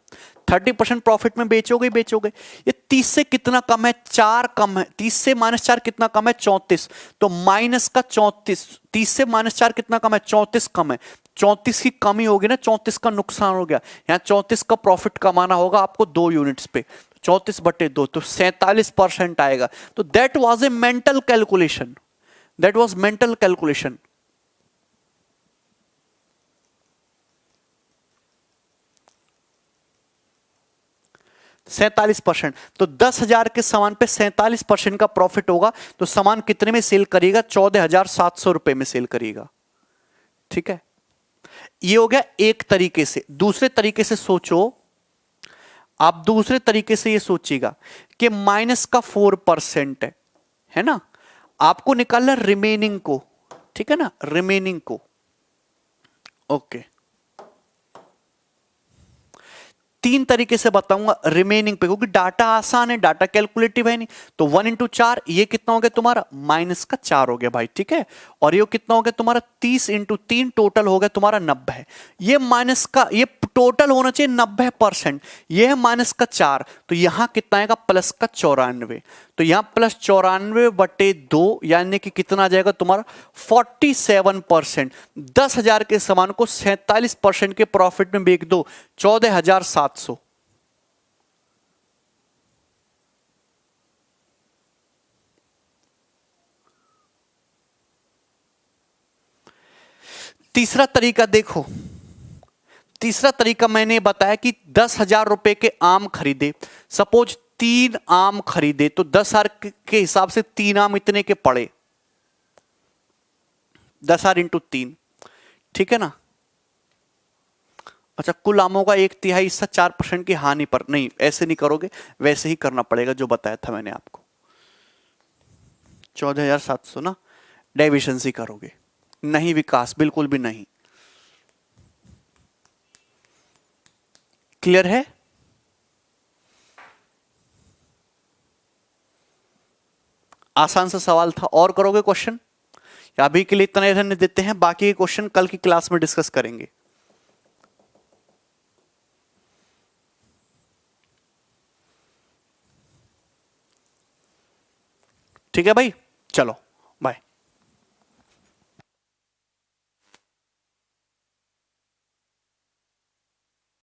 30% प्रॉफिट में बेचोगे ही बेचोगे। ये 30 से कितना कम है? 4 कम है। 30 से -4 कितना कम है? 34। तो माइनस का 34, 30 से -4 कितना कम है? 34 कम है। 34 की कमी होगी ना, 34 का नुकसान हो गया। यहां 34 का प्रॉफिट कमाना होगा आपको 2 यूनिट्स पे। 34/2 तो 47% आएगा। तो that was a mental calculation, that was mental calculation. सैंतालीस परसेंट, तो 10,000 के सामान पे 47% का प्रॉफिट होगा, तो सामान कितने में सेल करिएगा? 14,700 रुपए में सेल करिएगा। ठीक है, ये हो गया एक तरीके से। दूसरे तरीके से सोचो, आप दूसरे तरीके से ये सोचिएगा कि माइनस का 4% है ना, आपको निकालना रिमेनिंग को, ठीक है ना, रिमेनिंग को। ओके, तीन तरीके से बताऊंगा रिमेनिंग पे, क्योंकि डाटा आसान है, डाटा कैलकुलेटिव है नहीं। तो 1 इंटू 4, ये कितना हो गया तुम्हारा? माइनस का 4 हो गया भाई, ठीक है। और ये कितना हो गया तुम्हारा? 30 इंटू 3, टोटल हो गया तुम्हारा 90। ये माइनस का, ये टोटल होना चाहिए 90%, ये है माइनस का 4, तो यहां कितना आएगा? प्लस का 94। तो यहां प्लस 94/2, यानी कि कितना आ जाएगा तुम्हारा? 47%। 10,000 के सामान को 47% के प्रॉफिट में बेच दो, 14,700। तीसरा तरीका देखो, तीसरा तरीका मैंने बताया कि 10,000 रुपए के आम खरीदे, सपोज 3 आम खरीदे, तो 10,000 के हिसाब से 3 आम इतने के पड़े, 10,000 इंटू 3, ठीक है ना। अच्छा, कुल आमों का 1/3 हिस्सा 4% की हानि पर, नहीं ऐसे नहीं करोगे, वैसे ही करना पड़ेगा जो बताया था मैंने आपको। 14,700 ना, डेविएशन करोगे, नहीं विकास, बिल्कुल भी नहीं। क्लियर है? आसान सा सवाल था, और करोगे क्वेश्चन? अभी के लिए इतना रहने देते हैं, बाकी के क्वेश्चन कल की क्लास में डिस्कस करेंगे। ठीक है भाई, चलो बाय।